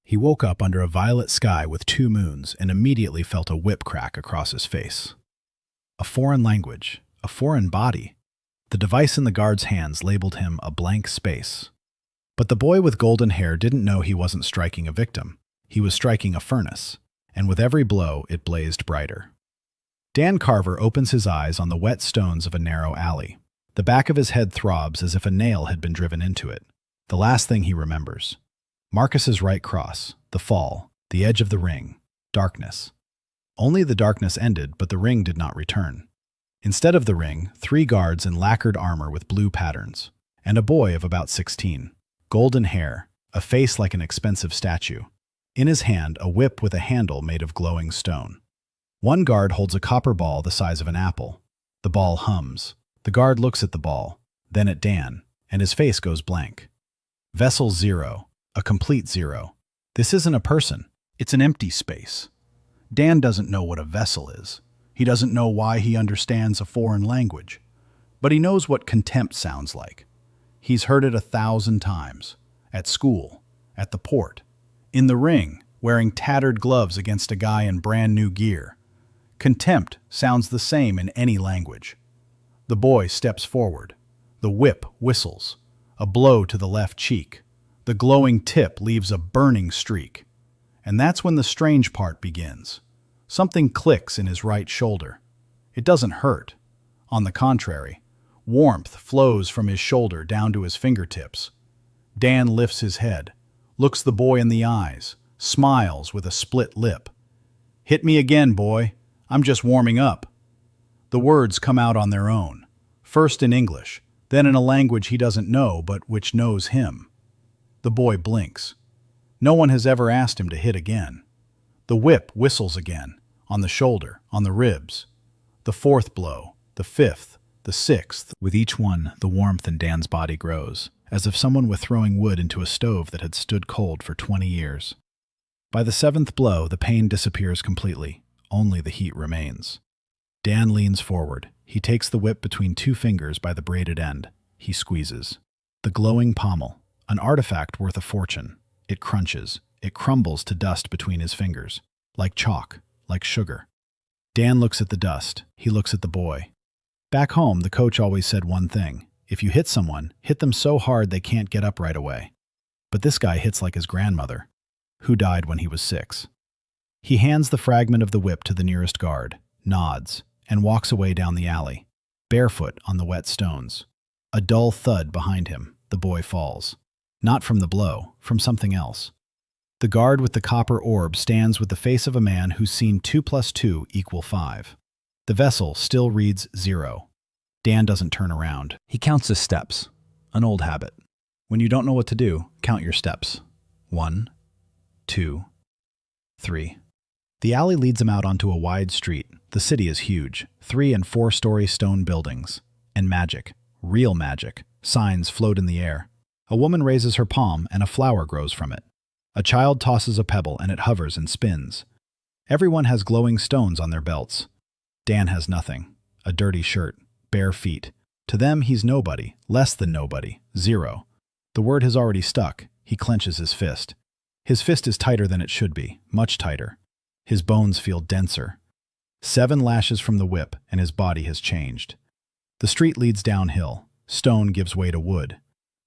He woke up under a violet sky with 2 moons and immediately felt a whip crack across his face. A foreign language, a foreign body. The device in the guard's hands labeled him a blank space. But the boy with golden hair didn't know he wasn't striking a victim. He was striking a furnace, and with every blow it blazed brighter. Dan Carver opens his eyes on the wet stones of a narrow alley. The back of his head throbs as if a nail had been driven into it. The last thing he remembers. Marcus's right cross, the fall, the edge of the ring, darkness. Only the darkness ended, but the ring did not return. Instead of the ring, 3 guards in lacquered armor with blue patterns, and a boy of about 16. Golden hair, a face like an expensive statue. In his hand, a whip with a handle made of glowing stone. One guard holds a copper ball the size of an apple. The ball hums. The guard looks at the ball, then at Dan, and his face goes blank. Vessel 0. A complete 0. This isn't a person. It's an empty space. Dan doesn't know what a vessel is. He doesn't know why he understands a foreign language. But he knows what contempt sounds like. He's heard it 1,000 times. At school, at the port, in the ring, wearing tattered gloves against a guy in brand new gear. Contempt sounds the same in any language. The boy steps forward. The whip whistles. A blow to the left cheek. The glowing tip leaves a burning streak. And that's when the strange part begins. Something clicks in his right shoulder. It doesn't hurt. On the contrary, warmth flows from his shoulder down to his fingertips. Dan lifts his head, looks the boy in the eyes, smiles with a split lip. "Hit me again, boy. I'm just warming up." The words come out on their own, first in English, then in a language he doesn't know but which knows him. The boy blinks. No one has ever asked him to hit again. The whip whistles again, on the shoulder, on the ribs. The 4th blow, the 5th, the 6th. With each one, the warmth in Dan's body grows, as if someone were throwing wood into a stove that had stood cold for 20 years. By the 7th blow, the pain disappears completely. Only the heat remains. Dan leans forward. He takes the whip between 2 fingers by the braided end. He squeezes. The glowing pommel, an artifact worth a fortune. It crunches. It crumbles to dust between his fingers. Like chalk, like sugar. Dan looks at the dust. He looks at the boy. Back home, the coach always said one thing. If you hit someone, hit them so hard they can't get up right away. But this guy hits like his grandmother, who died when he was 6. He hands the fragment of the whip to the nearest guard, nods, and walks away down the alley, barefoot on the wet stones. A dull thud behind him. The boy falls. Not from the blow, from something else. The guard with the copper orb stands with the face of a man who's seen 2 + 2 = 5. The vessel still reads 0. Dan doesn't turn around. He counts his steps. An old habit. When you don't know what to do, count your steps. 1, 2, 3. The alley leads him out onto a wide street. The city is huge. 3- and 4-story stone buildings. And magic. Real magic. Signs float in the air. A woman raises her palm and a flower grows from it. A child tosses a pebble and it hovers and spins. Everyone has glowing stones on their belts. Dan has nothing. A dirty shirt. Bare feet. To them, he's nobody. Less than nobody. 0. The word has already stuck. He clenches his fist. His fist is tighter than it should be. Much tighter. His bones feel denser. 7 lashes from the whip and his body has changed. The street leads downhill. Stone gives way to wood.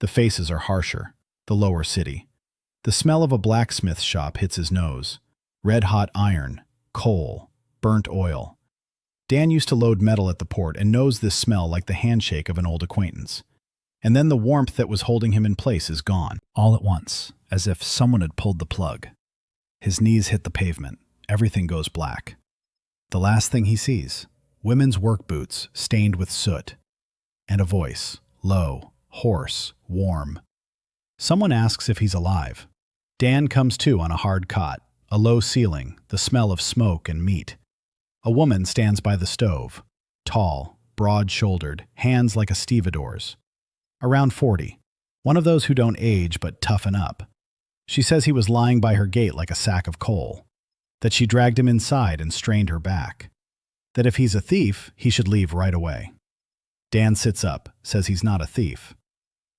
The faces are harsher. The lower city. The smell of a blacksmith shop hits his nose. Red-hot iron, coal, burnt oil. Dan used to load metal at the port and knows this smell like the handshake of an old acquaintance. And then the warmth that was holding him in place is gone. All at once, as if someone had pulled the plug. His knees hit the pavement. Everything goes black. The last thing he sees, women's work boots stained with soot. And a voice, low, hoarse, warm. Someone asks if he's alive. Dan comes to on a hard cot, a low ceiling, the smell of smoke and meat. A woman stands by the stove, tall, broad-shouldered, hands like a stevedore's. Around 40, one of those who don't age but toughen up. She says he was lying by her gate like a sack of coal, that she dragged him inside and strained her back, that if he's a thief, he should leave right away. Dan sits up, says he's not a thief.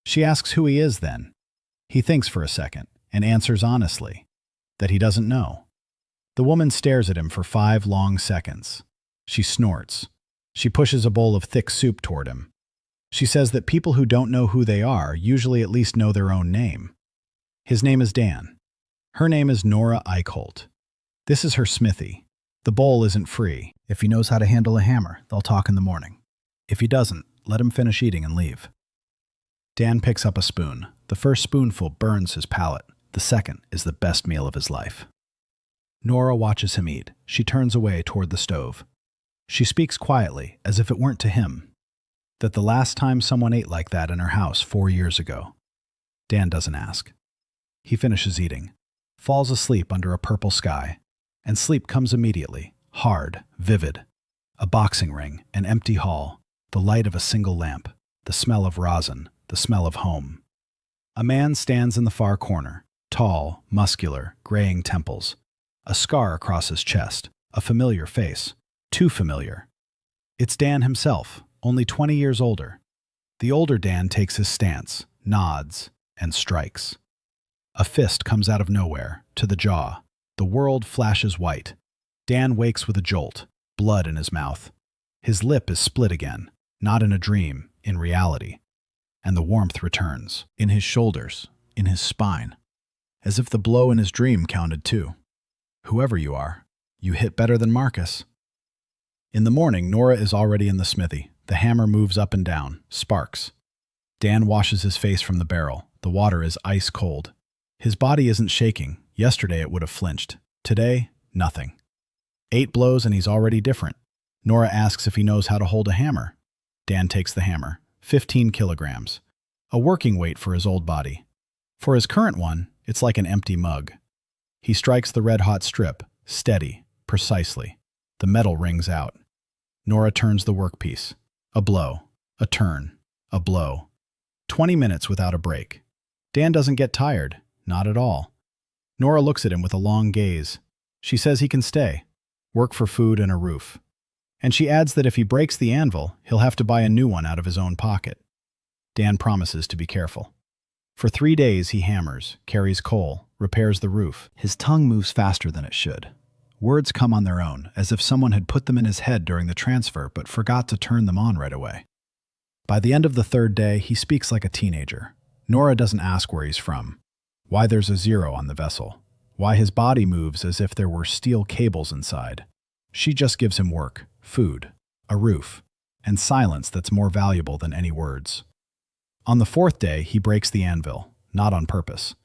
She asks who he is then. He thinks for a second and answers honestly. That he doesn't know. The woman stares at him for 5 long seconds. She snorts. She pushes a bowl of thick soup toward him. She says that people who don't know who they are usually at least know their own name. His name is Dan. Her name is Nora Eichholt. This is her smithy. The bowl isn't free. If he knows how to handle a hammer, they'll talk in the morning. If he doesn't, let him finish eating and leave. Dan picks up a spoon. The first spoonful burns his palate. The second is the best meal of his life. Nora watches him eat. She turns away toward the stove. She speaks quietly, as if it weren't to him, that the last time someone ate like that in her house 4 years ago. Dan doesn't ask. He finishes eating, falls asleep under a purple sky, and sleep comes immediately, hard, vivid. A boxing ring, an empty hall, the light of a single lamp, the smell of rosin, the smell of home. A man stands in the far corner, tall, muscular, graying temples, a scar across his chest, a familiar face, too familiar. It's Dan himself, only 20 years older. The older Dan takes his stance, nods, and strikes. A fist comes out of nowhere, to the jaw. The world flashes white. Dan wakes with a jolt, blood in his mouth. His lip is split again, not in a dream, in reality. And the warmth returns, in his shoulders, in his spine, as if the blow in his dream counted too. Whoever you are, you hit better than Marcus. In the morning, Nora is already in the smithy. The hammer moves up and down, sparks. Dan washes his face from the barrel. The water is ice cold. His body isn't shaking. Yesterday it would have flinched. Today, nothing. 8 blows and he's already different. Nora asks if he knows how to hold a hammer. Dan takes the hammer. 15 kilograms. A working weight for his old body. For his current one, it's like an empty mug. He strikes the red-hot strip, steady, precisely. The metal rings out. Nora turns the workpiece. A blow, a turn, a blow. 20 minutes without a break. Dan doesn't get tired, not at all. Nora looks at him with a long gaze. She says he can stay, work for food and a roof. And she adds that if he breaks the anvil, he'll have to buy a new one out of his own pocket. Dan promises to be careful. For 3 days he hammers, carries coal, repairs the roof. His tongue moves faster than it should. Words come on their own, as if someone had put them in his head during the transfer but forgot to turn them on right away. By the end of the 3rd day, he speaks like a teenager. Nora doesn't ask where he's from, why there's a 0 on the vessel, why his body moves as if there were steel cables inside. She just gives him work, food, a roof, and silence that's more valuable than any words. On the 4th day, he breaks the anvil, not on purpose.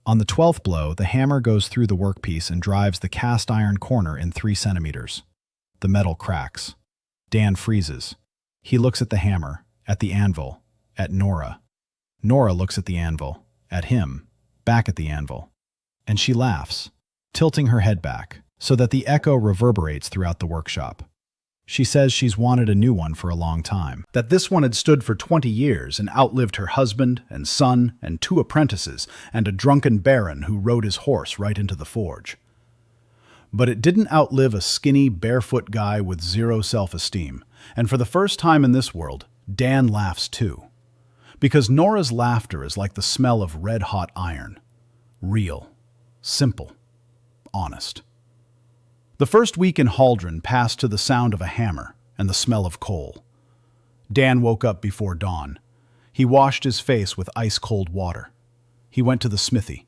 On the 12th blow, the hammer goes through the workpiece and drives the cast iron corner in 3 centimeters. The metal cracks. Dan freezes. He looks at the hammer, at the anvil, at Nora. Nora looks at the anvil, at him, back at the anvil. And she laughs, tilting her head back, so that the echo reverberates throughout the workshop. She says she's wanted a new one for a long time, that this one had stood for 20 years and outlived her husband and son and 2 apprentices and a drunken baron who rode his horse right into the forge. But it didn't outlive a skinny, barefoot guy with 0 self-esteem, and for the first time in this world, Dan laughs too. Because Nora's laughter is like the smell of red-hot iron. Real, simple, honest. The first week in Haldron passed to the sound of a hammer and the smell of coal. Dan woke up before dawn. He washed his face with ice-cold water. He went to the smithy.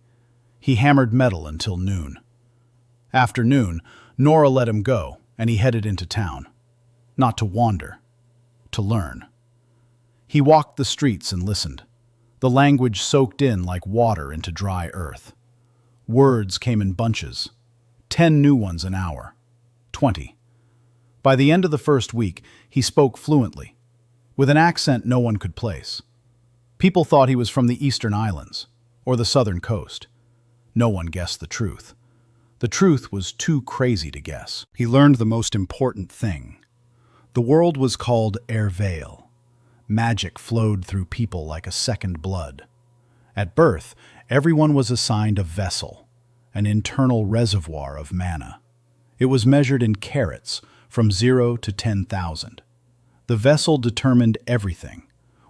He hammered metal until noon. After noon, Nora let him go, and he headed into town. Not to wander, to learn. He walked the streets and listened. The language soaked in like water into dry earth. Words came in bunches. 10 new ones an hour. 20. By the end of the first week, he spoke fluently, with an accent no one could place. People thought he was from the Eastern Islands, or the southern coast. No one guessed the truth. The truth was too crazy to guess. He learned the most important thing. The world was called Heir. Magic flowed through people like a second blood. At birth, everyone was assigned a vessel, an internal reservoir of mana. It was measured in carats, from 0 to 10,000. The vessel determined everything: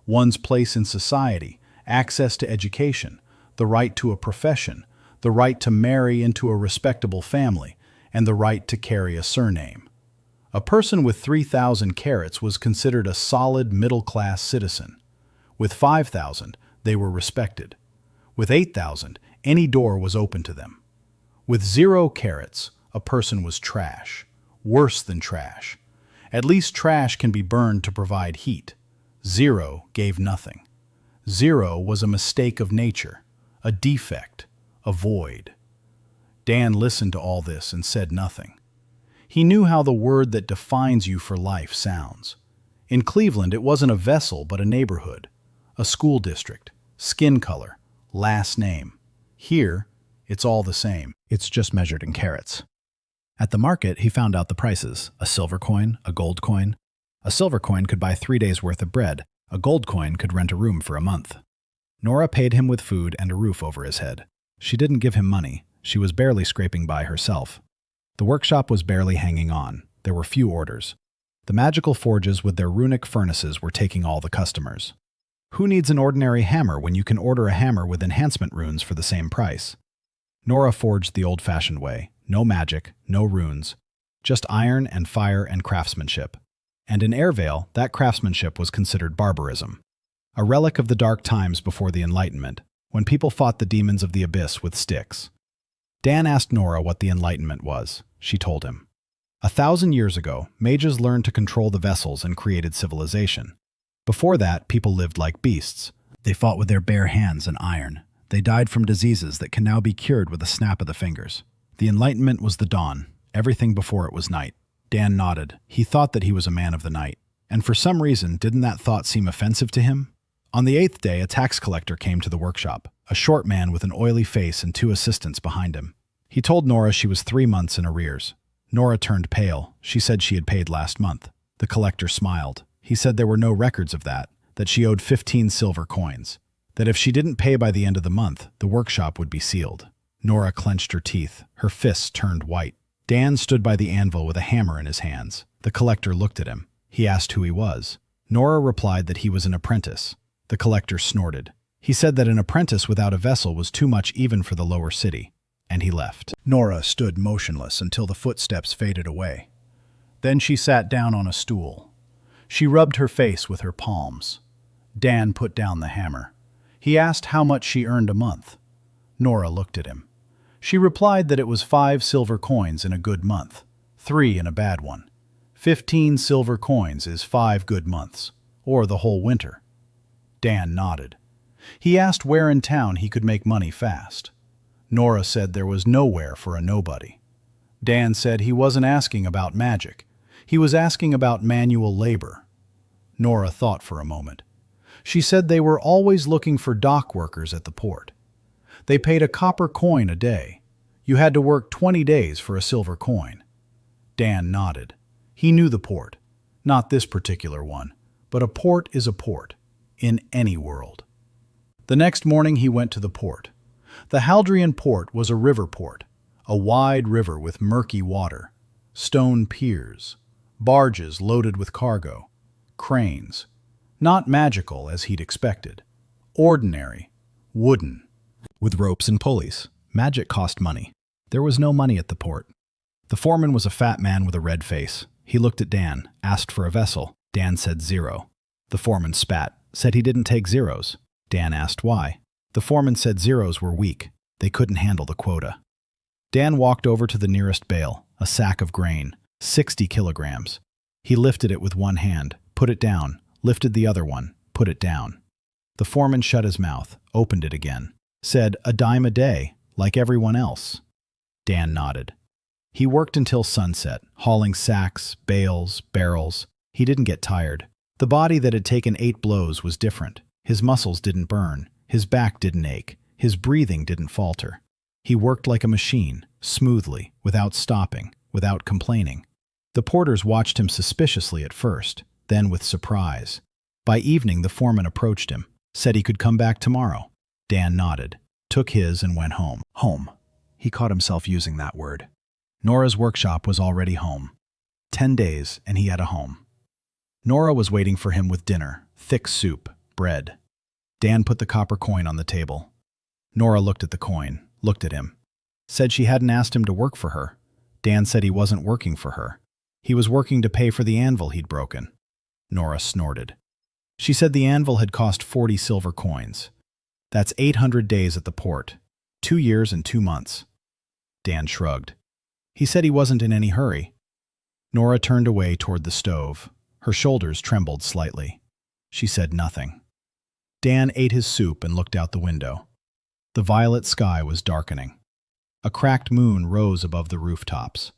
one's place in society, access to education, the right to a profession, the right to marry into a respectable family, and the right to carry a surname. A person with 3,000 carats was considered a solid middle-class citizen. With 5,000, they were respected. With 8,000, any door was open to them. With 0 carats, a person was trash. Worse than trash. At least trash can be burned to provide heat. 0 gave nothing. 0 was a mistake of nature, a defect, a void. Dan listened to all this and said nothing. He knew how the word that defines you for life sounds. In Cleveland, it wasn't a vessel but a neighborhood, a school district, skin color, last name. Here, it's all the same. It's just measured in carats. At the market, he found out the prices: a silver coin, a gold coin. A silver coin could buy 3 days' worth of bread. A gold coin could rent a room for a month. Nora paid him with food and a roof over his head. She didn't give him money. She was barely scraping by herself. The workshop was barely hanging on. There were few orders. The magical forges with their runic furnaces were taking all the customers. Who needs an ordinary hammer when you can order a hammer with enhancement runes for the same price? Nora forged the old-fashioned way. No magic, no runes. Just iron and fire and craftsmanship. And in Airvale, that craftsmanship was considered barbarism. A relic of the dark times before the Enlightenment, when people fought the demons of the abyss with sticks. Dan asked Nora what the Enlightenment was. She told him. 1,000 years ago, mages learned to control the vessels and created civilization. Before that, people lived like beasts. They fought with their bare hands and iron. They died from diseases that can now be cured with a snap of the fingers. The Enlightenment was the dawn, everything before it was night. Dan nodded. He thought that he was a man of the night. And for some reason, didn't that thought seem offensive to him? On the 8th day, a tax collector came to the workshop, a short man with an oily face and 2 assistants behind him. He told Nora she was 3 months in arrears. Nora turned pale. She said she had paid last month. The collector smiled. He said there were no records of that she owed 15 silver coins, that if she didn't pay by the end of the month, the workshop would be sealed. Nora clenched her teeth. Her fists turned white. Dan stood by the anvil with a hammer in his hands. The collector looked at him. He asked who he was. Nora replied that he was an apprentice. The collector snorted. He said that an apprentice without a vessel was too much even for the lower city, and he left. Nora stood motionless until the footsteps faded away. Then she sat down on a stool. She rubbed her face with her palms. Dan put down the hammer. He asked how much she earned a month. Nora looked at him. She replied that it was 5 silver coins in a good month, 3 in a bad one. 15 silver coins is 5 good months, or the whole winter. Dan nodded. He asked where in town he could make money fast. Nora said there was nowhere for a nobody. Dan said he wasn't asking about magic. He was asking about manual labor. Nora thought for a moment. She said they were always looking for dock workers at the port. They paid a copper coin a day. You had to work 20 days for a silver coin. Dan nodded. He knew the port. Not this particular one, but a port is a port, in any world. The next morning he went to the port. The Haldrian port was a river port, a wide river with murky water, stone piers, barges loaded with cargo, cranes. Not magical as he'd expected. Ordinary, wooden, with ropes and pulleys. Magic cost money. There was no money at the port. The foreman was a fat man with a red face. He looked at Dan, asked for a vessel. Dan said 0. The foreman spat, said he didn't take zeros. Dan asked why. The foreman said zeros were weak. They couldn't handle the quota. Dan walked over to the nearest bale, a sack of grain, 60 kilograms. He lifted it with one hand, put it down, lifted the other one, put it down. The foreman shut his mouth, opened it again, said a dime a day, like everyone else. Dan nodded. He worked until sunset, hauling sacks, bales, barrels. He didn't get tired. The body that had taken 8 blows was different. His muscles didn't burn. His back didn't ache. His breathing didn't falter. He worked like a machine, smoothly, without stopping, without complaining. The porters watched him suspiciously at first, then with surprise. By evening, the foreman approached him, said he could come back tomorrow. Dan nodded, took his and went home. Home. He caught himself using that word. Nora's workshop was already home. 10 days, and he had a home. Nora was waiting for him with dinner, thick soup, bread. Dan put the copper coin on the table. Nora looked at the coin, looked at him. Said she hadn't asked him to work for her. Dan said he wasn't working for her. He was working to pay for the anvil he'd broken. Nora snorted. She said the anvil had cost 40 silver coins. That's 800 days at the port. 2 years and 2 months. Dan shrugged. He said he wasn't in any hurry. Nora turned away toward the stove. Her shoulders trembled slightly. She said nothing. Dan ate his soup and looked out the window. The violet sky was darkening. A cracked moon rose above the rooftops.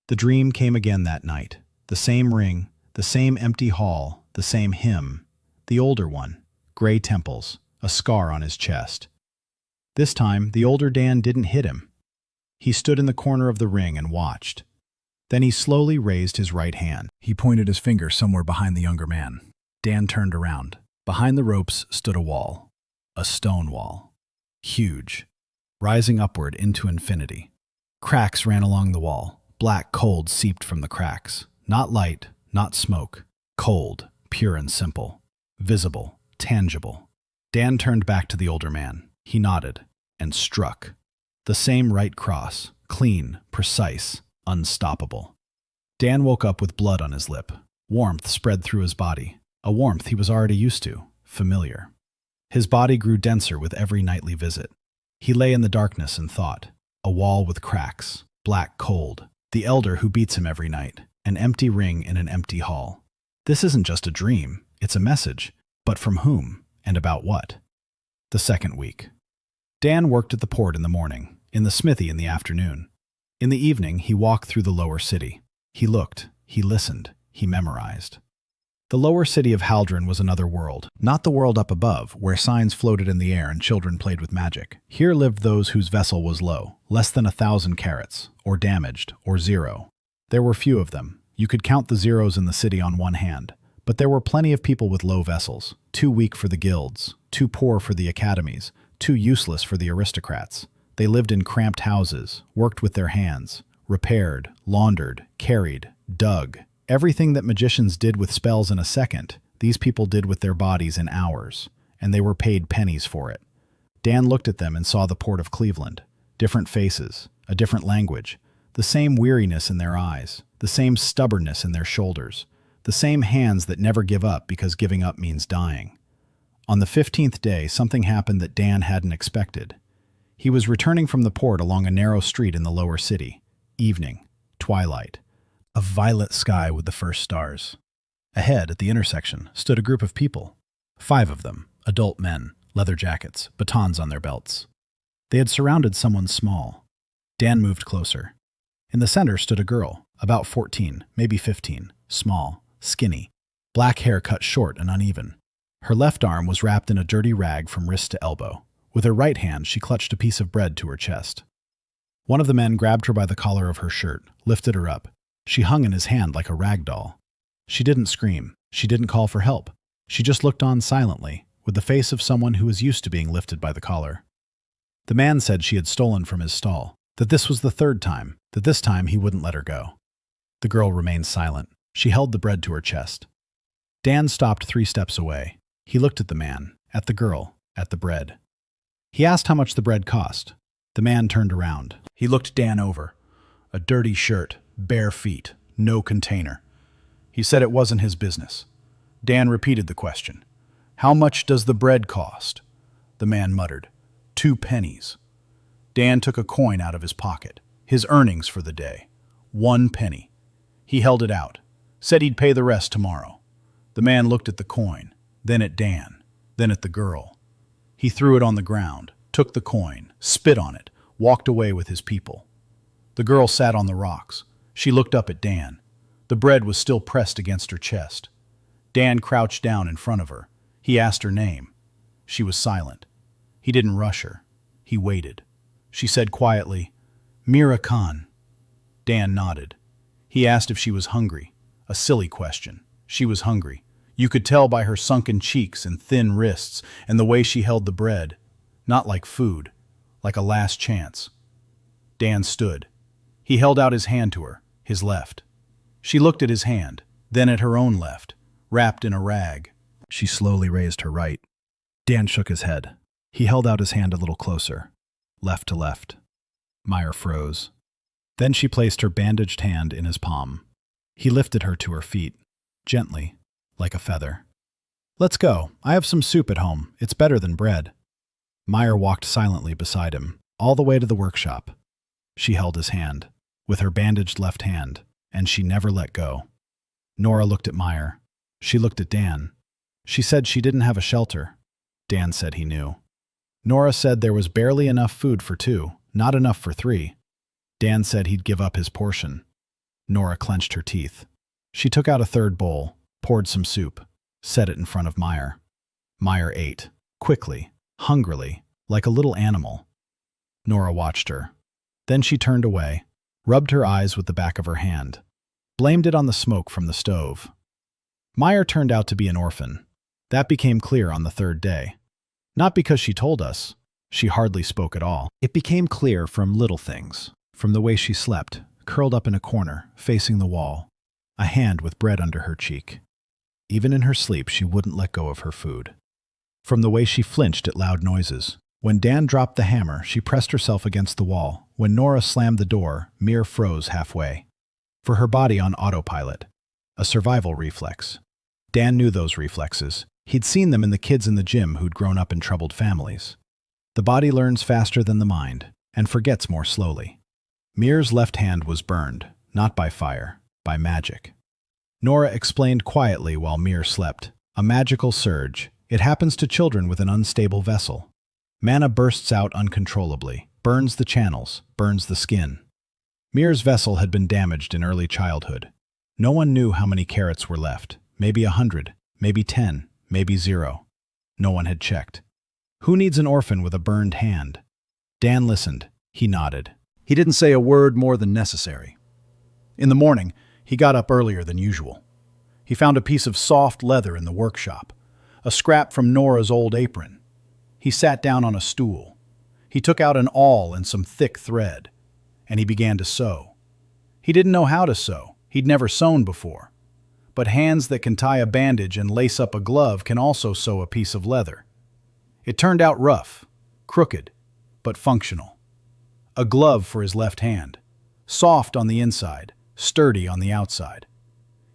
The dream came again that night. The same ring, the same empty hall, the same hymn. The older one, gray temples, a scar on his chest. This time, the older Dan didn't hit him. He stood in the corner of the ring and watched. Then he slowly raised his right hand. He pointed his finger somewhere behind the younger man. Dan turned around. Behind the ropes stood a wall. A stone wall. Huge. Rising upward into infinity. Cracks ran along the wall. Black cold seeped from the cracks. Not light, not smoke. Cold, pure and simple. Visible, tangible. Dan turned back to the older man. He nodded and struck. The same right cross, clean, precise, unstoppable. Dan woke up with blood on his lip. Warmth spread through his body, a warmth he was already used to, familiar. His body grew denser with every nightly visit. He lay in the darkness and thought, a wall with cracks, black cold, the elder who beats him every night, an empty ring in an empty hall. This isn't just a dream, it's a message, but from whom and about what? The second week. Dan worked at the port in the morning, in the smithy in the afternoon. In the evening, he walked through the lower city. He looked, he listened, he memorized. The lower city of Haldren was another world, not the world up above, where signs floated in the air and children played with magic. Here lived those whose vessel was low, less than 1,000 carats, or damaged, or zero. There were few of them. You could count the zeros in the city on one hand, but there were plenty of people with low vessels, too weak for the guilds, too poor for the academies, too useless for the aristocrats. They lived in cramped houses, worked with their hands, repaired, laundered, carried, dug. Everything that magicians did with spells in a second, these people did with their bodies in hours, and they were paid pennies for it. Dan looked at them and saw the port of Cleveland. Different faces, a different language, the same weariness in their eyes, the same stubbornness in their shoulders, the same hands that never give up because giving up means dying. On the 15th day, something happened that Dan hadn't expected. He was returning from the port along a narrow street in the lower city. Evening, twilight, a violet sky with the first stars. Ahead, at the intersection, stood a group of people. 5 of them, adult men, leather jackets, batons on their belts. They had surrounded someone small. Dan moved closer. In the center stood a girl, about 14, maybe 15, small, skinny, black hair cut short and uneven. Her left arm was wrapped in a dirty rag from wrist to elbow. With her right hand, she clutched a piece of bread to her chest. One of the men grabbed her by the collar of her shirt, lifted her up. She hung in his hand like a rag doll. She didn't scream. She didn't call for help. She just looked on silently, with the face of someone who was used to being lifted by the collar. The man said she had stolen from his stall, that this was the 3rd time, that this time he wouldn't let her go. The girl remained silent. She held the bread to her chest. Dan stopped 3 steps away. He looked at the man, at the girl, at the bread. He asked how much the bread cost. The man turned around. He looked Dan over. A dirty shirt, bare feet, no container. He said it wasn't his business. Dan repeated the question. How much does the bread cost? The man muttered. 2 pennies. Dan took a coin out of his pocket, his earnings for the day. 1 penny. He held it out, said he'd pay the rest tomorrow. The man looked at the coin, then at Dan, then at the girl. He threw it on the ground, took the coin, spit on it, walked away with his people. The girl sat on the rocks. She looked up at Dan. The bread was still pressed against her chest. Dan crouched down in front of her. He asked her name. She was silent. He didn't rush her. He waited. She said quietly, Mira Khan. Dan nodded. He asked if she was hungry. A silly question. She was hungry. You could tell by her sunken cheeks and thin wrists and the way she held the bread. Not like food, like a last chance. Dan stood. He held out his hand to her, his left. She looked at his hand, then at her own left, wrapped in a rag. She slowly raised her right. Dan shook his head. He held out his hand a little closer. left to left. Meyer froze. Then she placed her bandaged hand in his palm. He lifted her to her feet, gently, like a feather. "Let's go. I have some soup at home. It's better than bread." Meyer walked silently beside him, all the way to the workshop. She held his hand, with her bandaged left hand, and she never let go. Nora looked at Meyer. She looked at Dan. She said she didn't have a shelter. Dan said he knew. Nora said there was barely enough food for two, not enough for three. Dan said he'd give up his portion. Nora clenched her teeth. She took out a third bowl, poured some soup, set it in front of Meyer. Meyer ate, quickly, hungrily, like a little animal. Nora watched her. Then she turned away, rubbed her eyes with the back of her hand, blamed it on the smoke from the stove. Meyer turned out to be an orphan. That became clear on the third day. Not because she told us. She hardly spoke at all. It became clear from little things, from the way she slept, curled up in a corner, facing the wall, a hand with bread under her cheek. Even in her sleep, she wouldn't let go of her food. From the way she flinched at loud noises. When Dan dropped the hammer, she pressed herself against the wall. When Nora slammed the door, Mir froze halfway. For her body on autopilot, a survival reflex. Dan knew those reflexes. He'd seen them in the kids in the gym who'd grown up in troubled families. The body learns faster than the mind, and forgets more slowly. Mir's left hand was burned, not by fire, by magic. Nora explained quietly while Mir slept. A magical surge. It happens to children with an unstable vessel. Mana bursts out uncontrollably, burns the channels, burns the skin. Mir's vessel had been damaged in early childhood. No one knew how many carats were left. Maybe 100, maybe 10, maybe 0. No one had checked. Who needs an orphan with a burned hand? Dan listened. He nodded. He didn't say a word more than necessary. In the morning, he got up earlier than usual. He found a piece of soft leather in the workshop, a scrap from Nora's old apron. He sat down on a stool. He took out an awl and some thick thread, and he began to sew. He didn't know how to sew. He'd never sewn before. But hands that can tie a bandage and lace up a glove can also sew a piece of leather. It turned out rough, crooked, but functional. A glove for his left hand, soft on the inside, sturdy on the outside.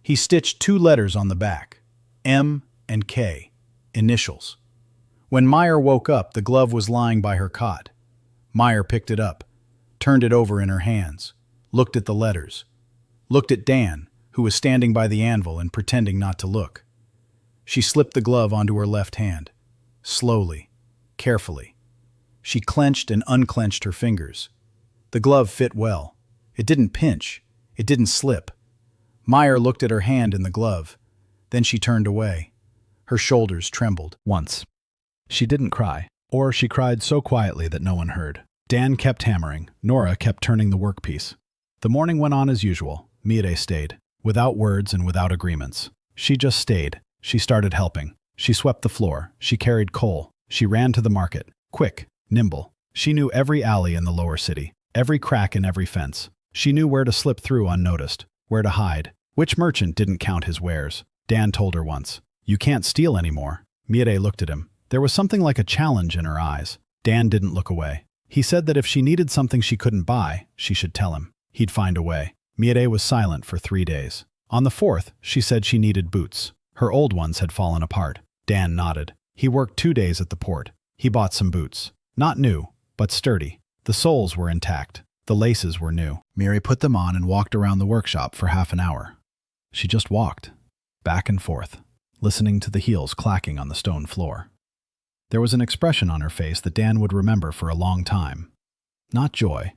He stitched 2 letters on the back, M and K, initials. When Meyer woke up, the glove was lying by her cot. Meyer picked it up, turned it over in her hands, looked at the letters, looked at Dan, who was standing by the anvil and pretending not to look. She slipped the glove onto her left hand, slowly, carefully. She clenched and unclenched her fingers. The glove fit well. It didn't pinch. It didn't slip. Meyer looked at her hand in the glove. Then she turned away. Her shoulders trembled. Once. She didn't cry, or she cried so quietly that no one heard. Dan kept hammering. Nora kept turning the workpiece. The morning went on as usual. Mire stayed, without words and without agreements. She just stayed. She started helping. She swept the floor. She carried coal. She ran to the market. Quick, nimble. She knew every alley in the lower city, every crack in every fence. She knew where to slip through unnoticed, where to hide. Which merchant didn't count his wares? Dan told her once. "You can't steal anymore." Mire looked at him. There was something like a challenge in her eyes. Dan didn't look away. He said that if she needed something she couldn't buy, she should tell him. He'd find a way. Mire was silent for 3 days. On the 4th, she said she needed boots. Her old ones had fallen apart. Dan nodded. He worked 2 days at the port. He bought some boots. Not new, but sturdy. The soles were intact. The laces were new. Mire put them on and walked around the workshop for half an hour. She just walked, back and forth, listening to the heels clacking on the stone floor. There was an expression on her face that Dan would remember for a long time. Not joy,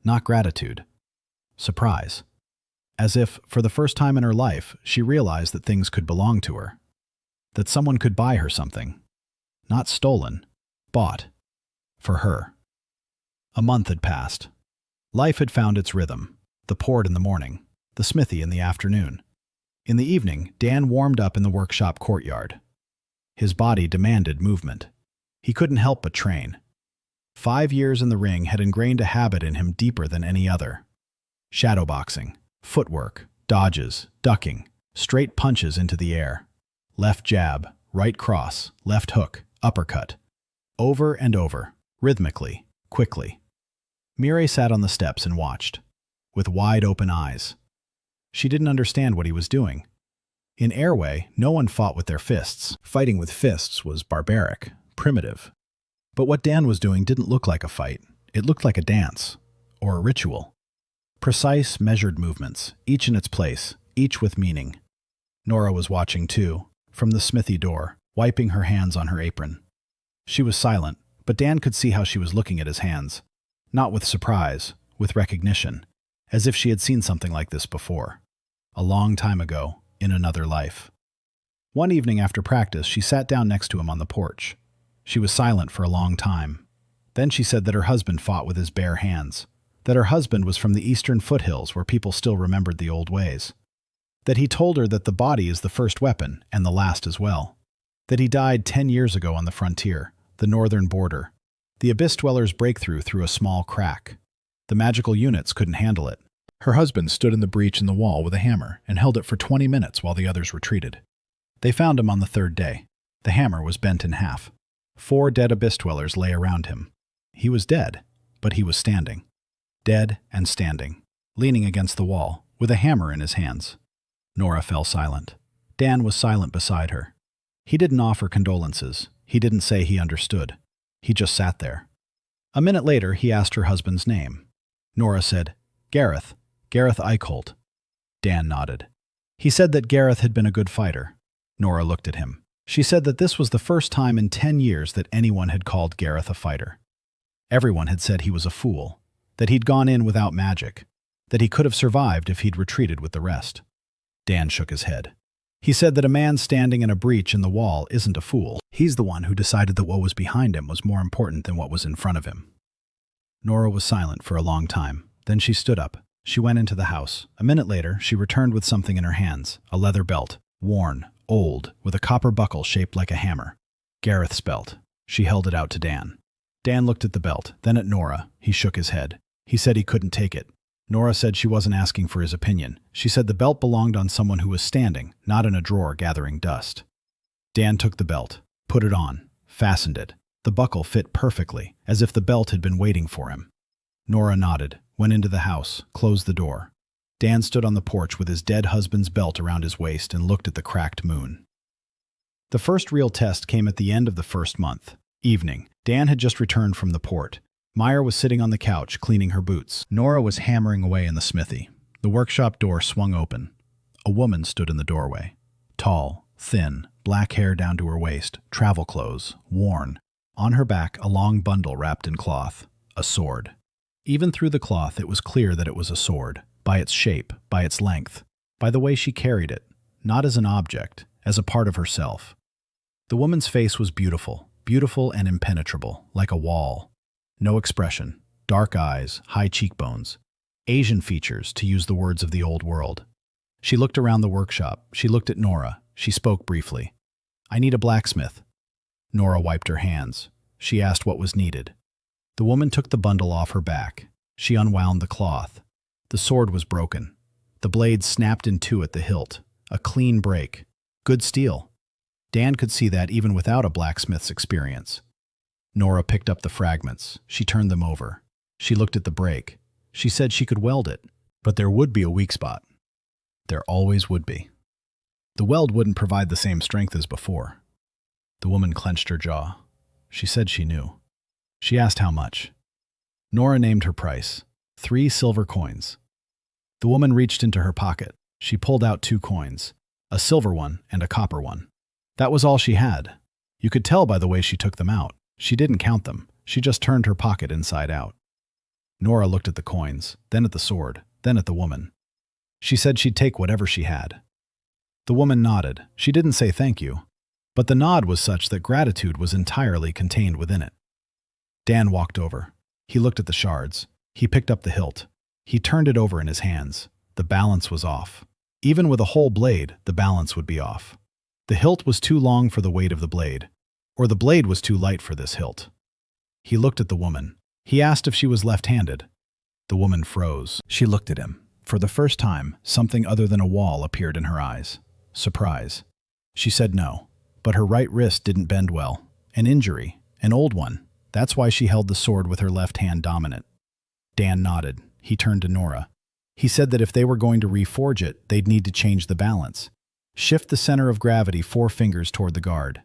not gratitude, surprise. As if, for the first time in her life, she realized that things could belong to her. That someone could buy her something. Not stolen, bought. For her. A month had passed. Life had found its rhythm. The port in the morning, the smithy in the afternoon. In the evening, Dan warmed up in the workshop courtyard. His body demanded movement. He couldn't help but train. 5 years in the ring had ingrained a habit in him deeper than any other. Shadowboxing, footwork, dodges, ducking, straight punches into the air. Left jab, right cross, left hook, uppercut. Over and over, rhythmically, quickly. Mireille sat on the steps and watched, with wide open eyes. She didn't understand what he was doing. In Airway, no one fought with their fists. Fighting with fists was barbaric, primitive. But what Dan was doing didn't look like a fight. It looked like a dance, or a ritual. Precise, measured movements, each in its place, each with meaning. Nora was watching too, from the smithy door, wiping her hands on her apron. She was silent, but Dan could see how she was looking at his hands. Not with surprise, with recognition, as if she had seen something like this before. A long time ago, in another life. One evening after practice, she sat down next to him on the porch. She was silent for a long time. Then she said that her husband fought with his bare hands, that her husband was from the eastern foothills where people still remembered the old ways, that he told her that the body is the first weapon and the last as well, that he died 10 years ago on the frontier, the northern border. The Abyss Dwellers breakthrough through a small crack. The magical units couldn't handle it. Her husband stood in the breach in the wall with a hammer and held it for 20 minutes while the others retreated. They found him on the third day. The hammer was bent in half. 4 dead Abyss Dwellers lay around him. He was dead, but he was standing. Dead and standing, leaning against the wall, with a hammer in his hands. Nora fell silent. Dan was silent beside her. He didn't offer condolences. He didn't say he understood. He just sat there. A minute later, he asked her husband's name. Nora said, Gareth Eichholt. Dan nodded. He said that Gareth had been a good fighter. Nora looked at him. She said that this was the first time in 10 years that anyone had called Gareth a fighter. Everyone had said he was a fool, that he'd gone in without magic, that he could have survived if he'd retreated with the rest. Dan shook his head. He said that a man standing in a breach in the wall isn't a fool. He's the one who decided that what was behind him was more important than what was in front of him. Nora was silent for a long time. Then she stood up. She went into the house. A minute later, she returned with something in her hands, a leather belt, worn, old, with a copper buckle shaped like a hammer. Gareth's belt. She held it out to Dan. Dan looked at the belt, then at Nora. He shook his head. He said he couldn't take it. Nora said she wasn't asking for his opinion. She said the belt belonged on someone who was standing, not in a drawer gathering dust. Dan took the belt, put it on, fastened it. The buckle fit perfectly, as if the belt had been waiting for him. Nora nodded, went into the house, closed the door. Dan stood on the porch with his dead husband's belt around his waist and looked at the cracked moon. The first real test came at the end of the first month. Evening. Dan had just returned from the port. Meyer was sitting on the couch, cleaning her boots. Nora was hammering away in the smithy. The workshop door swung open. A woman stood in the doorway. Tall, thin, black hair down to her waist, travel clothes, worn. On her back, a long bundle wrapped in cloth. A sword. Even through the cloth, it was clear that it was a sword. By its shape, by its length, by the way she carried it, not as an object, as a part of herself. The woman's face was beautiful, beautiful and impenetrable, like a wall. No expression, dark eyes, high cheekbones. Asian features, to use the words of the old world. She looked around the workshop. She looked at Nora. She spoke briefly. I need a blacksmith. Nora wiped her hands. She asked what was needed. The woman took the bundle off her back. She unwound the cloth. The sword was broken. The blade snapped in two at the hilt. A clean break. Good steel. Dan could see that even without a blacksmith's experience. Nora picked up the fragments. She turned them over. She looked at the break. She said she could weld it, but there would be a weak spot. There always would be. The weld wouldn't provide the same strength as before. The woman clenched her jaw. She said she knew. She asked how much. Nora named her price. 3 silver coins. The woman reached into her pocket. She pulled out 2 coins, a silver one and a copper one. That was all she had. You could tell by the way she took them out. She didn't count them. She just turned her pocket inside out. Nora looked at the coins, then at the sword, then at the woman. She said she'd take whatever she had. The woman nodded. She didn't say thank you, but the nod was such that gratitude was entirely contained within it. Dan walked over. He looked at the shards. He picked up the hilt. He turned it over in his hands. The balance was off. Even with a whole blade, the balance would be off. The hilt was too long for the weight of the blade, or the blade was too light for this hilt. He looked at the woman. He asked if she was left-handed. The woman froze. She looked at him. For the first time, something other than a wall appeared in her eyes. Surprise. She said no, but her right wrist didn't bend well. An injury, an old one. That's why she held the sword with her left hand dominant. Dan nodded. He turned to Nora. He said that if they were going to reforge it, they'd need to change the balance. Shift the center of gravity 4 fingers toward the guard.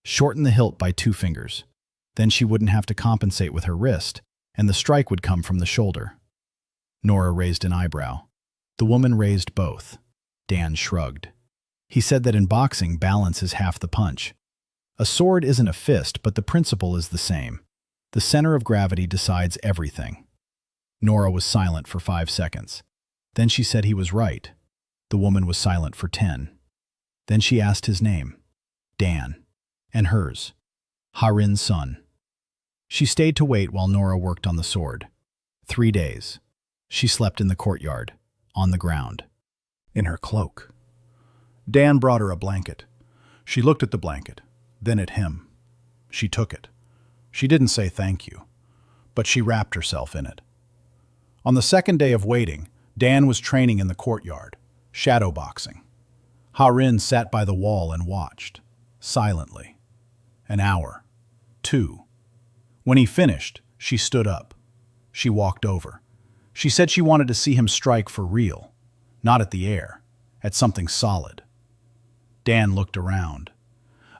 Shorten the hilt by 2 fingers. Then she wouldn't have to compensate with her wrist, and the strike would come from the shoulder. Nora raised an eyebrow. The woman raised both. Dan shrugged. He said that in boxing, balance is half the punch. A sword isn't a fist, but the principle is the same. The center of gravity decides everything. Nora was silent for 5 seconds. Then she said he was right. The woman was silent for 10. Then she asked his name. Dan. And hers. Harin's son. She stayed to wait while Nora worked on the sword. 3 days. She slept in the courtyard, on the ground, in her cloak. Dan brought her a blanket. She looked at the blanket, then at him. She took it. She didn't say thank you, but she wrapped herself in it. On the 2nd day of waiting, Dan was training in the courtyard, shadow boxing. Harin sat by the wall and watched, silently. An hour. 2. When he finished, she stood up. She walked over. She said she wanted to see him strike for real, not at the air, at something solid. Dan looked around.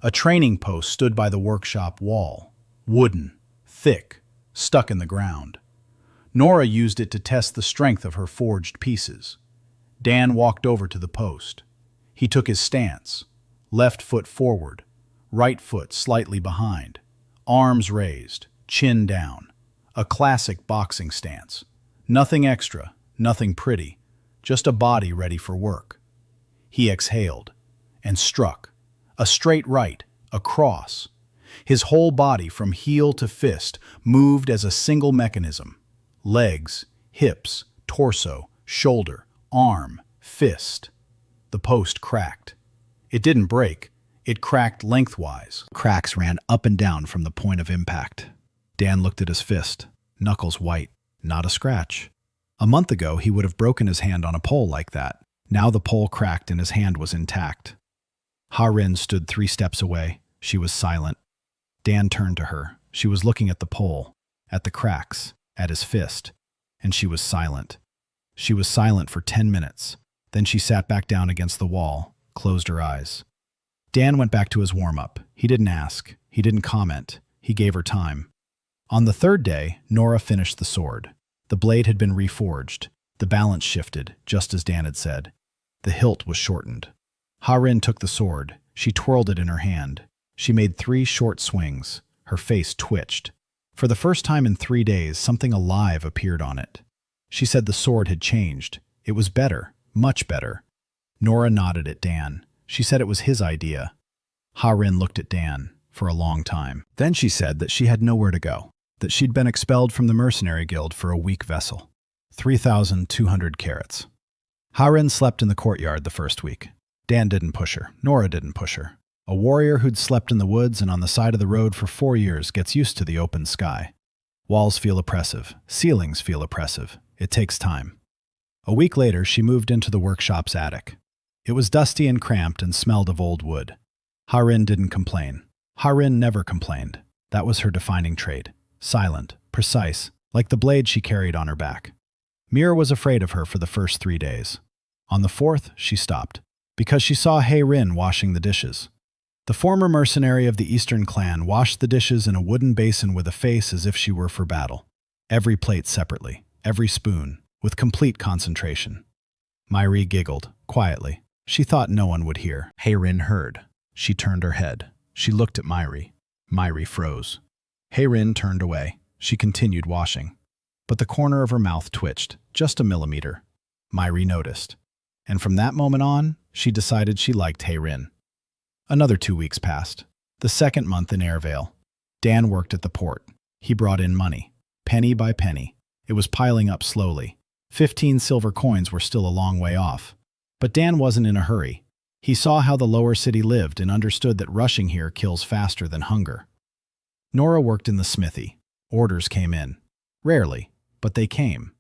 A training post stood by the workshop wall, wooden, thick, stuck in the ground. Nora used it to test the strength of her forged pieces. Dan walked over to the post. He took his stance, left foot forward, right foot slightly behind, arms raised, chin down. A classic boxing stance. Nothing extra, nothing pretty, just a body ready for work. He exhaled and struck. A straight right, a cross. His whole body from heel to fist moved as a single mechanism. Legs, hips, torso, shoulder, arm, fist. The post cracked. It didn't break. It cracked lengthwise. Cracks ran up and down from the point of impact. Dan looked at his fist, knuckles white, not a scratch. A month ago, he would have broken his hand on a pole like that. Now the pole cracked and his hand was intact. Harin stood 3 steps away. She was silent. Dan turned to her. She was looking at the pole, at the cracks, at his fist, and she was silent. She was silent for 10 minutes. Then she sat back down against the wall, closed her eyes. Dan went back to his warm-up. He didn't ask. He didn't comment. He gave her time. On the 3rd day, Nora finished the sword. The blade had been reforged. The balance shifted, just as Dan had said. The hilt was shortened. Harin took the sword. She twirled it in her hand. She made 3 short swings. Her face twitched. For the first time in 3 days, something alive appeared on it. She said the sword had changed. It was better, much better. Nora nodded at Dan. She said it was his idea. Harin looked at Dan for a long time. Then she said that she had nowhere to go, that she'd been expelled from the mercenary guild for a weak vessel. 3,200 carats. Harin slept in the courtyard the first week. Dan didn't push her. Nora didn't push her. A warrior who'd slept in the woods and on the side of the road for 4 years gets used to the open sky. Walls feel oppressive. Ceilings feel oppressive. It takes time. A week later, she moved into the workshop's attic. It was dusty and cramped and smelled of old wood. Harin didn't complain. Harin never complained. That was her defining trait. Silent, precise, like the blade she carried on her back. Mira was afraid of her for the first 3 days. On the 4th, she stopped, because she saw Heirin washing the dishes. The former mercenary of the Eastern clan washed the dishes in a wooden basin with a face as if she were for battle. Every plate separately, every spoon, with complete concentration. Mairi giggled, quietly. She thought no one would hear. Heirin heard. She turned her head. She looked at Mairi. Mairi froze. Heirin turned away. She continued washing. But the corner of her mouth twitched, just a millimeter. Mairi noticed. And from that moment on, she decided she liked Heirin. Another 2 weeks passed. The 2nd month in Airvale. Dan worked at the port. He brought in money. Penny by penny. It was piling up slowly. 15 silver coins were still a long way off. But Dan wasn't in a hurry. He saw how the lower city lived and understood that rushing here kills faster than hunger. Nora worked in the smithy. Orders came in. Rarely, but they came.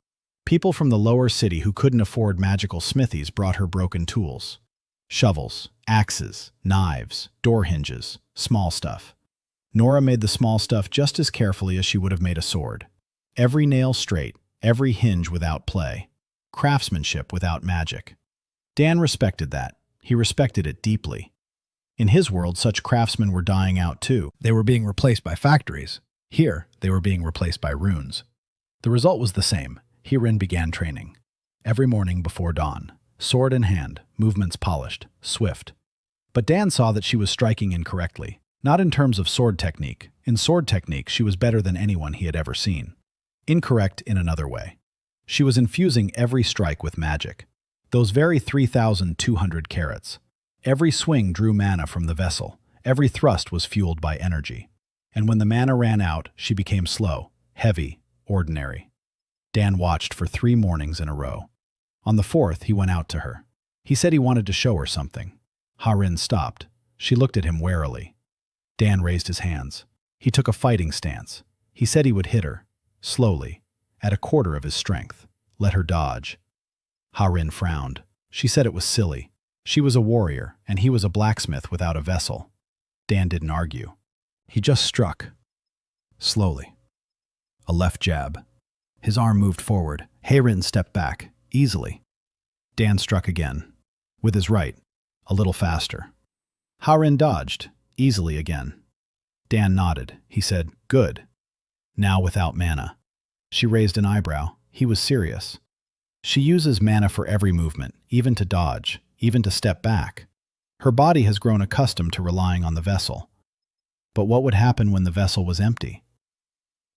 People from the lower city who couldn't afford magical smithies brought her broken tools. Shovels, axes, knives, door hinges, small stuff. Nora made the small stuff just as carefully as she would have made a sword. Every nail straight, every hinge without play. Craftsmanship without magic. Dan respected that. He respected it deeply. In his world, such craftsmen were dying out too. They were being replaced by factories. Here, they were being replaced by runes. The result was the same. Heirin began training. Every morning before dawn. Sword in hand, movements polished, swift. But Dan saw that she was striking incorrectly. Not in terms of sword technique. In sword technique, she was better than anyone he had ever seen. Incorrect in another way. She was infusing every strike with magic. Those very 3,200 carats. Every swing drew mana from the vessel. Every thrust was fueled by energy. And when the mana ran out, she became slow, heavy, ordinary. Dan watched for 3 mornings in a row. On the 4th, he went out to her. He said he wanted to show her something. Heirin stopped. She looked at him warily. Dan raised his hands. He took a fighting stance. He said he would hit her, slowly, at a quarter of his strength. Let her dodge. Heirin frowned. She said it was silly. She was a warrior, and he was a blacksmith without a vessel. Dan didn't argue. He just struck. Slowly. A left jab. His arm moved forward. Heirin stepped back, easily. Dan struck again. With his right, a little faster. Heirin dodged, easily again. Dan nodded. He said, "Good." Now without mana. She raised an eyebrow. He was serious. She uses mana for every movement, even to dodge, even to step back. Her body has grown accustomed to relying on the vessel. But what would happen when the vessel was empty?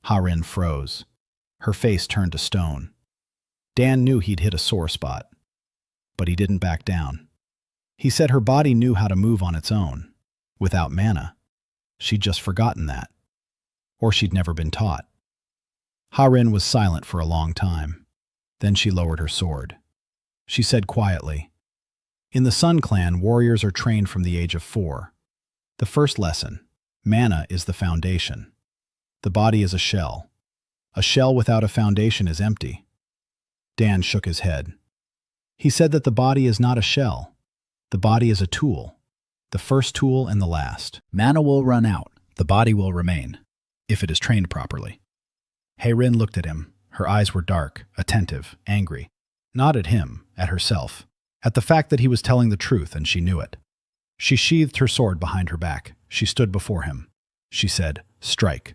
Heirin froze. Her face turned to stone. Dan knew he'd hit a sore spot. But he didn't back down. He said her body knew how to move on its own, without mana. She'd just forgotten that. Or she'd never been taught. Heirin was silent for a long time. Then she lowered her sword. She said quietly, "In the Sun Clan, warriors are trained from the age of 4. The first lesson, mana is the foundation. The body is a shell. A shell without a foundation is empty." Dan shook his head. He said that the body is not a shell. The body is a tool. The first tool and the last. Mana will run out. The body will remain, if it is trained properly. Heirin looked at him. Her eyes were dark, attentive, angry. Not at him, at herself. At the fact that he was telling the truth, and she knew it. She sheathed her sword behind her back. She stood before him. She said, "Strike."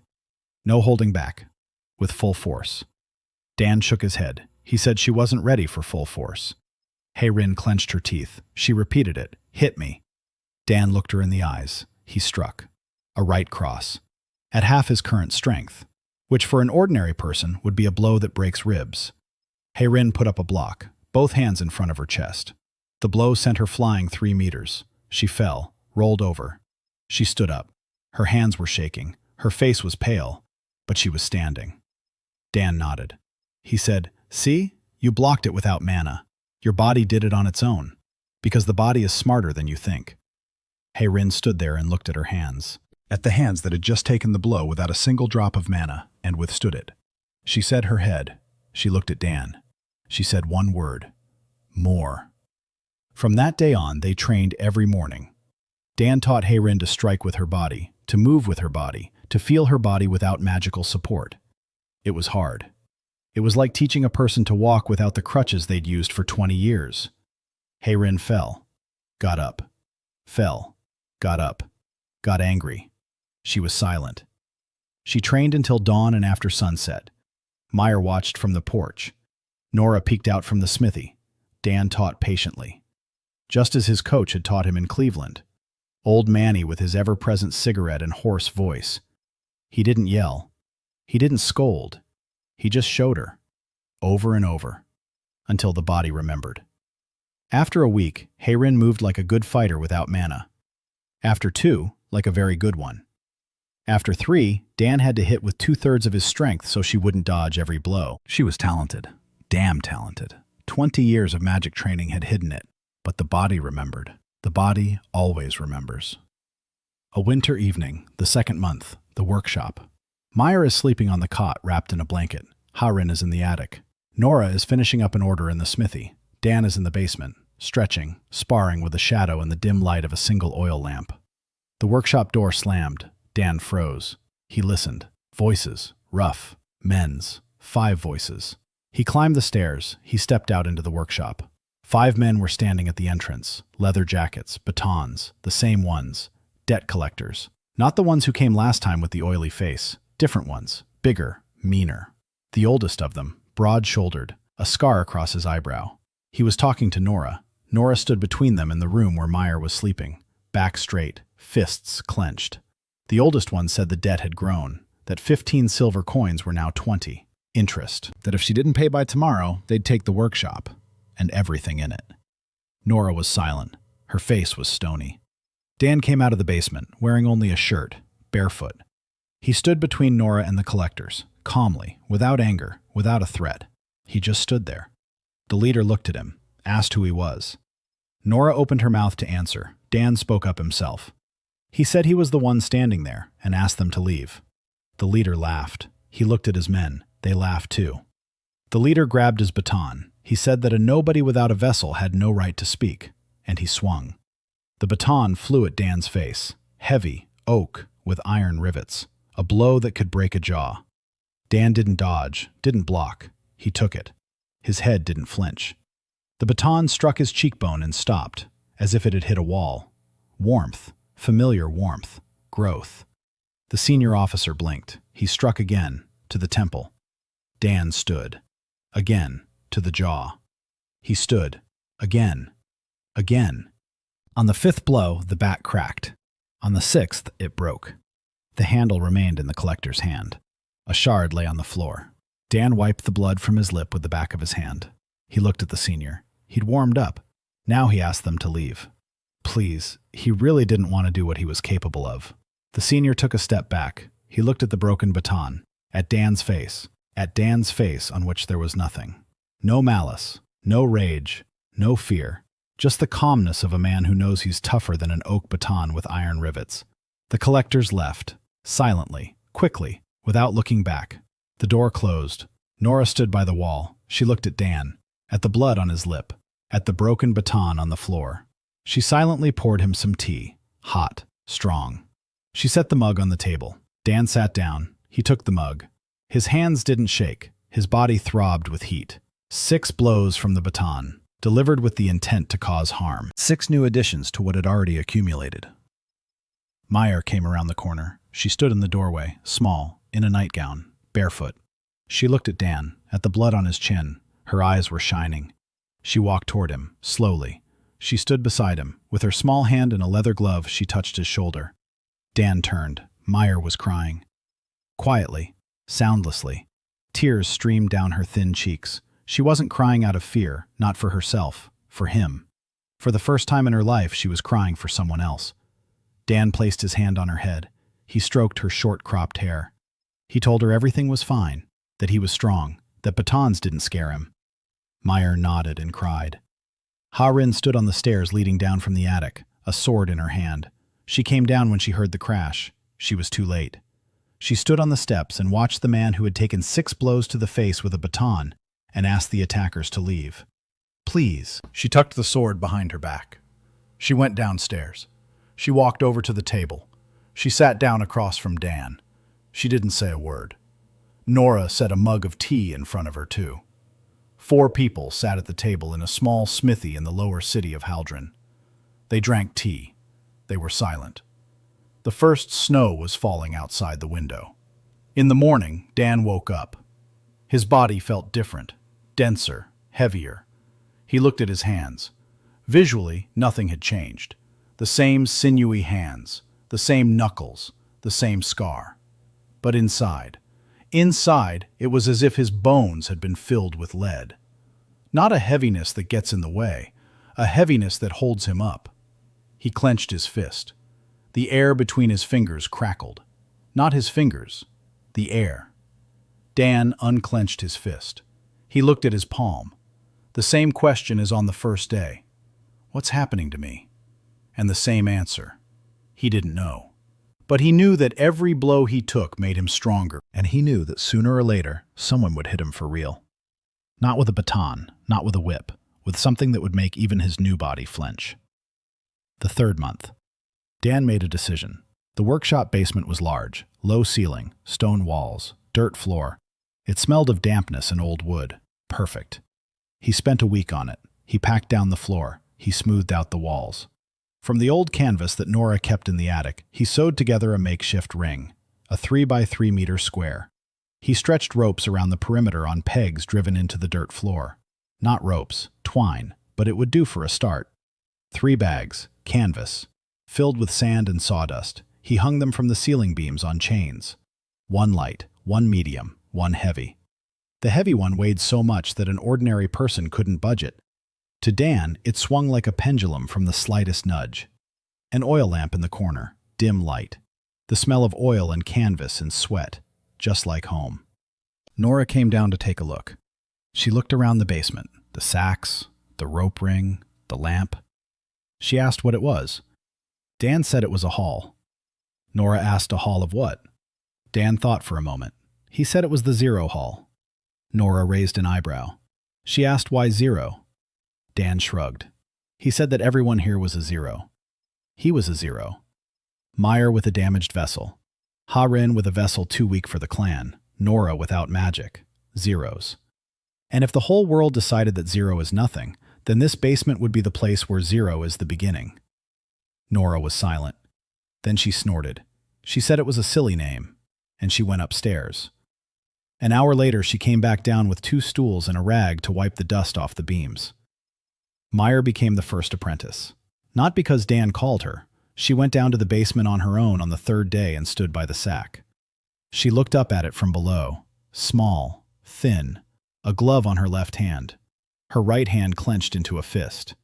No holding back. With full force. Dan shook his head. He said she wasn't ready for full force. Heirin clenched her teeth. She repeated it. "Hit me." Dan looked her in the eyes. He struck. A right cross. At half his current strength. Which for an ordinary person would be a blow that breaks ribs. Heirin put up a block, both hands in front of her chest. The blow sent her flying 3 meters. She fell, rolled over. She stood up. Her hands were shaking. Her face was pale, but she was standing. Dan nodded. He said, "See? You blocked it without mana. Your body did it on its own, because the body is smarter than you think." Heirin stood there and looked at her hands. At the hands that had just taken the blow without a single drop of mana and withstood it. She set her head. She looked at Dan. She said one word. More. From that day on, they trained every morning. Dan taught Heirin to strike with her body, to move with her body, to feel her body without magical support. It was hard. It was like teaching a person to walk without the crutches they'd used for 20 years. Heirin fell, got up, fell, got up, got angry. She was silent. She trained until dawn and after sunset. Meyer watched from the porch. Nora peeked out from the smithy. Dan taught patiently. Just as his coach had taught him in Cleveland. Old Manny with his ever-present cigarette and hoarse voice. He didn't yell. He didn't scold. He just showed her. Over and over. Until the body remembered. After a week, Heirin moved like a good fighter without mana. After 2, like a very good one. After 3, Dan had to hit with 2/3 of his strength so she wouldn't dodge every blow. She was talented. Damn talented. 20 years of magic training had hidden it, but the body remembered. The body always remembers. A winter evening, the 2nd month, the workshop. Meyer is sleeping on the cot wrapped in a blanket. Heirin is in the attic. Nora is finishing up an order in the smithy. Dan is in the basement, stretching, sparring with the shadow and the dim light of a single oil lamp. The workshop door slammed. Dan froze. He listened. Voices. Rough. Men's. 5 voices. He climbed the stairs. He stepped out into the workshop. 5 men were standing at the entrance. Leather jackets. Batons. The same ones. Debt collectors. Not the ones who came last time with the oily face. Different ones. Bigger. Meaner. The oldest of them. Broad-shouldered. A scar across his eyebrow. He was talking to Nora. Nora stood between them in the room where Meyer was sleeping. Back straight. Fists clenched. The oldest one said the debt had grown. That 15 silver coins were now 20. Interest. That if she didn't pay by tomorrow, they'd take the workshop. And everything in it. Nora was silent. Her face was stony. Dan came out of the basement, wearing only a shirt, barefoot. He stood between Nora and the collectors, calmly, without anger, without a threat. He just stood there. The leader looked at him, asked who he was. Nora opened her mouth to answer. Dan spoke up himself. He said he was the one standing there and asked them to leave. The leader laughed. He looked at his men. They laughed too. The leader grabbed his baton. He said that a nobody without a vessel had no right to speak, and he swung. The baton flew at Dan's face. Heavy, oak, with iron rivets. A blow that could break a jaw. Dan didn't dodge, didn't block. He took it. His head didn't flinch. The baton struck his cheekbone and stopped, as if it had hit a wall. Warmth, familiar warmth, growth. The senior officer blinked. He struck again, to the temple. Dan stood. Again, to the jaw. He stood. Again. Again. On the 5th blow, the bat cracked. On the 6th, it broke. The handle remained in the collector's hand. A shard lay on the floor. Dan wiped the blood from his lip with the back of his hand. He looked at the senior. He'd warmed up. Now he asked them to leave. Please, he really didn't want to do what he was capable of. The senior took a step back. He looked at the broken baton, at Dan's face on which there was nothing. No malice, no rage, no fear, just the calmness of a man who knows he's tougher than an oak baton with iron rivets. The collectors left, silently, quickly, without looking back. The door closed. Nora stood by the wall. She looked at Dan, at the blood on his lip, at the broken baton on the floor. She silently poured him some tea, hot, strong. She set the mug on the table. Dan sat down. He took the mug. His hands didn't shake. His body throbbed with heat. 6 blows from the baton, delivered with the intent to cause harm. 6 new additions to what had already accumulated. Meyer came around the corner. She stood in the doorway, small, in a nightgown, barefoot. She looked at Dan, at the blood on his chin. Her eyes were shining. She walked toward him, slowly. She stood beside him. With her small hand in a leather glove, she touched his shoulder. Dan turned. Meyer was crying. Quietly, soundlessly. Tears streamed down her thin cheeks. She wasn't crying out of fear, not for herself, for him. For the first time in her life, she was crying for someone else. Dan placed his hand on her head. He stroked her short-cropped hair. He told her everything was fine, that he was strong, that batons didn't scare him. Meyer nodded and cried. Ha-Rin stood on the stairs leading down from the attic, a sword in her hand. She came down when she heard the crash. She was too late. She stood on the steps and watched the man who had taken 6 blows to the face with a baton and asked the attackers to leave. Please. She tucked the sword behind her back. She went downstairs. She walked over to the table. She sat down across from Dan. She didn't say a word. Nora set a mug of tea in front of her, too. 4 people sat at the table in a small smithy in the lower city of Haldren. They drank tea. They were silent. The first snow was falling outside the window. In the morning, Dan woke up. His body felt different, denser, heavier. He looked at his hands. Visually, nothing had changed. The same sinewy hands, the same knuckles, the same scar. But inside, it was as if his bones had been filled with lead. Not a heaviness that gets in the way, a heaviness that holds him up. He clenched his fist. The air between his fingers crackled. Not his fingers, the air. Dan unclenched his fist. He looked at his palm. The same question as on the first day. What's happening to me? And the same answer. He didn't know. But he knew that every blow he took made him stronger, and he knew that sooner or later, someone would hit him for real. Not with a baton, not with a whip, with something that would make even his new body flinch. The 3rd month. Dan made a decision. The workshop basement was large, low ceiling, stone walls, dirt floor. It smelled of dampness and old wood. Perfect. He spent a week on it. He packed down the floor. He smoothed out the walls. From the old canvas that Nora kept in the attic, he sewed together a makeshift ring, a 3 by 3 meter square. He stretched ropes around the perimeter on pegs driven into the dirt floor. Not ropes, twine, but it would do for a start. 3 bags, canvas, filled with sand and sawdust. He hung them from the ceiling beams on chains. 1 light, 1 medium, 1 heavy. The heavy one weighed so much that an ordinary person couldn't budge it. To Dan, it swung like a pendulum from the slightest nudge. An oil lamp in the corner, dim light. The smell of oil and canvas and sweat, just like home. Nora came down to take a look. She looked around the basement, the sacks, the rope ring, the lamp. She asked what it was. Dan said it was a haul. Nora asked a haul of what? Dan thought for a moment. He said it was the 0 haul. Nora raised an eyebrow. She asked why 0. Dan shrugged. He said that everyone here was a 0. He was a 0. Meyer with a damaged vessel. Ha-Rin with a vessel too weak for the clan. Nora without magic. Zeros. And if the whole world decided that 0 is nothing, then this basement would be the place where 0 is the beginning. Nora was silent. Then she snorted. She said it was a silly name, and she went upstairs. An hour later, she came back down with 2 stools and a rag to wipe the dust off the beams. Meyer became the first apprentice. Not because Dan called her. She went down to the basement on her own on the 3rd day and stood by the sack. She looked up at it from below, small, thin, a glove on her left hand. Her right hand clenched into a fist.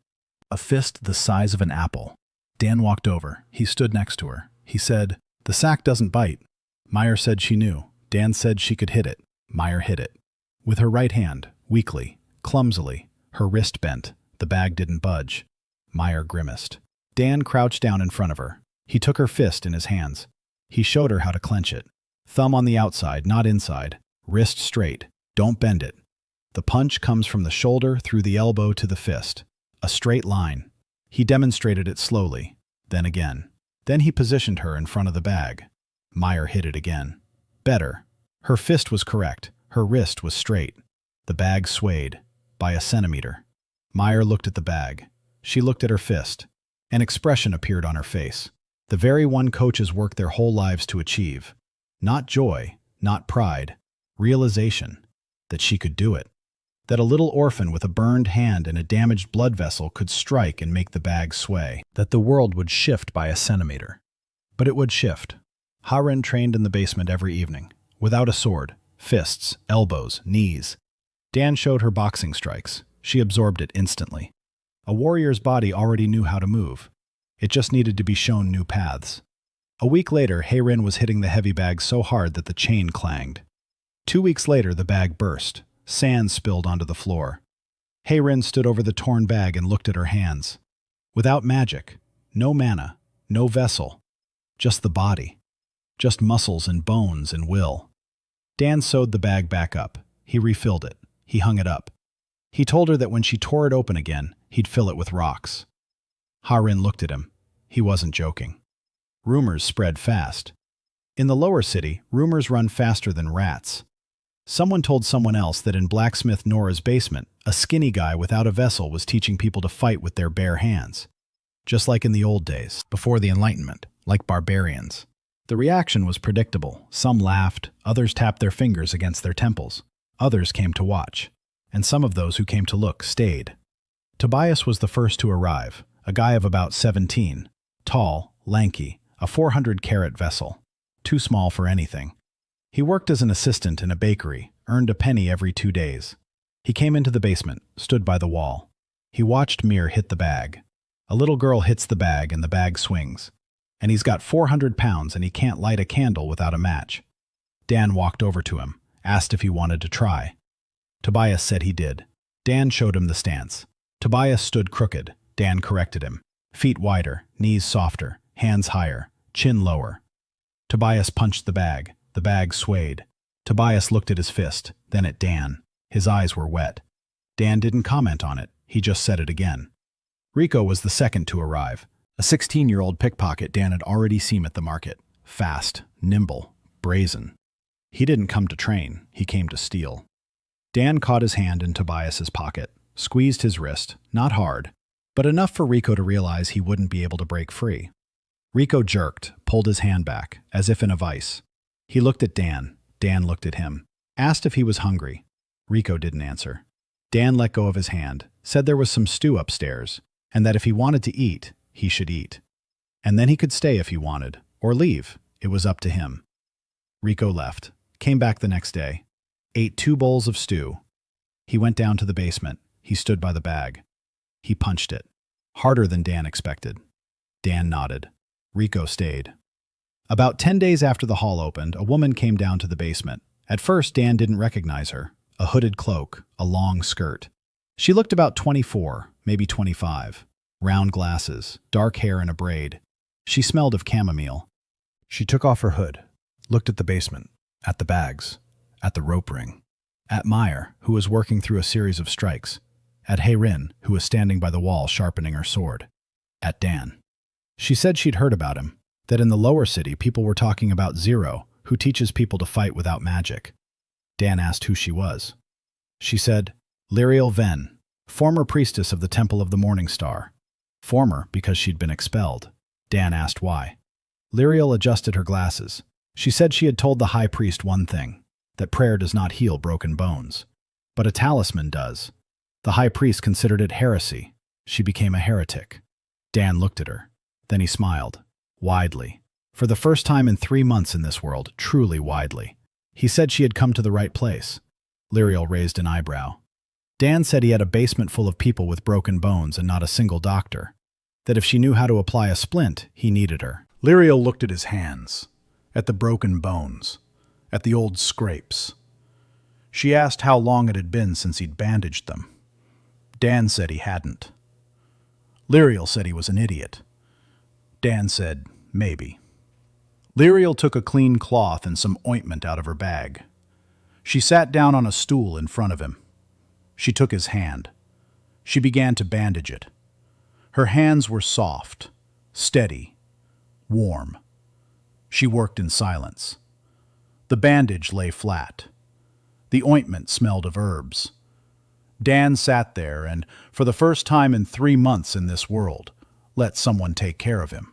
A fist the size of an apple. Dan walked over. He stood next to her. He said, "The sack doesn't bite." Meyer said she knew. Dan said she could hit it. Meyer hit it. With her right hand, weakly, clumsily, her wrist bent. The bag didn't budge. Meyer grimaced. Dan crouched down in front of her. He took her fist in his hands. He showed her how to clench it. Thumb on the outside, not inside. Wrist straight. Don't bend it. The punch comes from the shoulder through the elbow to the fist. A straight line. He demonstrated it slowly. Then again. Then he positioned her in front of the bag. Meyer hit it again. Better. Her fist was correct. Her wrist was straight. The bag swayed. By a centimeter. Meyer looked at the bag. She looked at her fist. An expression appeared on her face. The very one coaches work their whole lives to achieve. Not joy, not pride. Realization. That she could do it. That a little orphan with a burned hand and a damaged blood vessel could strike and make the bag sway. That the world would shift by a centimeter. But it would shift. Ha-Rin trained in the basement every evening. Without a sword. Fists, elbows, knees. Dan showed her boxing strikes. She absorbed it instantly. A warrior's body already knew how to move. It just needed to be shown new paths. A week later, Ha-Rin was hitting the heavy bag so hard that the chain clanged. 2 weeks later, the bag burst. Sand spilled onto the floor. Ha-Rin stood over the torn bag and looked at her hands. Without magic, no mana, no vessel, just the body. Just muscles and bones and will. Dan sewed the bag back up. He refilled it. He hung it up. He told her that when she tore it open again, he'd fill it with rocks. Ha-Rin looked at him. He wasn't joking. Rumors spread fast. In the lower city, rumors run faster than rats. Someone told someone else that in blacksmith Nora's basement, a skinny guy without a vessel was teaching people to fight with their bare hands. Just like in the old days, before the Enlightenment, like barbarians. The reaction was predictable. Some laughed, others tapped their fingers against their temples. Others came to watch. And some of those who came to look stayed. Tobias was the first to arrive, a guy of about 17. Tall, lanky, a 400-carat vessel. Too small for anything. He worked as an assistant in a bakery, earned a penny every 2 days. He came into the basement, stood by the wall. He watched Mir hit the bag. A little girl hits the bag and the bag swings. And he's got 400 pounds and he can't light a candle without a match. Dan walked over to him, asked if he wanted to try. Tobias said he did. Dan showed him the stance. Tobias stood crooked. Dan corrected him. Feet wider, knees softer, hands higher, chin lower. Tobias punched the bag. The bag swayed. Tobias looked at his fist, then at Dan. His eyes were wet. Dan didn't comment on it. He just said it again. Rico was the second to arrive. A 16-year-old pickpocket Dan had already seen at the market. Fast, nimble, brazen. He didn't come to train, he came to steal. Dan caught his hand in Tobias's pocket, squeezed his wrist, not hard, but enough for Rico to realize he wouldn't be able to break free. Rico jerked, pulled his hand back, as if in a vice. He looked at Dan. Dan looked at him. Asked if he was hungry. Rico didn't answer. Dan let go of his hand, said there was some stew upstairs, and that if he wanted to eat, he should eat. And then he could stay if he wanted, or leave. It was up to him. Rico left, came back the next day, ate 2 bowls of stew. He went down to the basement. He stood by the bag. He punched it, harder than Dan expected. Dan nodded. Rico stayed. About 10 days after the hall opened, a woman came down to the basement. At first, Dan didn't recognize her. A hooded cloak, a long skirt. She looked about 24, maybe 25. Round glasses, dark hair in a braid. She smelled of chamomile. She took off her hood, looked at the basement, at the bags, at the rope ring, at Meyer, who was working through a series of strikes, at heir, who was standing by the wall sharpening her sword, at Dan. She said she'd heard about him, that in the lower city people were talking about Zero, who teaches people to fight without magic. Dan asked who she was. She said, Lyriel Ven, former priestess of the Temple of the Morning Star. Former because she'd been expelled. Dan asked why. Lyriel adjusted her glasses. She said she had told the high priest one thing, that prayer does not heal broken bones. But a talisman does. The high priest considered it heresy. She became a heretic. Dan looked at her. Then he smiled. Widely. For the first time in 3 months in this world, truly widely. He said she had come to the right place. Lyriel raised an eyebrow. Dan said he had a basement full of people with broken bones and not a single doctor. That if she knew how to apply a splint, he needed her. Lyriel looked at his hands, at the broken bones, at the old scrapes. She asked how long it had been since he'd bandaged them. Dan said he hadn't. Lyriel said he was an idiot. Dan said, maybe. Lyriel took a clean cloth and some ointment out of her bag. She sat down on a stool in front of him. She took his hand. She began to bandage it. Her hands were soft, steady, warm. She worked in silence. The bandage lay flat. The ointment smelled of herbs. Dan sat there and, for the first time in 3 months in this world, let someone take care of him.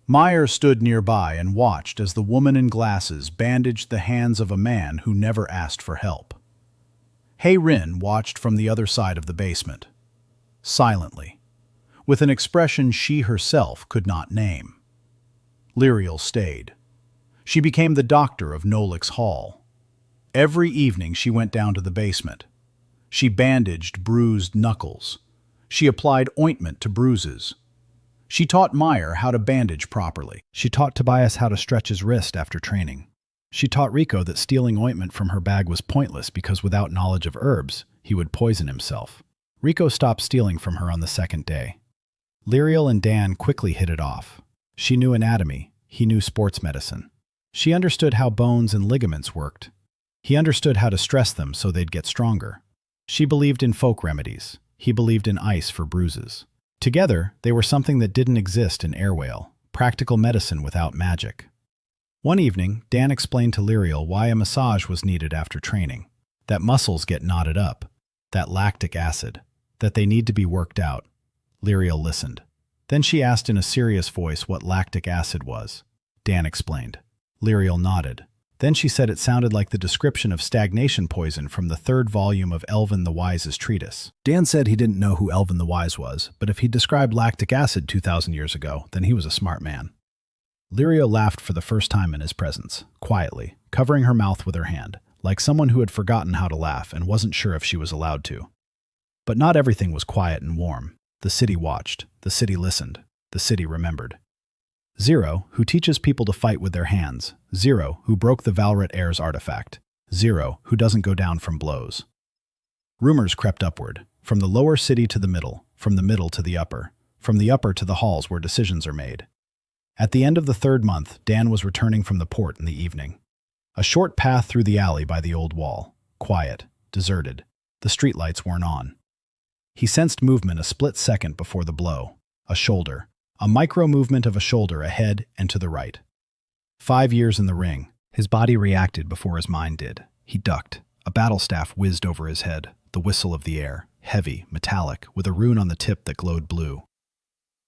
Meyer stood nearby and watched as the woman in glasses bandaged the hands of a man who never asked for help. Heir watched from the other side of the basement, silently, with an expression she herself could not name. Lyriel stayed. She became the doctor of Nolik's Hall. Every evening she went down to the basement. She bandaged bruised knuckles. She applied ointment to bruises. She taught Meyer how to bandage properly. She taught Tobias how to stretch his wrist after training. She taught Rico that stealing ointment from her bag was pointless because without knowledge of herbs, he would poison himself. Rico stopped stealing from her on the 2nd day. Lyriel and Dan quickly hit it off. She knew anatomy. He knew sports medicine. She understood how bones and ligaments worked. He understood how to stress them so they'd get stronger. She believed in folk remedies. He believed in ice for bruises. Together, they were something that didn't exist in Airwhale, practical medicine without magic. One evening, Dan explained to Lyriel why a massage was needed after training, that muscles get knotted up, that lactic acid, that they need to be worked out. Lyriel listened. Then she asked in a serious voice what lactic acid was. Dan explained. Lyriel nodded. Then she said it sounded like the description of stagnation poison from the 3rd volume of Elvin the Wise's treatise. Dan said he didn't know who Elvin the Wise was, but if he described lactic acid 2,000 years ago, then he was a smart man. Lyriel laughed for the first time in his presence, quietly, covering her mouth with her hand, like someone who had forgotten how to laugh and wasn't sure if she was allowed to. But not everything was quiet and warm. The city watched. The city listened. The city remembered. Zero, who teaches people to fight with their hands. Zero, who broke the Velrit heir's artifact. Zero, who doesn't go down from blows. Rumors crept upward, from the lower city to the middle, from the middle to the upper to the halls where decisions are made. At the end of the 3rd month, Dan was returning from the port in the evening. A short path through the alley by the old wall. Quiet, deserted. The streetlights weren't on. He sensed movement a split second before the blow. A shoulder. A micro-movement of a shoulder ahead and to the right. 5 years in the ring. His body reacted before his mind did. He ducked. A battle staff whizzed over his head, the whistle of the air, heavy, metallic, with a rune on the tip that glowed blue.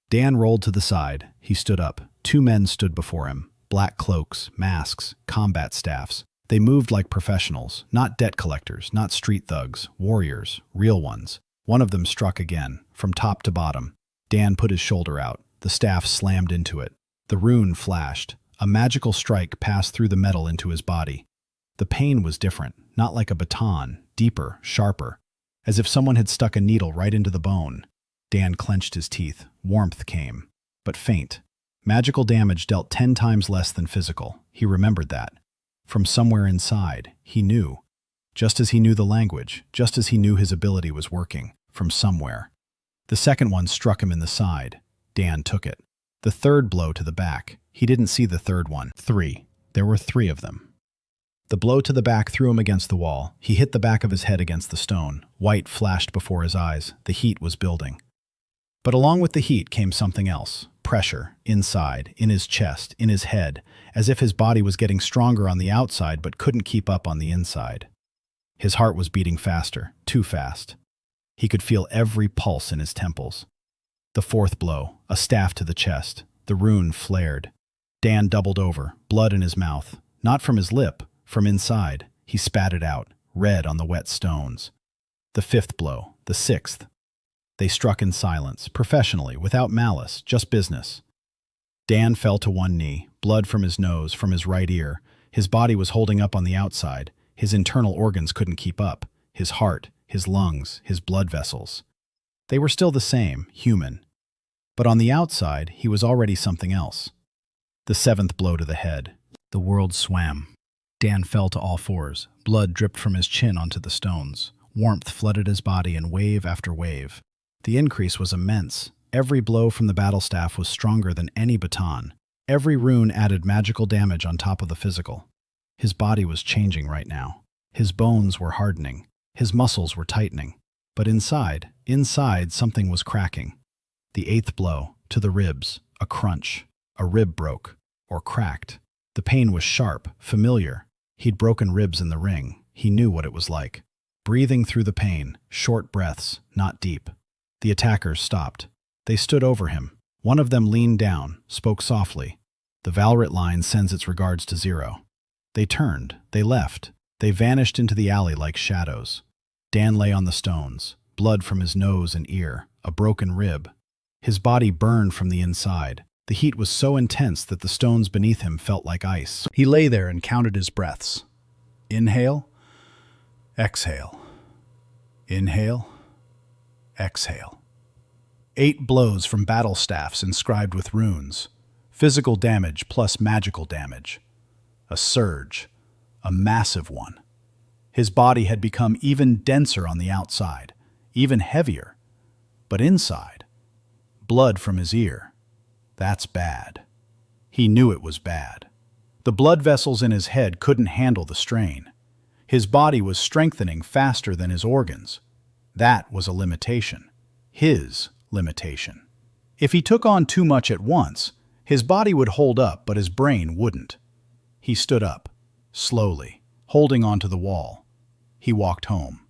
Dan rolled to the side. He stood up. 2 men stood before him. Black cloaks, masks, combat staffs. They moved like professionals, not debt collectors, not street thugs, warriors, real ones. One of them struck again, from top to bottom. Dan put his shoulder out. The staff slammed into it. The rune flashed. A magical strike passed through the metal into his body. The pain was different, not like a baton, deeper, sharper, as if someone had stuck a needle right into the bone. Dan clenched his teeth. Warmth came, but faint. Magical damage dealt 10 times less than physical. He remembered that. From somewhere inside, he knew. Just as he knew the language, just as he knew his ability was working, from somewhere. The second one struck him in the side. Dan took it. The third blow to the back. He didn't see the third one. 3. There were 3 of them. The blow to the back threw him against the wall. He hit the back of his head against the stone. White flashed before his eyes. The heat was building. But along with the heat came something else. Pressure, inside, in his chest, in his head, as if his body was getting stronger on the outside but couldn't keep up on the inside. His heart was beating faster, too fast. He could feel every pulse in his temples. The fourth blow, a staff to the chest. The rune flared. Dan doubled over, blood in his mouth. Not from his lip, from inside. He spat it out, red on the wet stones. The 5th blow, the 6th. They struck in silence, professionally, without malice, just business. Dan fell to one knee, blood from his nose, from his right ear. His body was holding up on the outside. His internal organs couldn't keep up. His heart, his lungs, his blood vessels. They were still the same, human. But on the outside, he was already something else. The 7th blow to the head. The world swam. Dan fell to all fours. Blood dripped from his chin onto the stones. Warmth flooded his body in wave after wave. The increase was immense. Every blow from the battle staff was stronger than any baton. Every rune added magical damage on top of the physical. His body was changing right now. His bones were hardening. His muscles were tightening. But inside something was cracking. The 8th blow, to the ribs, a crunch. A rib broke, or cracked. The pain was sharp, familiar. He'd broken ribs in the ring. He knew what it was like. Breathing through the pain, short breaths, not deep. The attackers stopped. They stood over him. One of them leaned down, spoke softly. The Velrit line sends its regards to 0. They turned. They left. They vanished into the alley like shadows. Dan lay on the stones, blood from his nose and ear, a broken rib. His body burned from the inside. The heat was so intense that the stones beneath him felt like ice. He lay there and counted his breaths. Inhale, exhale. Inhale, exhale. 8 blows from battle staffs inscribed with runes. Physical damage plus magical damage. A surge. A massive one. His body had become even denser on the outside, even heavier. But inside, blood from his ear. That's bad. He knew it was bad. The blood vessels in his head couldn't handle the strain. His body was strengthening faster than his organs. That was a limitation. His limitation. If he took on too much at once, his body would hold up, but his brain wouldn't. He stood up, slowly, holding onto the wall. He walked home,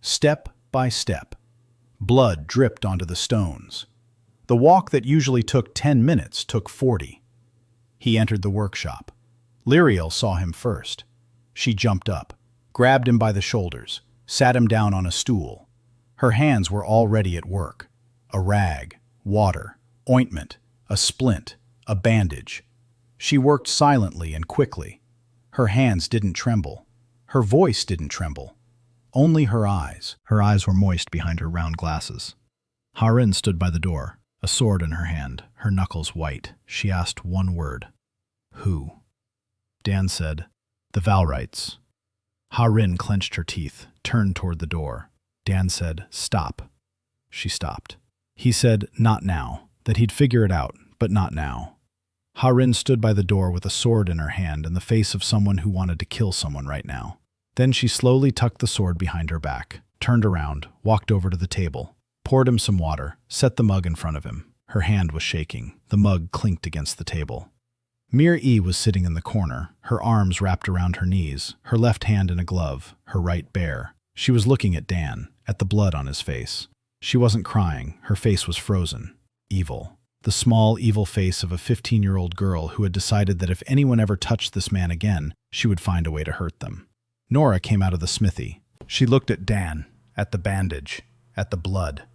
step by step. Blood dripped onto the stones. The walk that usually took 10 minutes took 40. He entered the workshop. Lyriel saw him first. She jumped up, grabbed him by the shoulders, sat him down on a stool. Her hands were already at work. A rag, water, ointment, a splint, a bandage. She worked silently and quickly. Her hands didn't tremble. Her voice didn't tremble. Only her eyes. Her eyes were moist behind her round glasses. Harin stood by the door, a sword in her hand, her knuckles white. She asked one word. Who? Dan said, the Velrites. Harin clenched her teeth, turned toward the door. Dan said, stop. She stopped. He said, not now, that he'd figure it out, but not now. Harin stood by the door with a sword in her hand and the face of someone who wanted to kill someone right now. Then she slowly tucked the sword behind her back, turned around, walked over to the table, poured him some water, set the mug in front of him. Her hand was shaking. The mug clinked against the table. Mir-E was sitting in the corner, her arms wrapped around her knees, her left hand in a glove, her right bare. She was looking at Dan, at the blood on his face. She wasn't crying. Her face was frozen. Evil. The small, evil face of a 15-year-old girl who had decided that if anyone ever touched this man again, she would find a way to hurt them. Nora came out of the smithy. She looked at Dan, at the bandage, at the blood.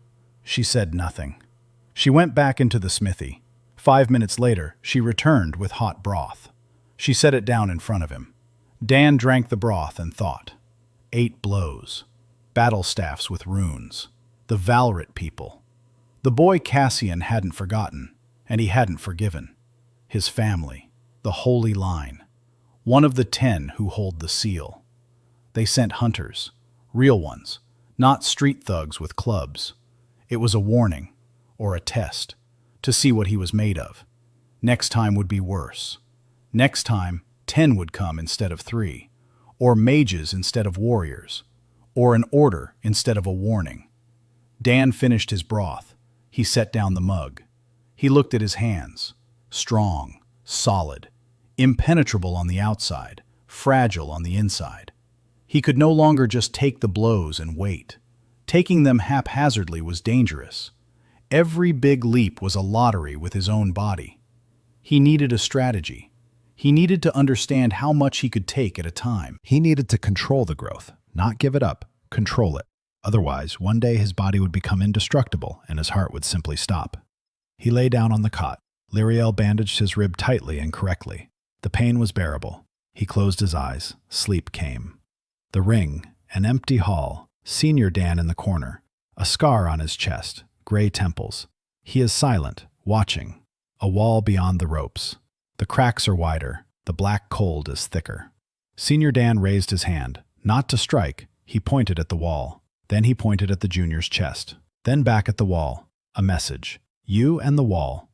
She said nothing. She went back into the smithy. 5 minutes later, she returned with hot broth. She set it down in front of him. Dan drank the broth and thought. 8 blows. Battle staffs with runes. The Velrit people. The boy Cassian hadn't forgotten, and he hadn't forgiven. His family. The Holy Line. One of the 10 who hold the seal. They sent hunters. Real ones. Not street thugs with clubs. It was a warning, or a test, to see what he was made of. Next time would be worse. Next time, 10 would come instead of 3, or mages instead of warriors, or an order instead of a warning. Dan finished his broth. He set down the mug. He looked at his hands. Strong, solid, impenetrable on the outside, fragile on the inside. He could no longer just take the blows and wait. Taking them haphazardly was dangerous. Every big leap was a lottery with his own body. He needed a strategy. He needed to understand how much he could take at a time. He needed to control the growth, not give it up, control it. Otherwise, one day his body would become indestructible and his heart would simply stop. He lay down on the cot. Lyriel bandaged his rib tightly and correctly. The pain was bearable. He closed his eyes. Sleep came. The ring, an empty hall, Senior Dan in the corner, a scar on his chest, gray temples. He is silent, watching. A wall beyond the ropes. The cracks are wider. The black cold is thicker. Senior Dan raised his hand. Not to strike, he pointed at the wall. Then he pointed at the junior's chest. Then back at the wall. A message. You and the wall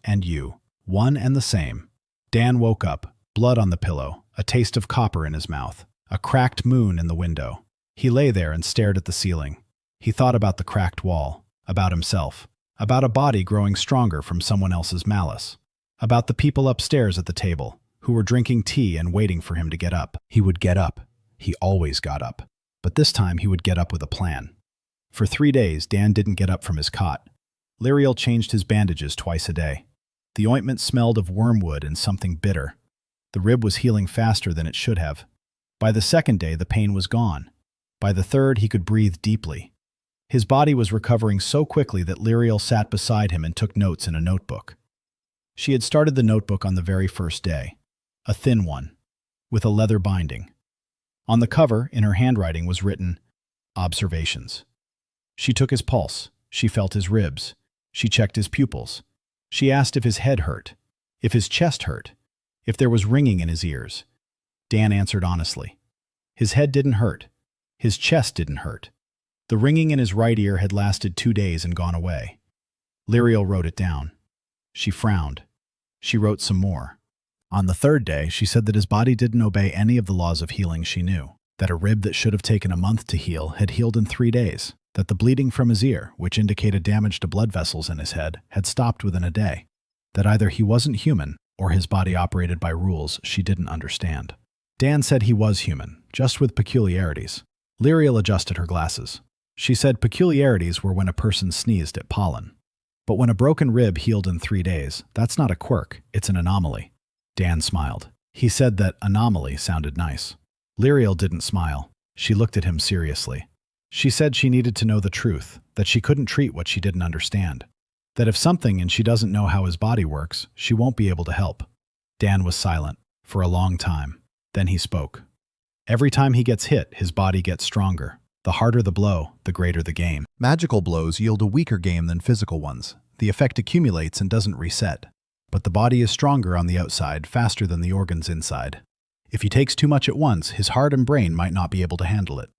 and you. One and the same. Dan woke up, blood on the pillow, a taste of copper in his mouth, a cracked moon in the window. He lay there and stared at the ceiling. He thought about the cracked wall, about himself, about a body growing stronger from someone else's malice, about the people upstairs at the table, who were drinking tea and waiting for him to get up. He would get up. He always got up. But this time he would get up with a plan. For 3 days, Dan didn't get up from his cot. Lyriel changed his bandages twice a day. The ointment smelled of wormwood and something bitter. The rib was healing faster than it should have. By the second day, the pain was gone. By the third, he could breathe deeply. His body was recovering so quickly that Lyriel sat beside him and took notes in a notebook. She had started the notebook on the very first day, a thin one, with a leather binding. On the cover, in her handwriting, was written, Observations. She took his pulse. She felt his ribs. She checked his pupils. She asked if his head hurt, if his chest hurt, if there was ringing in his ears. Dan answered honestly. His head didn't hurt. His chest didn't hurt. The ringing in his right ear had lasted 2 days and gone away. Lyriel wrote it down. She frowned. She wrote some more. On the third day, she said that his body didn't obey any of the laws of healing she knew, that a rib that should have taken a month to heal had healed in 3 days, that the bleeding from his ear, which indicated damage to blood vessels in his head, had stopped within a day, that either he wasn't human or his body operated by rules she didn't understand. Dan said he was human, just with peculiarities. Lyriel adjusted her glasses. She said peculiarities were when a person sneezed at pollen. But when a broken rib healed in 3 days, that's not a quirk, it's an anomaly. Dan smiled. He said that anomaly sounded nice. Lyriel didn't smile. She looked at him seriously. She said she needed to know the truth, that she couldn't treat what she didn't understand, that if something and she doesn't know how his body works, she won't be able to help. Dan was silent for a long time. Then he spoke. Every time he gets hit, his body gets stronger. The harder the blow, the greater the gain. Magical blows yield a weaker game than physical ones. The effect accumulates and doesn't reset. But the body is stronger on the outside, faster than the organs inside. If he takes too much at once, his heart and brain might not be able to handle it.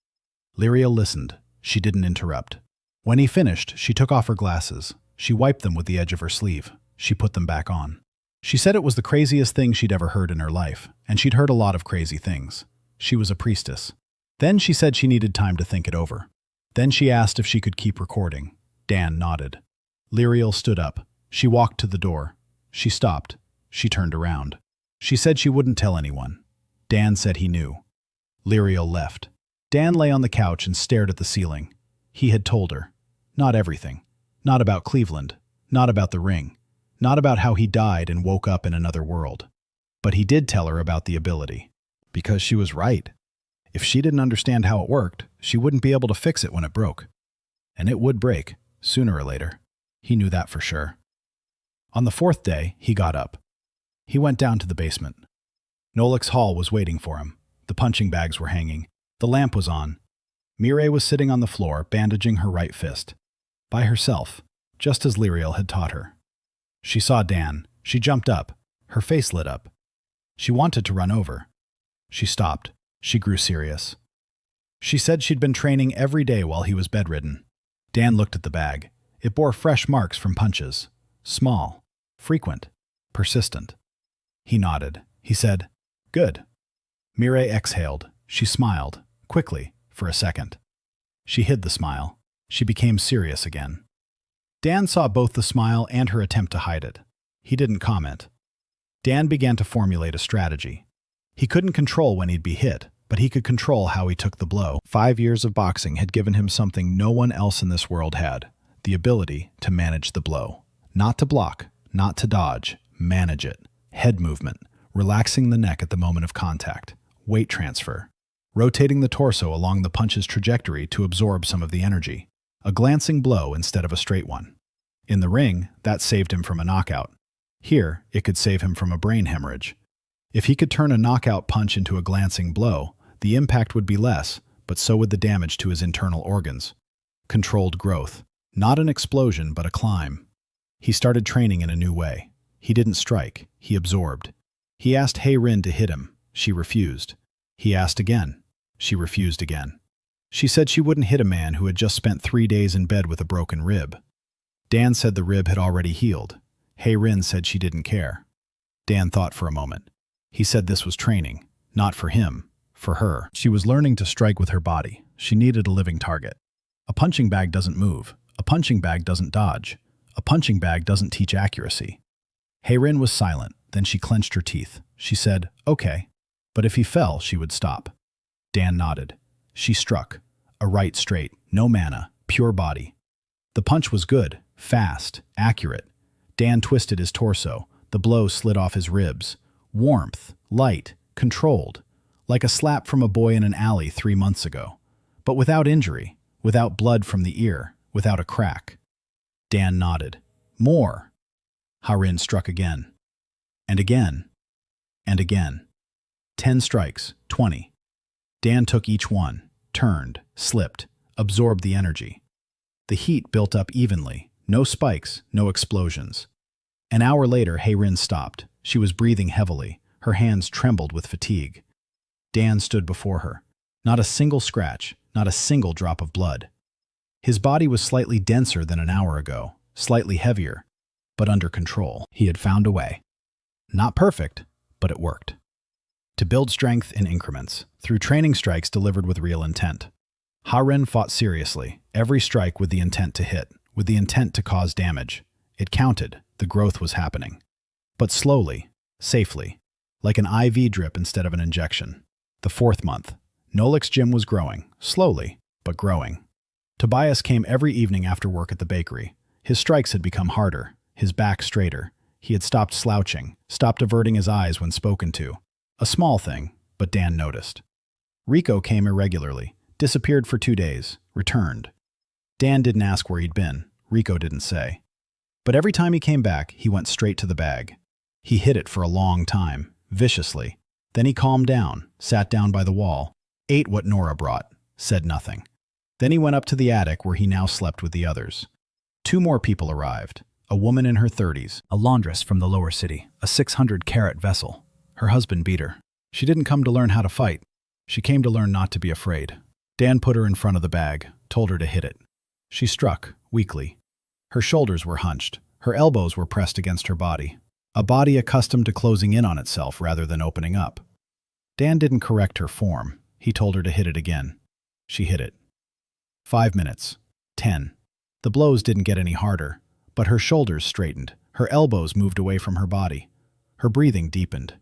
Lyriel listened. She didn't interrupt. When he finished, she took off her glasses. She wiped them with the edge of her sleeve. She put them back on. She said it was the craziest thing she'd ever heard in her life, and she'd heard a lot of crazy things. She was a priestess. Then she said she needed time to think it over. Then she asked if she could keep recording. Dan nodded. Lyriel stood up. She walked to the door. She stopped. She turned around. She said she wouldn't tell anyone. Dan said he knew. Lyriel left. Dan lay on the couch and stared at the ceiling. He had told her. Not everything. Not about Cleveland. Not about the ring. Not about how he died and woke up in another world. But he did tell her about the ability. Because she was right. If she didn't understand how it worked, she wouldn't be able to fix it when it broke. And it would break, sooner or later. He knew that for sure. On the fourth day, he got up. He went down to the basement. Nolik's hall was waiting for him. The punching bags were hanging. The lamp was on. Mireille was sitting on the floor, bandaging her right fist. By herself, just as Lyriel had taught her. She saw Dan. She jumped up. Her face lit up. She wanted to run over. She stopped. She grew serious. She said she'd been training every day while he was bedridden. Dan looked at the bag. It bore fresh marks from punches. Small, frequent, persistent. He nodded. He said, "Good." Mireille exhaled. She smiled, quickly, for a second. She hid the smile. She became serious again. Dan saw both the smile and her attempt to hide it. He didn't comment. Dan began to formulate a strategy. He couldn't control when he'd be hit, but he could control how he took the blow. 5 years of boxing had given him something no one else in this world had, the ability to manage the blow. Not to block, not to dodge, manage it. Head movement, relaxing the neck at the moment of contact, weight transfer, rotating the torso along the punch's trajectory to absorb some of the energy, a glancing blow instead of a straight one. In the ring, that saved him from a knockout. Here, it could save him from a brain hemorrhage. If he could turn a knockout punch into a glancing blow, the impact would be less, but so would the damage to his internal organs. Controlled growth. Not an explosion, but a climb. He started training in a new way. He didn't strike. He absorbed. He asked heir to hit him. She refused. He asked again. She refused again. She said she wouldn't hit a man who had just spent 3 days in bed with a broken rib. Dan said the rib had already healed. heir said she didn't care. Dan thought for a moment. He said this was training. Not for him. For her. She was learning to strike with her body. She needed a living target. A punching bag doesn't move. A punching bag doesn't dodge. A punching bag doesn't teach accuracy. heir was silent. Then she clenched her teeth. She said, "Okay." But if he fell, she would stop. Dan nodded. She struck. A right straight. No mana. Pure body. The punch was good. Fast. Accurate. Dan twisted his torso. The blow slid off his ribs. Warmth. Light. Controlled. Like a slap from a boy in an alley 3 months ago. But without injury. Without blood from the ear. Without a crack. Dan nodded. More. heir struck again. And again. And again. 10 strikes. 20. Dan took each one. Turned. Slipped. Absorbed the energy. The heat built up evenly. No spikes. No explosions. An hour later, heir stopped. She was breathing heavily. Her hands trembled with fatigue. Dan stood before her. Not a single scratch. Not a single drop of blood. His body was slightly denser than an hour ago. Slightly heavier. But under control. He had found a way. Not perfect, but it worked. To build strength in increments, through training strikes delivered with real intent. heir fought seriously, every strike with the intent to hit, with the intent to cause damage. It counted, the growth was happening. But slowly, safely, like an IV drip instead of an injection. The 4th month, Nolik's gym was growing, slowly, but growing. Tobias came every evening after work at the bakery. His strikes had become harder, his back straighter. He had stopped slouching, stopped averting his eyes when spoken to. A small thing, but Dan noticed. Rico came irregularly, disappeared for 2 days, returned. Dan didn't ask where he'd been. Rico didn't say. But every time he came back, he went straight to the bag. He hid it for a long time, viciously. Then he calmed down, sat down by the wall, ate what Nora brought, said nothing. Then he went up to the attic where he now slept with the others. 2 more people arrived. A woman in her 30s, a laundress from the lower city, a 600-carat vessel. Her husband beat her. She didn't come to learn how to fight. She came to learn not to be afraid. Dan put her in front of the bag, told her to hit it. She struck, weakly. Her shoulders were hunched. Her elbows were pressed against her body. A body accustomed to closing in on itself rather than opening up. Dan didn't correct her form. He told her to hit it again. She hit it. 5 minutes. 10. The blows didn't get any harder, but her shoulders straightened, her elbows moved away from her body. Her breathing deepened.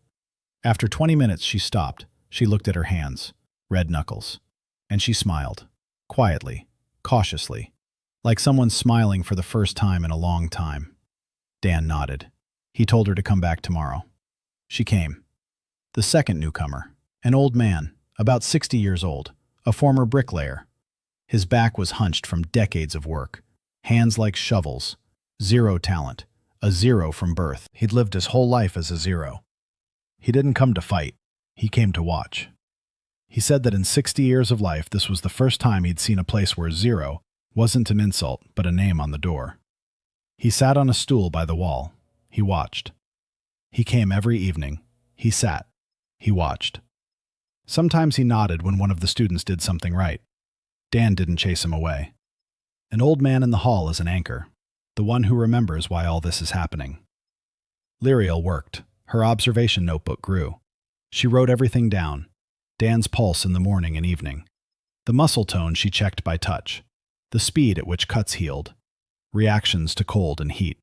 After 20 minutes she stopped. She looked at her hands, red knuckles, and she smiled, quietly, cautiously, like someone smiling for the first time in a long time. Dan nodded. He told her to come back tomorrow. She came. The second newcomer, an old man, about 60 years old, a former bricklayer. His back was hunched from decades of work, hands like shovels, zero talent, a zero from birth. He'd lived his whole life as a zero. He didn't come to fight. He came to watch. He said that in 60 years of life, this was the first time he'd seen a place where zero wasn't an insult, but a name on the door. He sat on a stool by the wall. He watched. He came every evening. He sat. He watched. Sometimes he nodded when one of the students did something right. Dan didn't chase him away. An old man in the hall is an anchor, the one who remembers why all this is happening. Lyriel worked. Her observation notebook grew. She wrote everything down. Dan's pulse in the morning and evening. The muscle tone she checked by touch. The speed at which cuts healed. Reactions to cold and heat.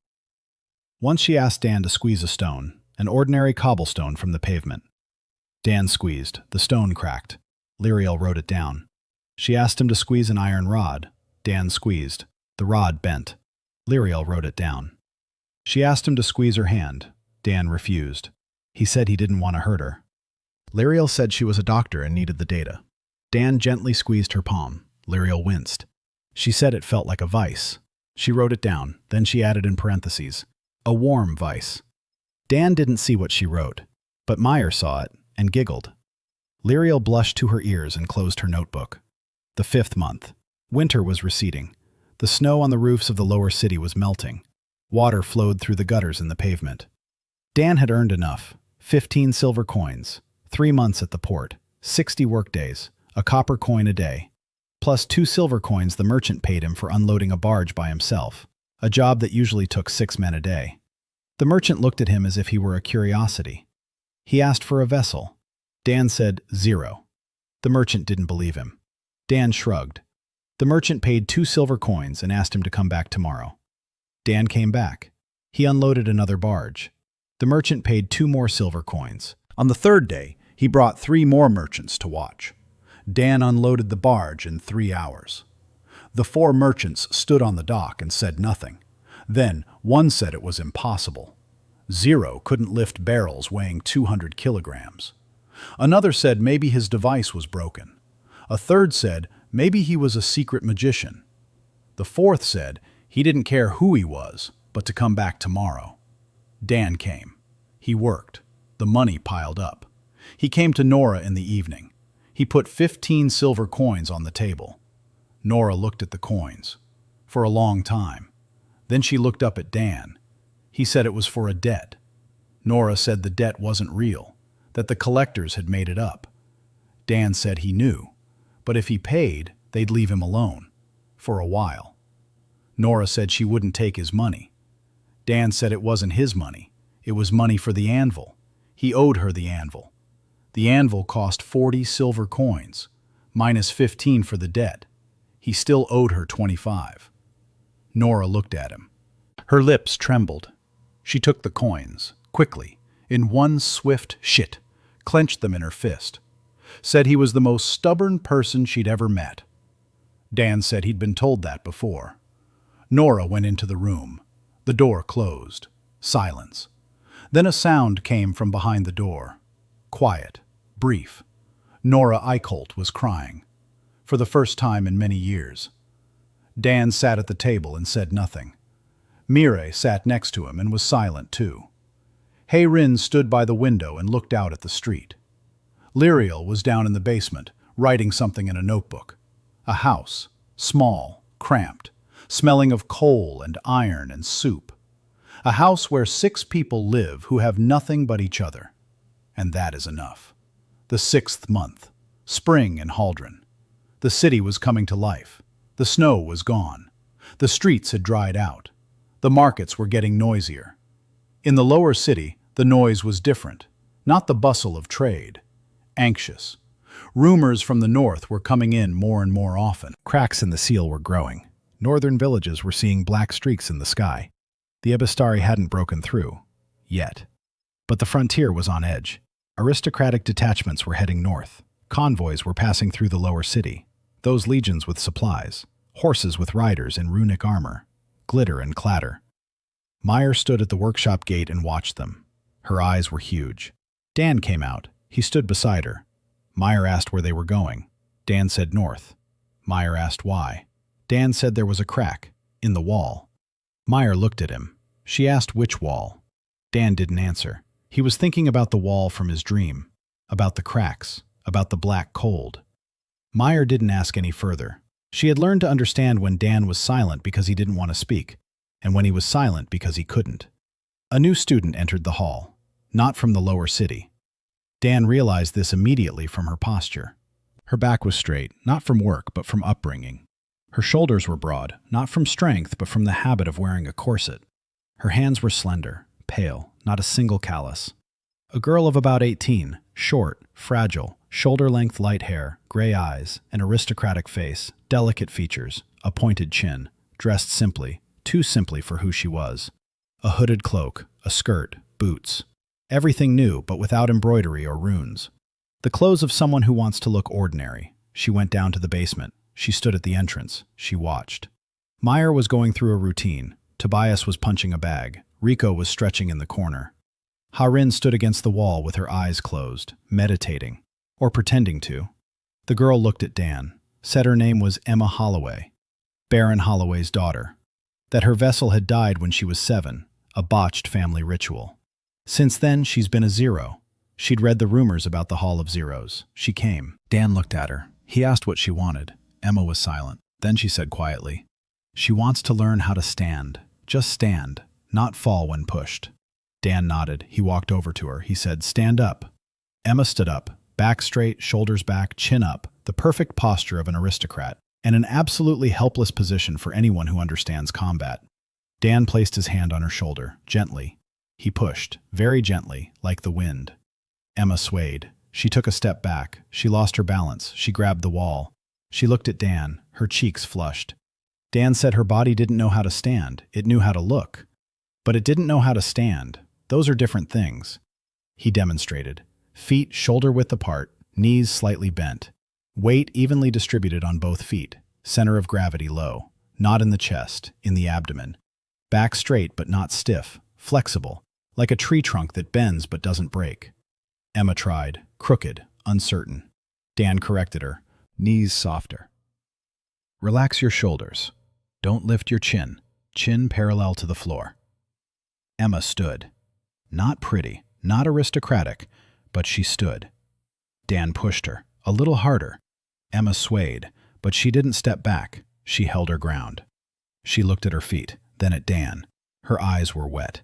Once she asked Dan to squeeze a stone, an ordinary cobblestone from the pavement. Dan squeezed. The stone cracked. Lyriel wrote it down. She asked him to squeeze an iron rod. Dan squeezed. The rod bent. Lyriel wrote it down. She asked him to squeeze her hand. Dan refused. He said he didn't want to hurt her. Lyriel said she was a doctor and needed the data. Dan gently squeezed her palm. Lyriel winced. She said it felt like a vice. She wrote it down. Then she added in parentheses, a warm vice. Dan didn't see what she wrote, but Meyer saw it and giggled. Lyriel blushed to her ears and closed her notebook. The 5th month. Winter was receding. The snow on the roofs of the lower city was melting. Water flowed through the gutters in the pavement. Dan had earned enough. 15 silver coins, 3 months at the port, 60 workdays, a copper coin a day, plus 2 silver coins the merchant paid him for unloading a barge by himself, a job that usually took 6 men a day. The merchant looked at him as if he were a curiosity. He asked for a vessel. Dan said 0. The merchant didn't believe him. Dan shrugged. The merchant paid 2 silver coins and asked him to come back tomorrow. Dan came back. He unloaded another barge. The merchant paid 2 more silver coins. On the 3rd day, he brought 3 more merchants to watch. Dan unloaded the barge in 3 hours. The 4 merchants stood on the dock and said nothing. Then one said it was impossible. 0 couldn't lift barrels weighing 200 kilograms. Another said maybe his device was broken. A third said maybe he was a secret magician. The 4th said he didn't care who he was, but to come back tomorrow. Dan came. He worked. The money piled up. He came to Nora in the evening. He put 15 silver coins on the table. Nora looked at the coins for a long time. Then she looked up at Dan. He said it was for a debt. Nora said the debt wasn't real, that the collectors had made it up. Dan said he knew, but if he paid, they'd leave him alone, for a while. Nora said she wouldn't take his money. Dan said it wasn't his money. It was money for the anvil. He owed her the anvil. The anvil cost 40 silver coins, minus 15 for the debt. He still owed her 25. Nora looked at him. Her lips trembled. She took the coins, quickly, in one swift shit, clenched them in her fist. Said he was the most stubborn person she'd ever met. Dan said he'd been told that before. Nora went into the room. The door closed. Silence. Then a sound came from behind the door. Quiet. Brief. Nora Eichholt was crying. For the first time in many years. Dan sat at the table and said nothing. Mireille sat next to him and was silent too. Hei-Rin stood by the window and looked out at the street. Lyriel was down in the basement, writing something in a notebook. A house, small, cramped, smelling of coal and iron and soup. A house where 6 people live who have nothing but each other. And that is enough. The 6th month. Spring in Haldren. The city was coming to life. The snow was gone. The streets had dried out. The markets were getting noisier. In the lower city, the noise was different. Not the bustle of trade. Anxious. Rumors from the north were coming in more and more often. Cracks in the seal were growing. Northern villages were seeing black streaks in the sky. The Ibistari hadn't broken through. Yet. But the frontier was on edge. Aristocratic detachments were heading north. Convoys were passing through the lower city. Those legions with supplies. Horses with riders in runic armor. Glitter and clatter. Meyer stood at the workshop gate and watched them. Her eyes were huge. Dan came out. He stood beside her. Meyer asked where they were going. Dan said north. Meyer asked why. Dan said there was a crack. In the wall. Meyer looked at him. She asked which wall. Dan didn't answer. He was thinking about the wall from his dream. About the cracks. About the black cold. Meyer didn't ask any further. She had learned to understand when Dan was silent because he didn't want to speak, and when he was silent because he couldn't. A new student entered the hall. Not from the lower city. Dan realized this immediately from her posture. Her back was straight, not from work, but from upbringing. Her shoulders were broad, not from strength, but from the habit of wearing a corset. Her hands were slender, pale, not a single callus. A girl of about 18, short, fragile, shoulder-length light hair, gray eyes, an aristocratic face, delicate features, a pointed chin, dressed simply, too simply for who she was. A hooded cloak, a skirt, boots. Everything new, but without embroidery or runes. The clothes of someone who wants to look ordinary. She went down to the basement. She stood at the entrance. She watched. Meyer was going through a routine. Tobias was punching a bag. Rico was stretching in the corner. Harin stood against the wall with her eyes closed, meditating, or pretending to. The girl looked at Dan, said her name was Emma Holloway, Baron Holloway's daughter, that her vessel had died when she was 7, a botched family ritual. Since then, she's been a zero. She'd read the rumors about the Hall of Zeros. She came. Dan looked at her. He asked what she wanted. Emma was silent. Then she said quietly, "She wants to learn how to stand. Just stand, not fall when pushed." Dan nodded. He walked over to her. He said, "Stand up." Emma stood up, back straight, shoulders back, chin up, the perfect posture of an aristocrat, and an absolutely helpless position for anyone who understands combat. Dan placed his hand on her shoulder, gently. He pushed, very gently, like the wind. Emma swayed. She took a step back. She lost her balance. She grabbed the wall. She looked at Dan, her cheeks flushed. Dan said her body didn't know how to stand. It knew how to look. But it didn't know how to stand. Those are different things. He demonstrated. Feet shoulder-width apart, knees slightly bent. Weight evenly distributed on both feet. Center of gravity low. Not in the chest, in the abdomen. Back straight but not stiff. Flexible. Like a tree trunk that bends but doesn't break. Emma tried. Crooked. Uncertain. Dan corrected her. Knees softer. Relax your shoulders. Don't lift your chin. Chin parallel to the floor. Emma stood. Not pretty, not aristocratic, but she stood. Dan pushed her, a little harder. Emma swayed, but she didn't step back. She held her ground. She looked at her feet, then at Dan. Her eyes were wet.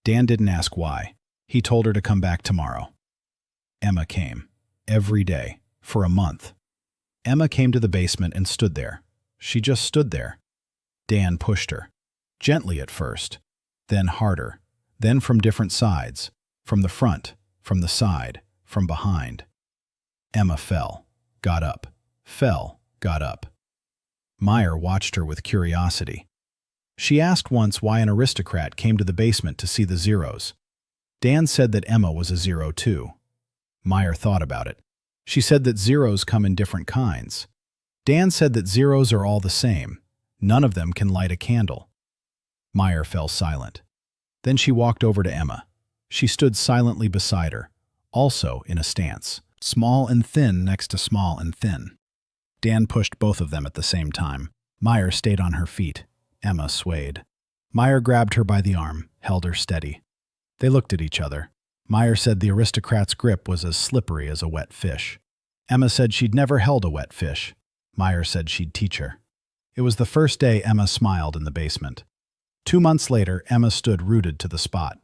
Dan didn't ask why. He told her to come back tomorrow. Emma came. Every day. For a month. Emma came to the basement and stood there. She just stood there. Dan pushed her. Gently at first. Then harder. Then from different sides. From the front. From the side. From behind. Emma fell. Got up. Fell. Got up. Meyer watched her with curiosity. She asked once why an aristocrat came to the basement to see the zeros. Dan said that Emma was a zero too. Meyer thought about it. She said that zeros come in different kinds. Dan said that zeros are all the same. None of them can light a candle. Meyer fell silent. Then she walked over to Emma. She stood silently beside her, also in a stance, small and thin next to small and thin. Dan pushed both of them at the same time. Meyer stayed on her feet. Emma swayed. Meyer grabbed her by the arm, held her steady. They looked at each other. Meyer said the aristocrat's grip was as slippery as a wet fish. Emma said she'd never held a wet fish. Meyer said she'd teach her. It was the first day Emma smiled in the basement. 2 months later, Emma stood rooted to the spot.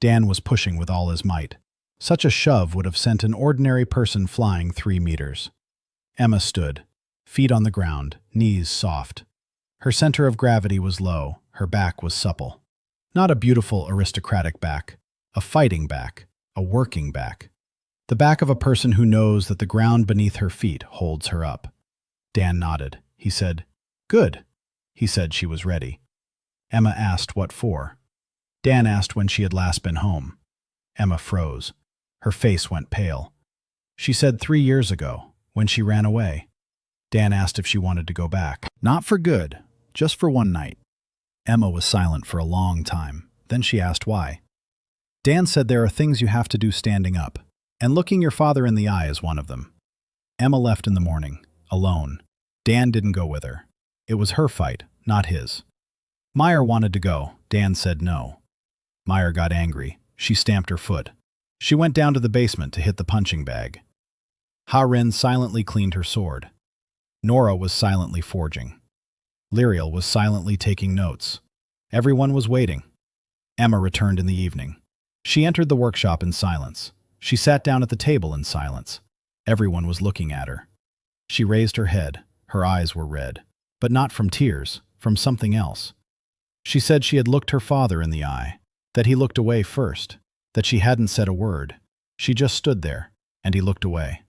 Dan was pushing with all his might. Such a shove would have sent an ordinary person flying 3 meters. Emma stood, feet on the ground, knees soft. Her center of gravity was low, her back was supple. Not a beautiful aristocratic back, a fighting back, a working back. The back of a person who knows that the ground beneath her feet holds her up. Dan nodded. He said, "Good." He said she was ready. Emma asked what for. Dan asked when she had last been home. Emma froze. Her face went pale. She said 3 years ago, when she ran away. Dan asked if she wanted to go back. Not for good, just for one night. Emma was silent for a long time. Then she asked why. Dan said there are things you have to do standing up, and looking your father in the eye is one of them. Emma left in the morning, alone. Dan didn't go with her. It was her fight, not his. Meyer wanted to go. Dan said no. Meyer got angry. She stamped her foot. She went down to the basement to hit the punching bag. Ha-Rin silently cleaned her sword. Nora was silently forging. Lyriel was silently taking notes. Everyone was waiting. Emma returned in the evening. She entered the workshop in silence. She sat down at the table in silence. Everyone was looking at her. She raised her head. Her eyes were red. But not from tears, from something else. She said she had looked her father in the eye, that he looked away first, that she hadn't said a word. She just stood there, and he looked away.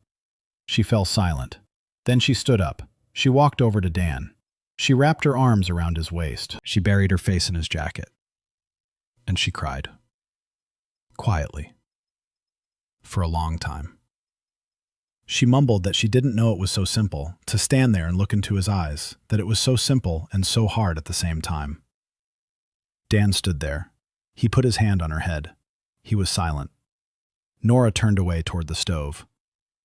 She fell silent. Then she stood up. She walked over to Dan. She wrapped her arms around his waist. She buried her face in his jacket. And she cried. Quietly. For a long time. She mumbled that she didn't know it was so simple, to stand there and look into his eyes, that it was so simple and so hard at the same time. Dan stood there. He put his hand on her head. He was silent. Nora turned away toward the stove.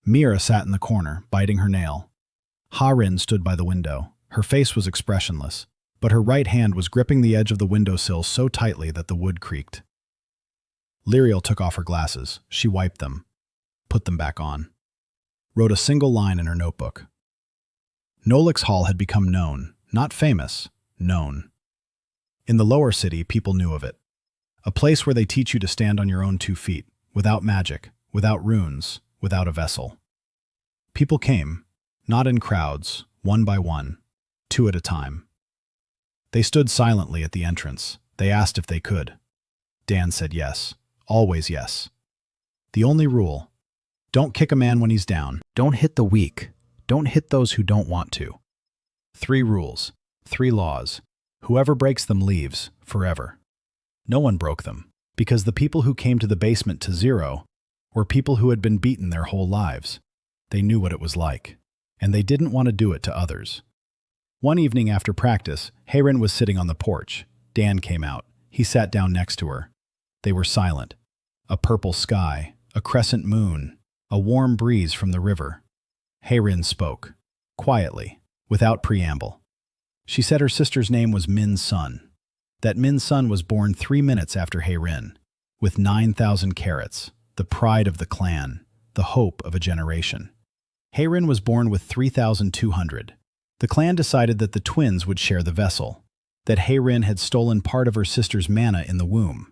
Mira sat in the corner, biting her nail. Ha-Rin stood by the window. Her face was expressionless, but her right hand was gripping the edge of the windowsill so tightly that the wood creaked. Lyriel took off her glasses. She wiped them, put them back on. Wrote a single line in her notebook. Nolik's Hall had become known, not famous, known. In the lower city, people knew of it. A place where they teach you to stand on your own 2 feet, without magic, without runes, without a vessel. People came, not in crowds, one by one, 2 at a time. They stood silently at the entrance. They asked if they could. Dan said yes, always yes. The only rule: don't kick a man when he's down. Don't hit the weak. Don't hit those who don't want to. 3 rules, 3 laws. Whoever breaks them leaves, forever. No one broke them, because the people who came to the basement to zero were people who had been beaten their whole lives. They knew what it was like, and they didn't want to do it to others. One evening after practice, Heirin was sitting on the porch. Dan came out. He sat down next to her. They were silent. A purple sky, a crescent moon, a warm breeze from the river. Heirin spoke, quietly, without preamble. She said her sister's name was Min Sun. That Min Sun was born 3 minutes after Heirin, with 9,000 carats, the pride of the clan, the hope of a generation. Heirin was born with 3,200. The clan decided that the twins would share the vessel, that Heirin had stolen part of her sister's mana in the womb,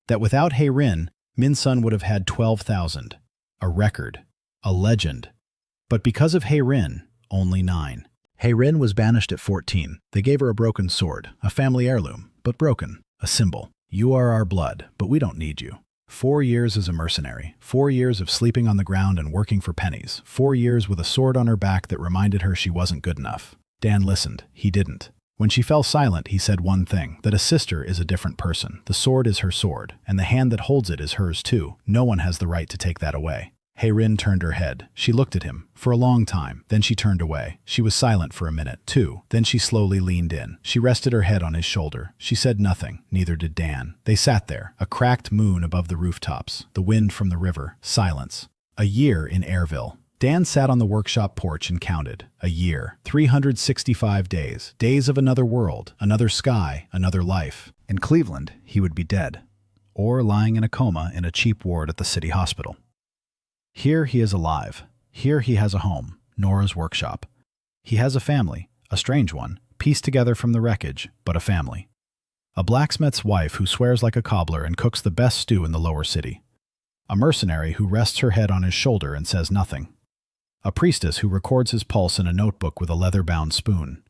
that without Heirin, Min Sun would have had 12,000, a record, a legend. But because of Heirin, only 9. Heirin was banished at 14. They gave her a broken sword, a family heirloom, but broken, a symbol. You are our blood, but we don't need you. 4 years as a mercenary, 4 years of sleeping on the ground and working for pennies, 4 years with a sword on her back that reminded her she wasn't good enough. Dan listened. He didn't. When she fell silent, he said one thing, that a sister is a different person. The sword is her sword, and the hand that holds it is hers too. No one has the right to take that away. Heirin turned her head. She looked at him for a long time. Then she turned away. She was silent for a minute, too. Then she slowly leaned in. She rested her head on his shoulder. She said nothing. Neither did Dan. They sat there, a cracked moon above the rooftops, the wind from the river, silence. A year in Airville. Dan sat on the workshop porch and counted. A year. 365 days. Days of another world, another sky, another life. In Cleveland, he would be dead. Or lying in a coma in a cheap ward at the city hospital. Here he is alive. Here he has a home, Nora's workshop. He has a family, a strange one, pieced together from the wreckage, but a family. A blacksmith's wife who swears like a cobbler and cooks the best stew in the lower city. A mercenary who rests her head on his shoulder and says nothing. A priestess who records his pulse in a notebook with a leather-bound spoon.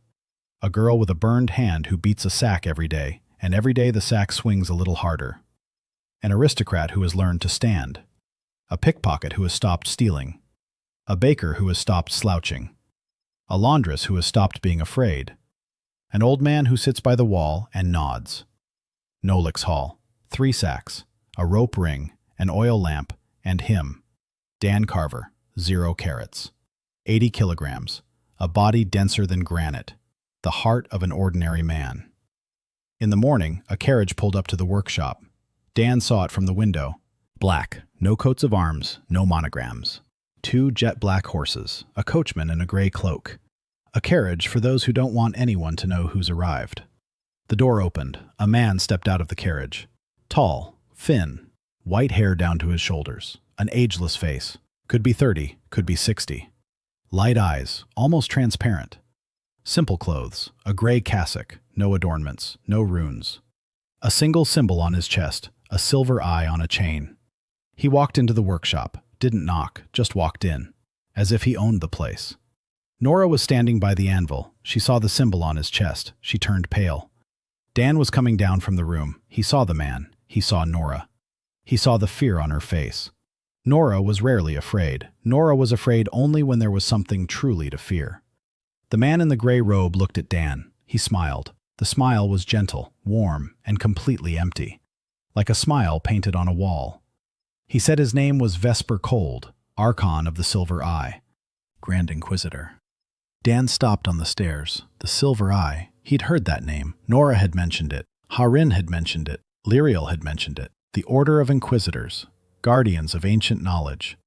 A girl with a burned hand who beats a sack every day, and every day the sack swings a little harder. An aristocrat who has learned to stand. A pickpocket who has stopped stealing. A baker who has stopped slouching. A laundress who has stopped being afraid. An old man who sits by the wall and nods. Nolik's Hall. 3 sacks, a rope ring, an oil lamp, and him, Dan Carver, 0 carats. 80 kilograms, a body denser than granite, the heart of an ordinary man. In the morning, a carriage pulled up to the workshop. Dan saw it from the window. Black, no coats of arms, no monograms. 2 jet black horses, a coachman in a gray cloak. A carriage for those who don't want anyone to know who's arrived. The door opened. A man stepped out of the carriage. Tall, thin, white hair down to his shoulders, an ageless face. Could be 30, could be 60. Light eyes, almost transparent. Simple clothes, a gray cassock, no adornments, no runes. A single symbol on his chest, a silver eye on a chain. He walked into the workshop, didn't knock, just walked in, as if he owned the place. Nora was standing by the anvil. She saw the symbol on his chest. She turned pale. Dan was coming down from the room. He saw the man. He saw Nora. He saw the fear on her face. Nora was rarely afraid. Nora was afraid only when there was something truly to fear. The man in the gray robe looked at Dan. He smiled. The smile was gentle, warm, and completely empty, like a smile painted on a wall. He said his name was Vesper Cold, Archon of the Silver Eye, Grand Inquisitor. Dan stopped on the stairs. The Silver Eye. He'd heard that name. Nora had mentioned it. Harin had mentioned it. Lyriel had mentioned it. The Order of Inquisitors, guardians of ancient knowledge,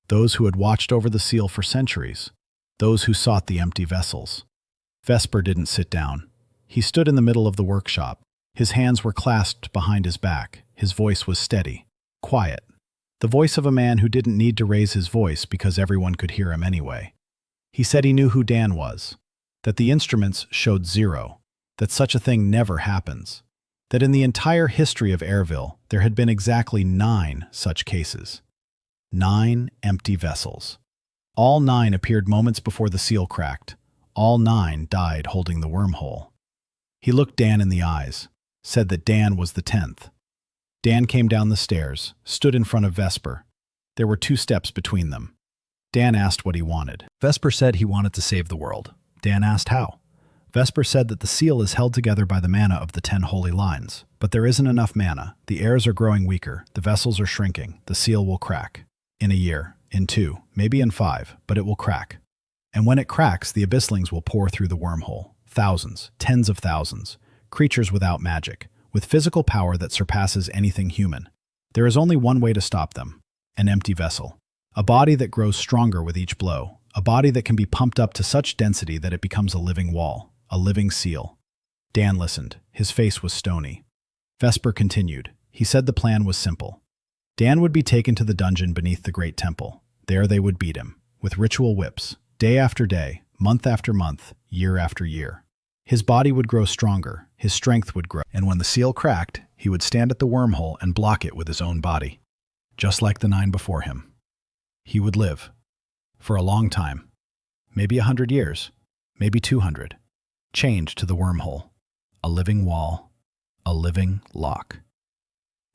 those who had watched over the seal for centuries, those who sought the empty vessels. Vesper didn't sit down. He stood in the middle of the workshop. His hands were clasped behind his back. His voice was steady, quiet. The voice of a man who didn't need to raise his voice because everyone could hear him anyway. He said he knew who Dan was, that the instruments showed 0, that such a thing never happens, that in the entire history of Airville, there had been exactly 9 such cases. 9 empty vessels. All 9 appeared moments before the seal cracked. All 9 died holding the wormhole. He looked Dan in the eyes, said that Dan was the 10th. Dan came down the stairs, stood in front of Vesper. There were 2 steps between them. Dan asked what he wanted. Vesper said he wanted to save the world. Dan asked how. Vesper said that the seal is held together by the mana of the 10 holy lines. But there isn't enough mana. The heirs are growing weaker. The vessels are shrinking. The seal will crack. In a year, in 2, maybe in 5, but it will crack. And when it cracks, the abysslings will pour through the wormhole. Thousands, tens of thousands. Creatures without magic, with physical power that surpasses anything human. There is only one way to stop them. An empty vessel. A body that grows stronger with each blow. A body that can be pumped up to such density that it becomes a living wall. A living seal. Dan listened. His face was stony. Vesper continued. He said the plan was simple. Dan would be taken to the dungeon beneath the great temple. There they would beat him, with ritual whips, day after day, month after month, year after year. His body would grow stronger, his strength would grow, and when the seal cracked, he would stand at the wormhole and block it with his own body. Just like the 9 before him. He would live. For a long time. Maybe 100 years. Maybe 200. Chained to the wormhole. A living wall. A living lock.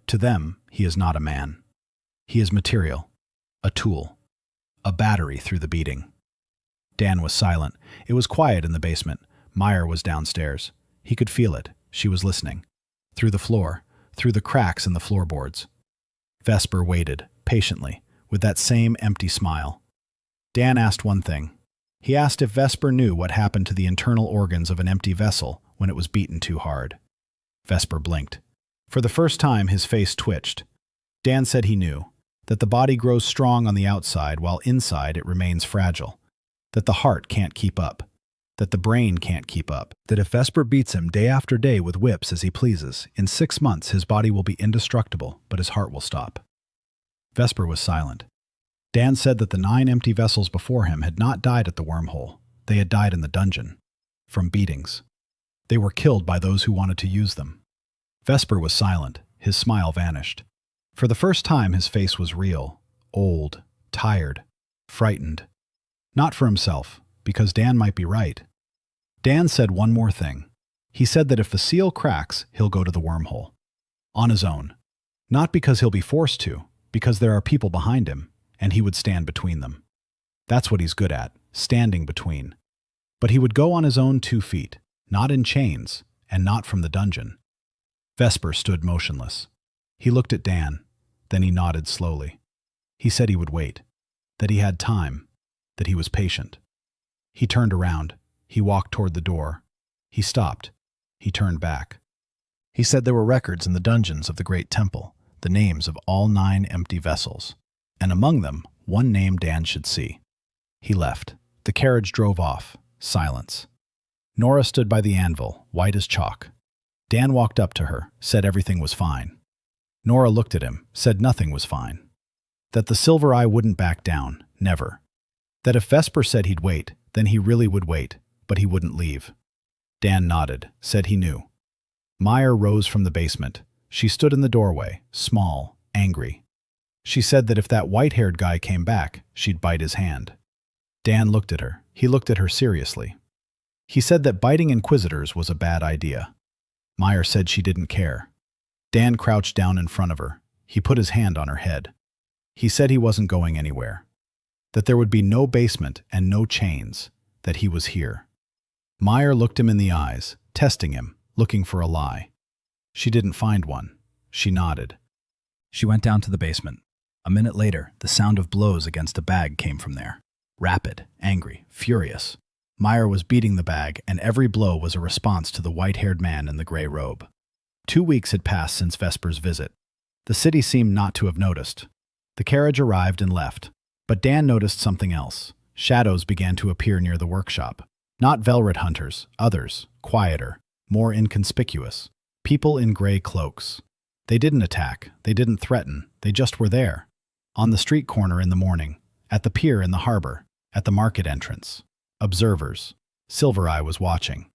To them, he is not a man. He is material. A tool. A battery through the beating. Dan was silent. It was quiet in the basement. Meyer was downstairs. He could feel it. She was listening. Through the floor. Through the cracks in the floorboards. Vesper waited, patiently, with that same empty smile. Dan asked one thing. He asked if Vesper knew what happened to the internal organs of an empty vessel when it was beaten too hard. Vesper blinked. For the first time, his face twitched. Dan said he knew, that the body grows strong on the outside while inside it remains fragile, that the heart can't keep up, that the brain can't keep up, that if Vesper beats him day after day with whips as he pleases, in 6 months his body will be indestructible, but his heart will stop. Vesper was silent. Dan said that the 9 empty vessels before him had not died at the wormhole. They had died in the dungeon. From beatings. They were killed by those who wanted to use them. Vesper was silent. His smile vanished. For the first time, his face was real. Old. Tired. Frightened. Not for himself, because Dan might be right. Dan said one more thing. He said that if the seal cracks, he'll go to the wormhole. On his own. Not because he'll be forced to, because there are people behind him, and he would stand between them. That's what he's good at, standing between. But he would go on his own 2 feet, not in chains, and not from the dungeon. Vesper stood motionless. He looked at Dan, then he nodded slowly. He said he would wait, that he had time, that he was patient. He turned around. He walked toward the door. He stopped. He turned back. He said there were records in the dungeons of the great temple, the names of all 9 empty vessels, and among them, one name Dan should see. He left. The carriage drove off. Silence. Nora stood by the anvil, white as chalk. Dan walked up to her, said everything was fine. Nora looked at him, said nothing was fine. That the silver eye wouldn't back down, never. That if Vesper said he'd wait, then he really would wait, but he wouldn't leave. Dan nodded, said he knew. Meyer rose from the basement. She stood in the doorway, small, angry. She said that if that white-haired guy came back, she'd bite his hand. Dan looked at her. He looked at her seriously. He said that biting inquisitors was a bad idea. Meyer said she didn't care. Dan crouched down in front of her. He put his hand on her head. He said he wasn't going anywhere. That there would be no basement and no chains. That he was here. Meyer looked him in the eyes, testing him, looking for a lie. She didn't find one. She nodded. She went down to the basement. A minute later, the sound of blows against a bag came from there. Rapid, angry, furious. Meyer was beating the bag, and every blow was a response to the white-haired man in the gray robe. 2 weeks had passed since Vesper's visit. The city seemed not to have noticed. The carriage arrived and left. But Dan noticed something else. Shadows began to appear near the workshop. Not Velrit hunters, others, quieter, more inconspicuous. People in gray cloaks. They didn't attack, they didn't threaten, they just were there. On the street corner in the morning, at the pier in the harbor, at the market entrance. Observers. Silver Eye was watching.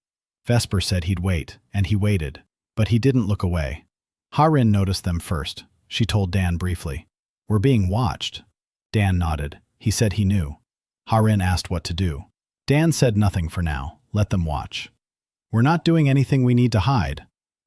Vesper said he'd wait, and he waited. But he didn't look away. Harin noticed them first. She told Dan briefly. "We're being watched." Dan nodded. He said he knew. Harin asked what to do. Dan said nothing for now. Let them watch. "We're not doing anything we need to hide."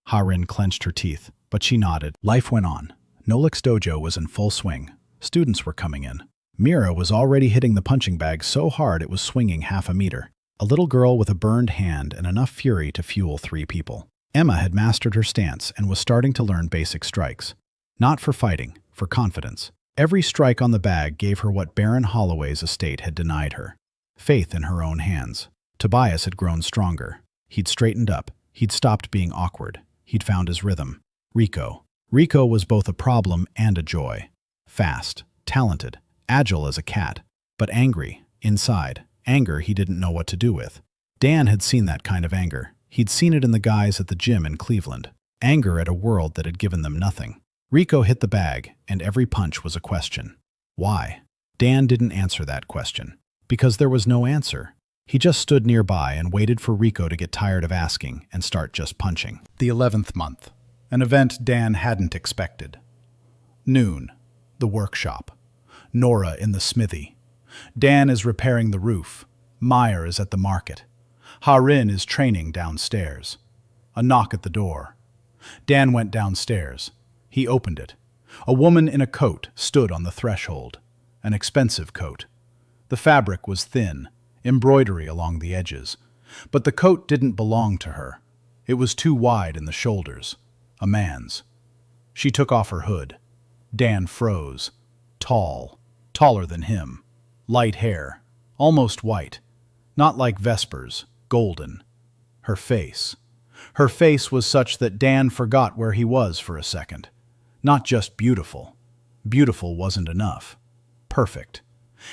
Harin clenched her teeth, but she nodded. Life went on. Nolik's dojo was in full swing. Students were coming in. Mira was already hitting the punching bag so hard it was swinging half a meter. A little girl with a burned hand and enough fury to fuel 3 people. Emma had mastered her stance and was starting to learn basic strikes. Not for fighting, for confidence. Every strike on the bag gave her what Baron Holloway's estate had denied her. Faith in her own hands. Tobias had grown stronger. He'd straightened up. He'd stopped being awkward. He'd found his rhythm. Rico. Rico was both a problem and a joy. Fast, talented, agile as a cat, but angry, inside. Anger he didn't know what to do with. Dan had seen that kind of anger. He'd seen it in the guys at the gym in Cleveland. Anger at a world that had given them nothing. Rico hit the bag, and every punch was a question. Why? Dan didn't answer that question. Because there was no answer. He just stood nearby and waited for Rico to get tired of asking and start just punching. The 11th month. An event Dan hadn't expected. Noon. The workshop. Nora in the smithy. Dan is repairing the roof. Meyer is at the market. Harin is training downstairs. A knock at the door. Dan went downstairs. He opened it. A woman in a coat stood on the threshold. An expensive coat. The fabric was thin, embroidery along the edges. But the coat didn't belong to her. It was too wide in the shoulders. A man's. She took off her hood. Dan froze. Tall. Taller than him. Light hair. Almost white. Not like Vesper's. Golden. Her face. Her face was such that Dan forgot where he was for a second. Not just beautiful. Beautiful wasn't enough. Perfect.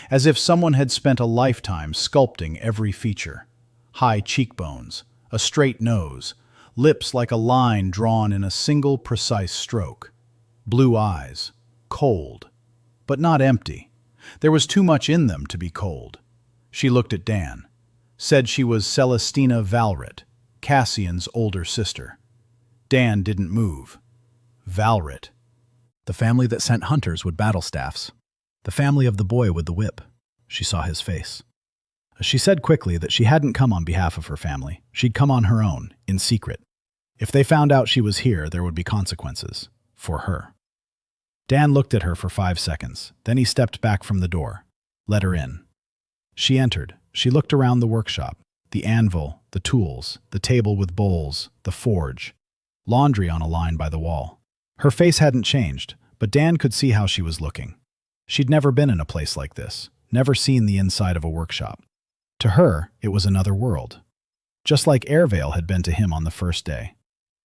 As if someone had spent a lifetime sculpting every feature. High cheekbones, a straight nose, lips like a line drawn in a single precise stroke. Blue eyes. Cold. But not empty. There was too much in them to be cold. She looked at Dan. Said she was Celestina Velrit, Cassian's older sister. Dan didn't move. Velrit. The family that sent hunters with battle staffs. The family of the boy with the whip. She saw his face. She said quickly that she hadn't come on behalf of her family. She'd come on her own, in secret. If they found out she was here, there would be consequences. For her. Dan looked at her for 5 seconds. Then he stepped back from the door. Let her in. She entered. She looked around the workshop. The anvil, the tools, the table with bowls, the forge. Laundry on a line by the wall. Her face hadn't changed, but Dan could see how she was looking. She'd never been in a place like this, never seen the inside of a workshop. To her, it was another world. Just like Airvale had been to him on the first day.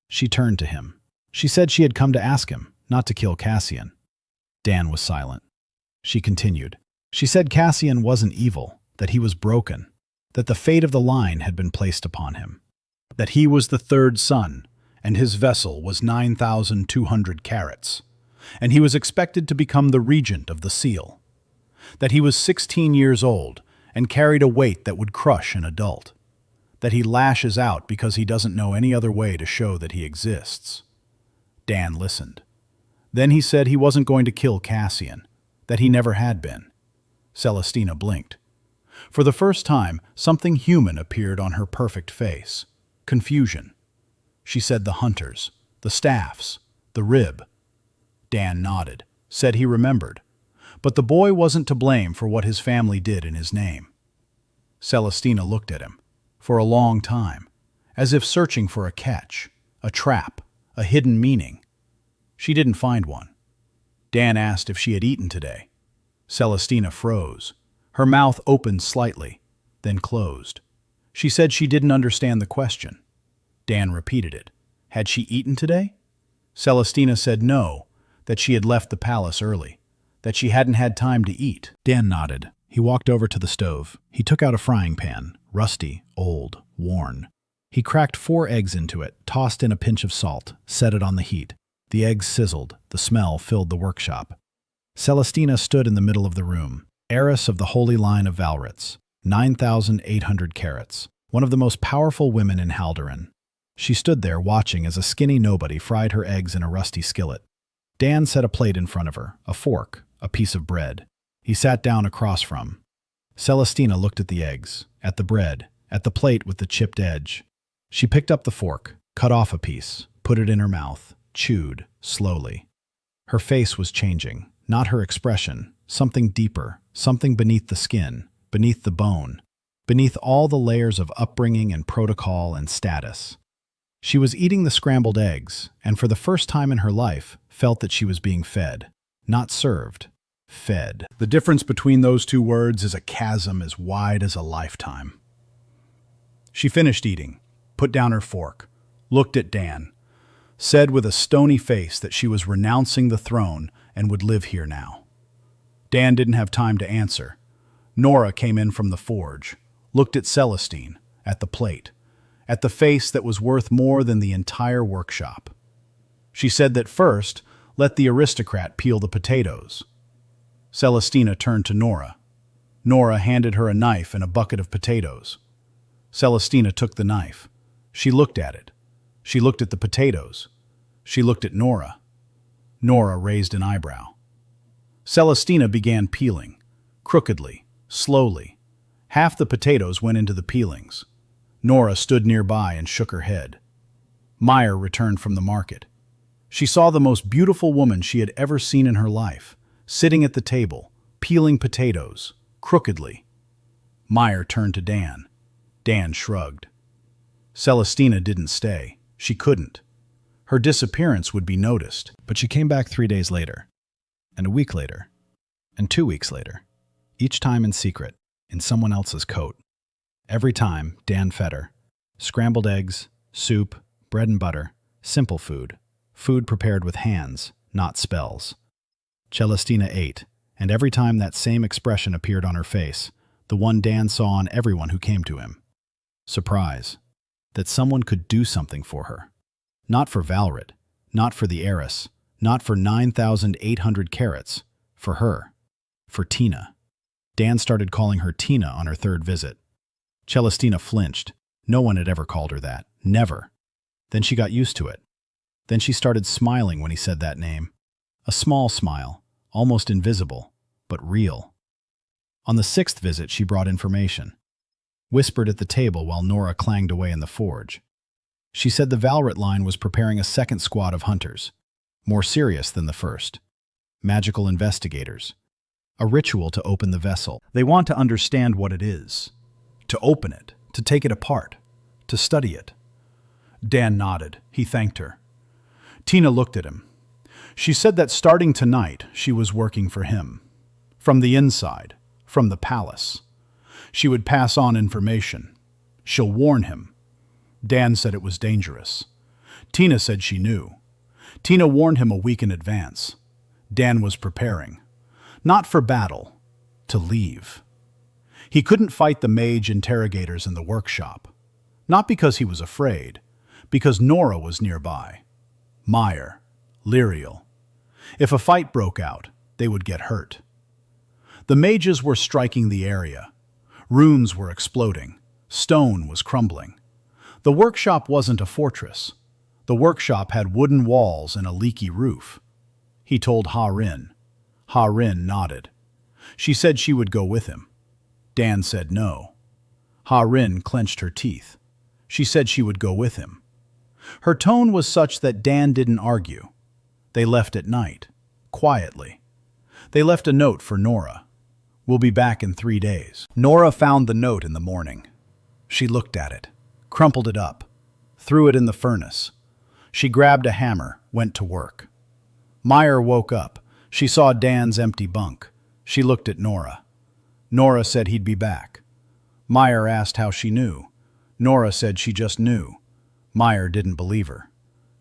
She turned to him. She said she had come to ask him, not to kill Cassian. Dan was silent. She continued. She said Cassian wasn't evil, that he was broken, that the fate of the line had been placed upon him, that he was the third son, and his vessel was 9,200 carats, and he was expected to become the regent of the seal, that he was 16 years old and carried a weight that would crush an adult, that he lashes out because he doesn't know any other way to show that he exists. Dan listened. Then he said he wasn't going to kill Cassian, that he never had been. Celestina blinked. For the first time, something human appeared on her perfect face. Confusion. She said the hunters, the staffs, the rib. Dan nodded, said he remembered. But the boy wasn't to blame for what his family did in his name. Celestina looked at him, for a long time, as if searching for a catch, a trap, a hidden meaning. She didn't find one. Dan asked if she had eaten today. Celestina froze. Her mouth opened slightly, then closed. She said she didn't understand the question. Dan repeated it. Had she eaten today? Celestina said no, that she had left the palace early, that she hadn't had time to eat. Dan nodded. He walked over to the stove. He took out a frying pan, rusty, old, worn. He cracked 4 eggs into it, tossed in a pinch of salt, set it on the heat. The eggs sizzled. The smell filled the workshop. Celestina stood in the middle of the room, heiress of the holy line of Velrits, 9,800 carats, one of the most powerful women in Haldoran. She stood there watching as a skinny nobody fried her eggs in a rusty skillet. Dan set a plate in front of her, a fork, a piece of bread. He sat down across from. Celestina looked at the eggs, at the bread, at the plate with the chipped edge. She picked up the fork, cut off a piece, put it in her mouth, chewed, slowly. Her face was changing, not her expression, something deeper, something beneath the skin, beneath the bone, beneath all the layers of upbringing and protocol and status. She was eating the scrambled eggs, and for the first time in her life, felt that she was being fed, not served, fed. The difference between those two words is a chasm as wide as a lifetime. She finished eating, put down her fork, looked at Dan, said with a stony face that she was renouncing the throne and would live here now. Dan didn't have time to answer. Nora came in from the forge, looked at Celestine, at the plate, at the face that was worth more than the entire workshop. She said that first, let the aristocrat peel the potatoes. Celestina turned to Nora. Nora handed her a knife and a bucket of potatoes. Celestina took the knife. She looked at it. She looked at the potatoes. She looked at Nora. Nora raised an eyebrow. Celestina began peeling, crookedly, slowly. Half the potatoes went into the peelings. Nora stood nearby and shook her head. Meyer returned from the market. She saw the most beautiful woman she had ever seen in her life, sitting at the table, peeling potatoes, crookedly. Meyer turned to Dan. Dan shrugged. Celestina didn't stay. She couldn't. Her disappearance would be noticed. But she came back 3 days later, and a week later, and 2 weeks later, each time in secret, in someone else's coat. Every time, Dan fed her. Scrambled eggs, soup, bread and butter, simple food. Food prepared with hands, not spells. Celestina ate, and every time that same expression appeared on her face, the one Dan saw on everyone who came to him. Surprise. That someone could do something for her. Not for Velrit, not for the heiress, not for 9,800 carats, for her, for Tina. Dan started calling her Tina on her 3rd visit. Celestina flinched. No one had ever called her that. Never. Then she got used to it. Then she started smiling when he said that name. A small smile, almost invisible, but real. On the 6th visit, she brought information. Whispered at the table while Nora clanged away in the forge. She said the Velrit line was preparing a 2nd squad of hunters, more serious than the first. Magical investigators. A ritual to open the vessel. They want to understand what it is. To open it, to take it apart, to study it. Dan nodded. He thanked her. Tina looked at him. She said that starting tonight, she was working for him. From the inside, from the palace. She would pass on information. She'll warn him. Dan said it was dangerous. Tina said she knew. Tina warned him a week in advance. Dan was preparing. Not for battle, to leave. He couldn't fight the mage interrogators in the workshop. Not because he was afraid, because Nora was nearby. Meyer, Lyriel. If a fight broke out, they would get hurt. The mages were striking the area. Runes were exploding. Stone was crumbling. The workshop wasn't a fortress. The workshop had wooden walls and a leaky roof. He told Ha-Rin. Ha-Rin nodded. She said she would go with him. Dan said no. Ha-Rin clenched her teeth. She said she would go with him. Her tone was such that Dan didn't argue. They left at night, quietly. They left a note for Nora. We'll be back in 3 days. Nora found the note in the morning. She looked at it, crumpled it up, threw it in the furnace. She grabbed a hammer, went to work. Meyer woke up. She saw Dan's empty bunk. She looked at Nora. Nora said he'd be back. Meyer asked how she knew. Nora said she just knew. Meyer didn't believe her.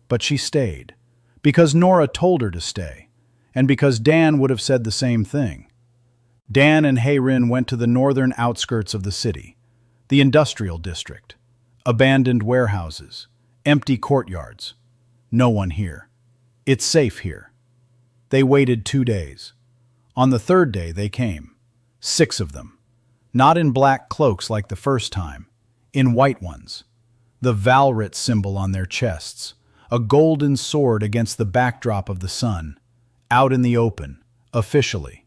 But she stayed, because Nora told her to stay, and because Dan would have said the same thing. Dan and Hei-Rin went to the northern outskirts of the city, the industrial district, abandoned warehouses, empty courtyards. No one here. It's safe here. They waited 2 days. On the 3rd day they came. 6 of them. Not in black cloaks like the first time, in white ones. The Velrit symbol on their chests, a golden sword against the backdrop of the sun, out in the open, officially.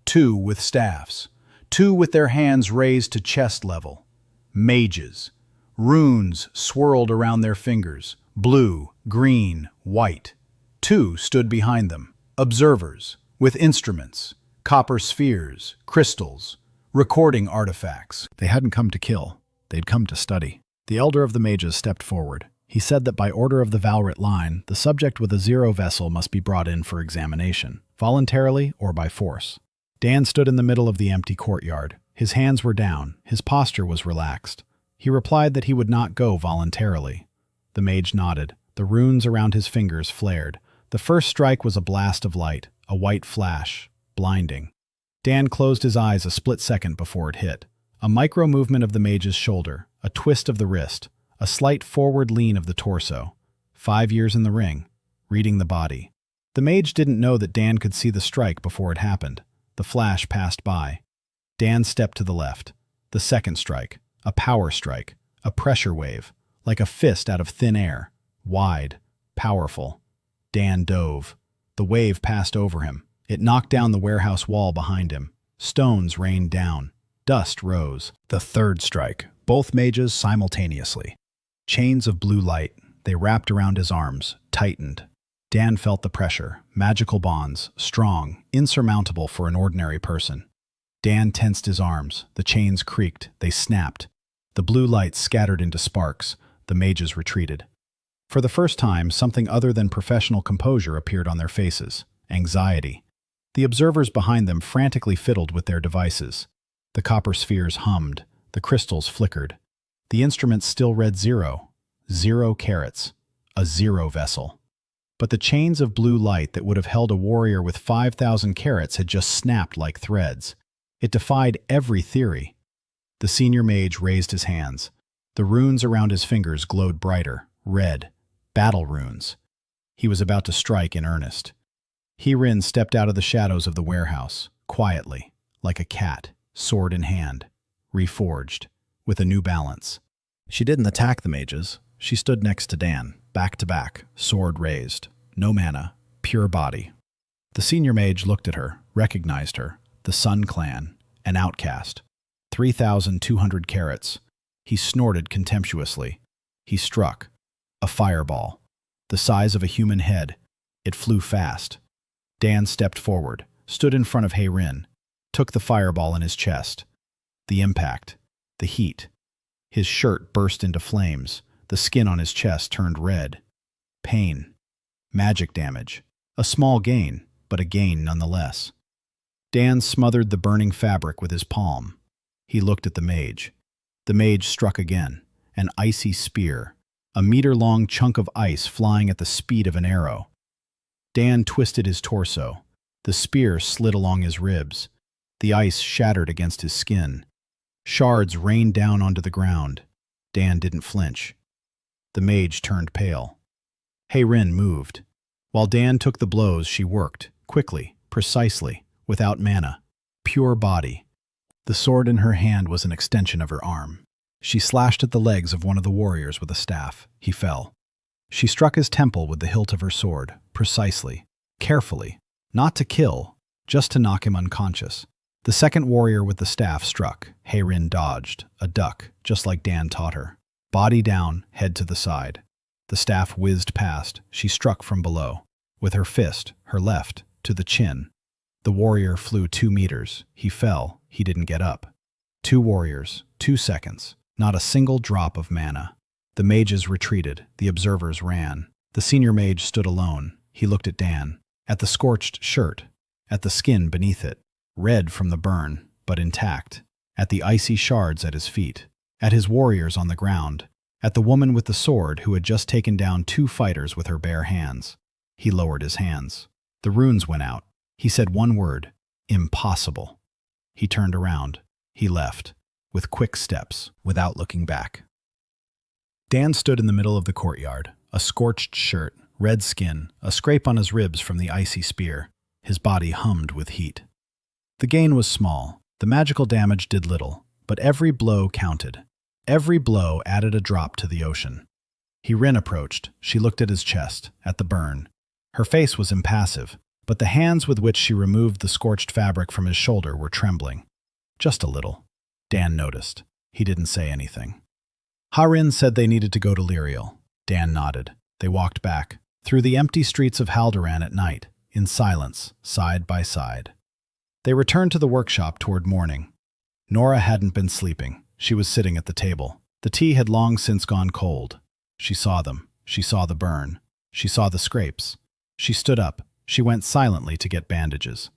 2 with staffs, 2 with their hands raised to chest level. Mages. Runes swirled around their fingers, blue, green, white. 2 stood behind them, observers, with instruments, copper spheres, crystals, recording artifacts. They hadn't come to kill. They'd come to study. The elder of the mages stepped forward. He said that by order of the Velrit line, the subject with a 0 vessel must be brought in for examination, voluntarily or by force. Dan stood in the middle of the empty courtyard. His hands were down. His posture was relaxed. He replied that he would not go voluntarily. The mage nodded. The runes around his fingers flared. The first strike was a blast of light, a white flash, blinding. Dan closed his eyes a split second before it hit. A micro movement of the mage's shoulder, a twist of the wrist, a slight forward lean of the torso. 5 years in the ring, reading the body. The mage didn't know that Dan could see the strike before it happened. The flash passed by. Dan stepped to the left. The second strike, a power strike, a pressure wave, like a fist out of thin air, wide, powerful. Dan dove. The wave passed over him. It knocked down the warehouse wall behind him. Stones rained down. Dust rose. The third strike, both mages simultaneously. Chains of blue light, they wrapped around his arms, tightened. Dan felt the pressure, magical bonds, strong, insurmountable for an ordinary person. Dan tensed his arms. The chains creaked. They snapped. The blue light scattered into sparks. The mages retreated. For the first time, something other than professional composure appeared on their faces. Anxiety. The observers behind them frantically fiddled with their devices. The copper spheres hummed. The crystals flickered. The instruments still read 0. 0 carats. A 0 vessel. But the chains of blue light that would have held a warrior with 5,000 carats had just snapped like threads. It defied every theory. The senior mage raised his hands. The runes around his fingers glowed brighter, red, battle runes. He was about to strike in earnest. Hei-Rin stepped out of the shadows of the warehouse, quietly, like a cat, sword in hand, reforged, with a new balance. She didn't attack the mages. She stood next to Dan, back to back, sword raised. No mana, pure body. The senior mage looked at her, recognized her. The Sun Clan, an outcast. 3,200 carats. He snorted contemptuously. He struck. A fireball. The size of a human head. It flew fast. Dan stepped forward, stood in front of Hei-Rin, took the fireball in his chest. The impact. The heat. His shirt burst into flames. The skin on his chest turned red. Pain. Magic damage. A small gain, but a gain nonetheless. Dan smothered the burning fabric with his palm. He looked at the mage. The mage struck again, an icy spear, a meter-long chunk of ice flying at the speed of an arrow. Dan twisted his torso. The spear slid along his ribs. The ice shattered against his skin. Shards rained down onto the ground. Dan didn't flinch. The mage turned pale. Heir moved. While Dan took the blows, she worked, quickly, precisely, without mana. Pure body. The sword in her hand was an extension of her arm. She slashed at the legs of one of the warriors with a staff. He fell. She struck his temple with the hilt of her sword, precisely, carefully, not to kill, just to knock him unconscious. The second warrior with the staff struck. Heir dodged, a duck, just like Dan taught her. Body down, head to the side. The staff whizzed past. She struck from below. With her fist, her left, to the chin. The warrior flew 2 meters. He fell. He didn't get up. 2 warriors, 2 seconds. Not a single drop of mana. The mages retreated. The observers ran. The senior mage stood alone. He looked at Dan. At the scorched shirt. At the skin beneath it. Red from the burn, but intact. At the icy shards at his feet. At his warriors on the ground. At the woman with the sword who had just taken down 2 fighters with her bare hands. He lowered his hands. The runes went out. He said one word. Impossible. He turned around. He left. With quick steps, without looking back. Dan stood in the middle of the courtyard. A scorched shirt, red skin, a scrape on his ribs from the icy spear. His body hummed with heat. The gain was small. The magical damage did little, but every blow counted. Every blow added a drop to the ocean. Heir approached. She looked at his chest, at the burn. Her face was impassive, but the hands with which she removed the scorched fabric from his shoulder were trembling. Just a little. Dan noticed. He didn't say anything. Heir said they needed to go to Liriel. Dan nodded. They walked back, through the empty streets of Haldoran at night, in silence, side by side. They returned to the workshop toward morning. Nora hadn't been sleeping. She was sitting at the table. The tea had long since gone cold. She saw them. She saw the burn. She saw the scrapes. She stood up. She went silently to get bandages.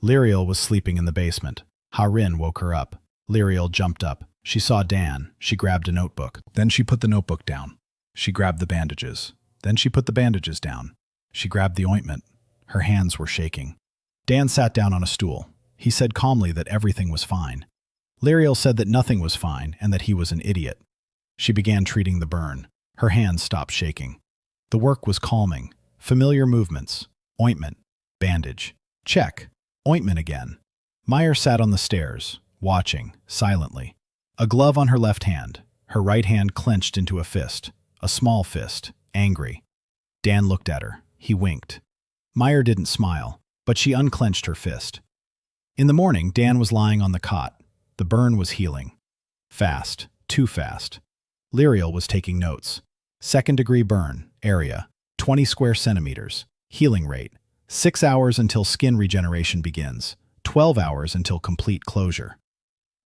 Liriel was sleeping in the basement. Heir woke her up. Liriel jumped up. She saw Dan. She grabbed a notebook. Then she put the notebook down. She grabbed the bandages. Then she put the bandages down. She grabbed the ointment. Her hands were shaking. Dan sat down on a stool. He said calmly that everything was fine. Liriel said that nothing was fine and that he was an idiot. She began treating the burn. Her hands stopped shaking. The work was calming. Familiar movements. Ointment. Bandage. Check. Ointment again. Meyer sat on the stairs, watching, silently. A glove on her left hand. Her right hand clenched into a fist. A small fist. Angry. Dan looked at her. He winked. Meyer didn't smile, but she unclenched her fist. In the morning, Dan was lying on the cot. The burn was healing. Fast. Too fast. Liriel was taking notes. 2nd-degree burn. Area. 20 square centimeters. Healing rate. 6 hours until skin regeneration begins. 12 hours until complete closure.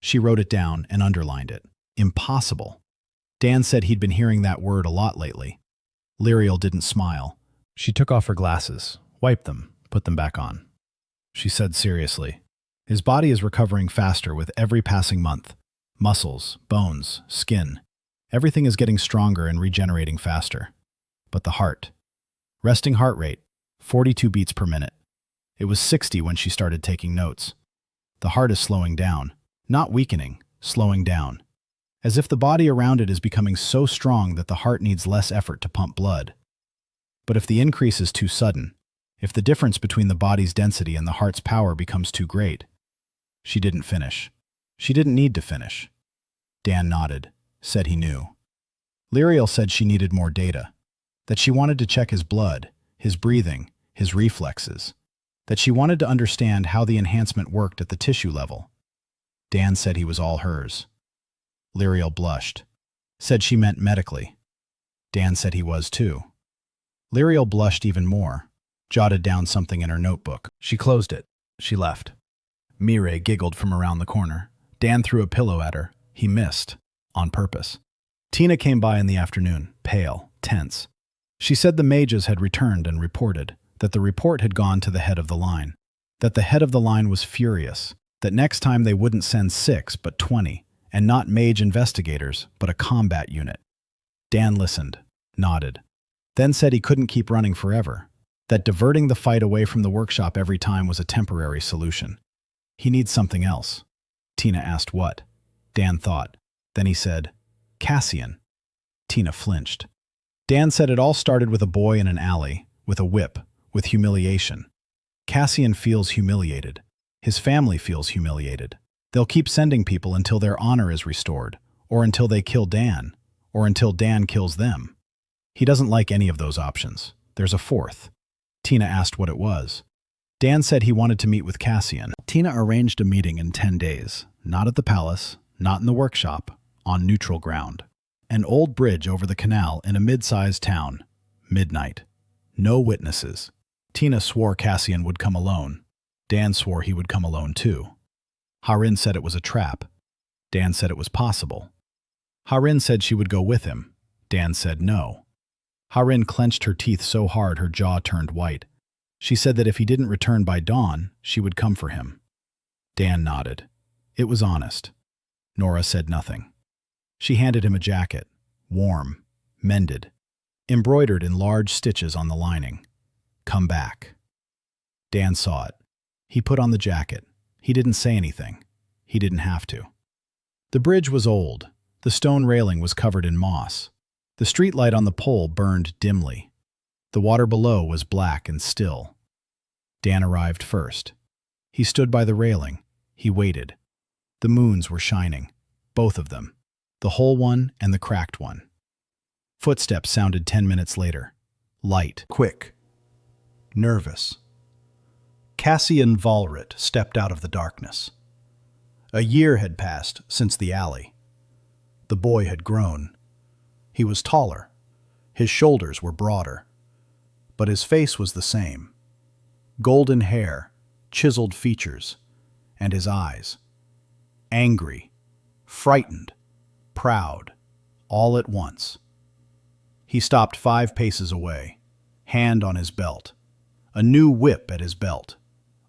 She wrote it down and underlined it. Impossible. Dan said he'd been hearing that word a lot lately. Liriel didn't smile. She took off her glasses, wiped them, put them back on. She said seriously, his body is recovering faster with every passing month. Muscles, bones, skin. Everything is getting stronger and regenerating faster. But the heart. Resting heart rate, 42 beats per minute. It was 60 when she started taking notes. The heart is slowing down, not weakening, slowing down. As if the body around it is becoming so strong that the heart needs less effort to pump blood. But if the increase is too sudden, if the difference between the body's density and the heart's power becomes too great, she didn't finish. She didn't need to finish. Dan nodded, said he knew. Liriel said she needed more data, that she wanted to check his blood, his breathing, his reflexes, that she wanted to understand how the enhancement worked at the tissue level. Dan said he was all hers. Liriel blushed, said she meant medically. Dan said he was too. Liriel blushed even more, jotted down something in her notebook. She closed it. She left. Mireille giggled from around the corner. Dan threw a pillow at her. He missed, on purpose. Tina came by in the afternoon, pale, tense. She said the mages had returned and reported. that the report had gone to the head of the line, that the head of the line was furious, that next time they wouldn't send 6 but 20, and not mage investigators, but a combat unit. Dan listened, nodded, then said he couldn't keep running forever, that diverting the fight away from the workshop every time was a temporary solution. He needs something else. Tina asked what. Dan thought. Then he said, Cassian. Tina flinched. Dan said it all started with a boy in an alley, with a whip, with humiliation. Cassian feels humiliated. His family feels humiliated. They'll keep sending people until their honor is restored, or until they kill Dan, or until Dan kills them. He doesn't like any of those options. There's a fourth. Tina asked what it was. Dan said he wanted to meet with Cassian. Tina arranged a meeting in 10 days, not at the palace, not in the workshop, on neutral ground. An old bridge over the canal in a mid-sized town. Midnight. No witnesses. Tina swore Cassian would come alone. Dan swore he would come alone too. Harin said it was a trap. Dan said it was possible. Harin said she would go with him. Dan said no. Harin clenched her teeth so hard her jaw turned white. She said that if he didn't return by dawn, she would come for him. Dan nodded. It was honest. Nora said nothing. She handed him a jacket, warm, mended, embroidered in large stitches on the lining. Come back. Dan saw it. He put on the jacket. He didn't say anything. He didn't have to. The bridge was old. The stone railing was covered in moss. The streetlight on the pole burned dimly. The water below was black and still. Dan arrived first. He stood by the railing. He waited. The moons were shining, both of them, the whole one and the cracked one. Footsteps sounded 10 minutes later. Light, quick, nervous. Cassian Velrit stepped out of the darkness. A year had passed since the alley. The boy had grown. He was taller. His shoulders were broader. But his face was the same. Golden hair, chiseled features, and his eyes. Angry, frightened, proud, all at once. He stopped 5 paces away, hand on his belt, a new whip at his belt,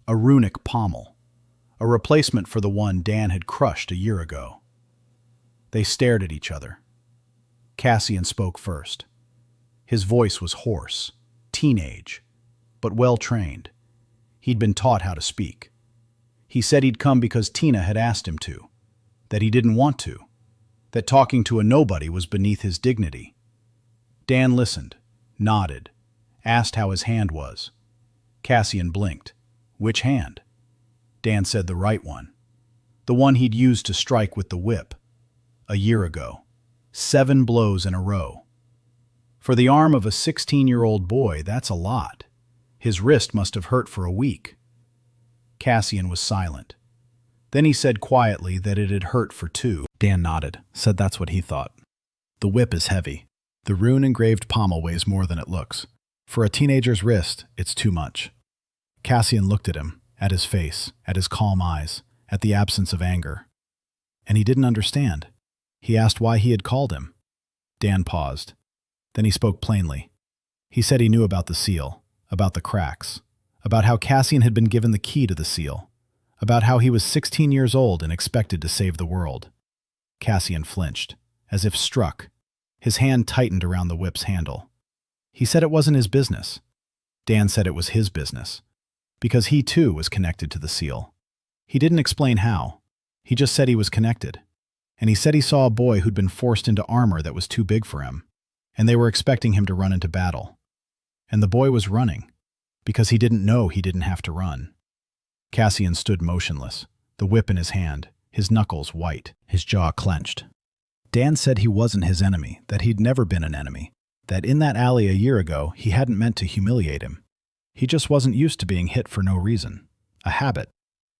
a runic pommel, a replacement for the one Dan had crushed a year ago. They stared at each other. Cassian spoke first. His voice was hoarse, teenage, but well-trained. He'd been taught how to speak. He said he'd come because Tina had asked him to, that he didn't want to, that talking to a nobody was beneath his dignity. Dan listened, nodded, asked how his hand was. Cassian blinked. Which hand? Dan said the right one. The one he'd used to strike with the whip. A year ago. 7 blows in a row. For the arm of a 16-year-old boy, that's a lot. His wrist must have hurt for a week. Cassian was silent. Then he said quietly that it had hurt for 2. Dan nodded, said that's what he thought. The whip is heavy. The rune-engraved pommel weighs more than it looks. For a teenager's wrist, it's too much. Cassian looked at him, at his face, at his calm eyes, at the absence of anger. And he didn't understand. He asked why he had called him. Dan paused. Then he spoke plainly. He said he knew about the seal, about the cracks, about how Cassian had been given the key to the seal, about how he was 16 years old and expected to save the world. Cassian flinched, as if struck. His hand tightened around the whip's handle. He said it wasn't his business. Dan said it was his business, because he too was connected to the seal. He didn't explain how. He just said he was connected. And he said he saw a boy who'd been forced into armor that was too big for him, and they were expecting him to run into battle. And the boy was running, because he didn't know he didn't have to run. Cassian stood motionless, the whip in his hand, his knuckles white, his jaw clenched. Dan said he wasn't his enemy, that he'd never been an enemy, that in that alley a year ago he hadn't meant to humiliate him. He just wasn't used to being hit for no reason. A habit,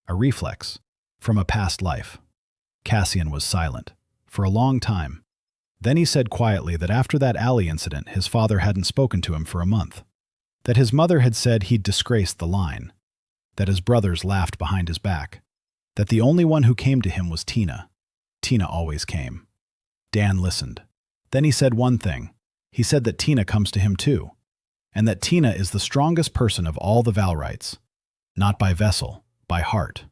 a reflex, from a past life. Cassian was silent, for a long time. Then he said quietly that after that alley incident his father hadn't spoken to him for a month, that his mother had said he'd disgraced the line, that his brothers laughed behind his back, that the only one who came to him was Tina. Tina always came. Dan listened. Then he said one thing. He said that Tina comes to him too, and that Tina is the strongest person of all the Velrites. Not by vessel, by heart.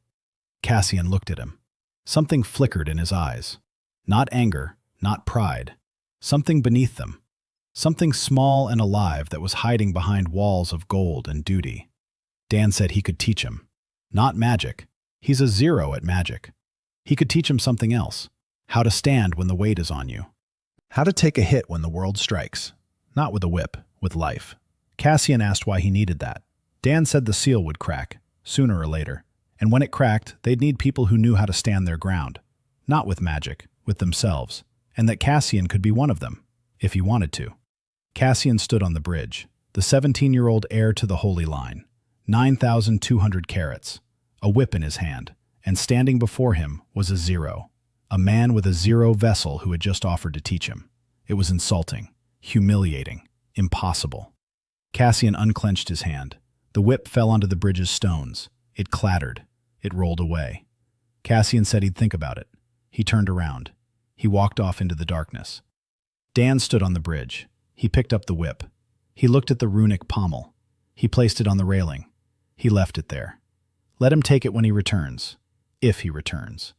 Cassian looked at him. Something flickered in his eyes. Not anger, not pride. Something beneath them. Something small and alive that was hiding behind walls of gold and duty. Dan said he could teach him. Not magic. He's a zero at magic. He could teach him something else. How to stand when the weight is on you. How to take a hit when the world strikes. Not with a whip, with life. Cassian asked why he needed that. Dan said the seal would crack, sooner or later. And when it cracked, they'd need people who knew how to stand their ground. Not with magic, with themselves. And that Cassian could be one of them, if he wanted to. Cassian stood on the bridge, the 17-year-old heir to the Holy Line. 9,200 carats, a whip in his hand, and standing before him was a zero. A man with a zero vessel who had just offered to teach him. It was insulting, humiliating, impossible. Cassian unclenched his hand. The whip fell onto the bridge's stones. It clattered. It rolled away. Cassian said he'd think about it. He turned around. He walked off into the darkness. Dan stood on the bridge. He picked up the whip. He looked at the runic pommel. He placed it on the railing. He left it there. Let him take it when he returns. If he returns.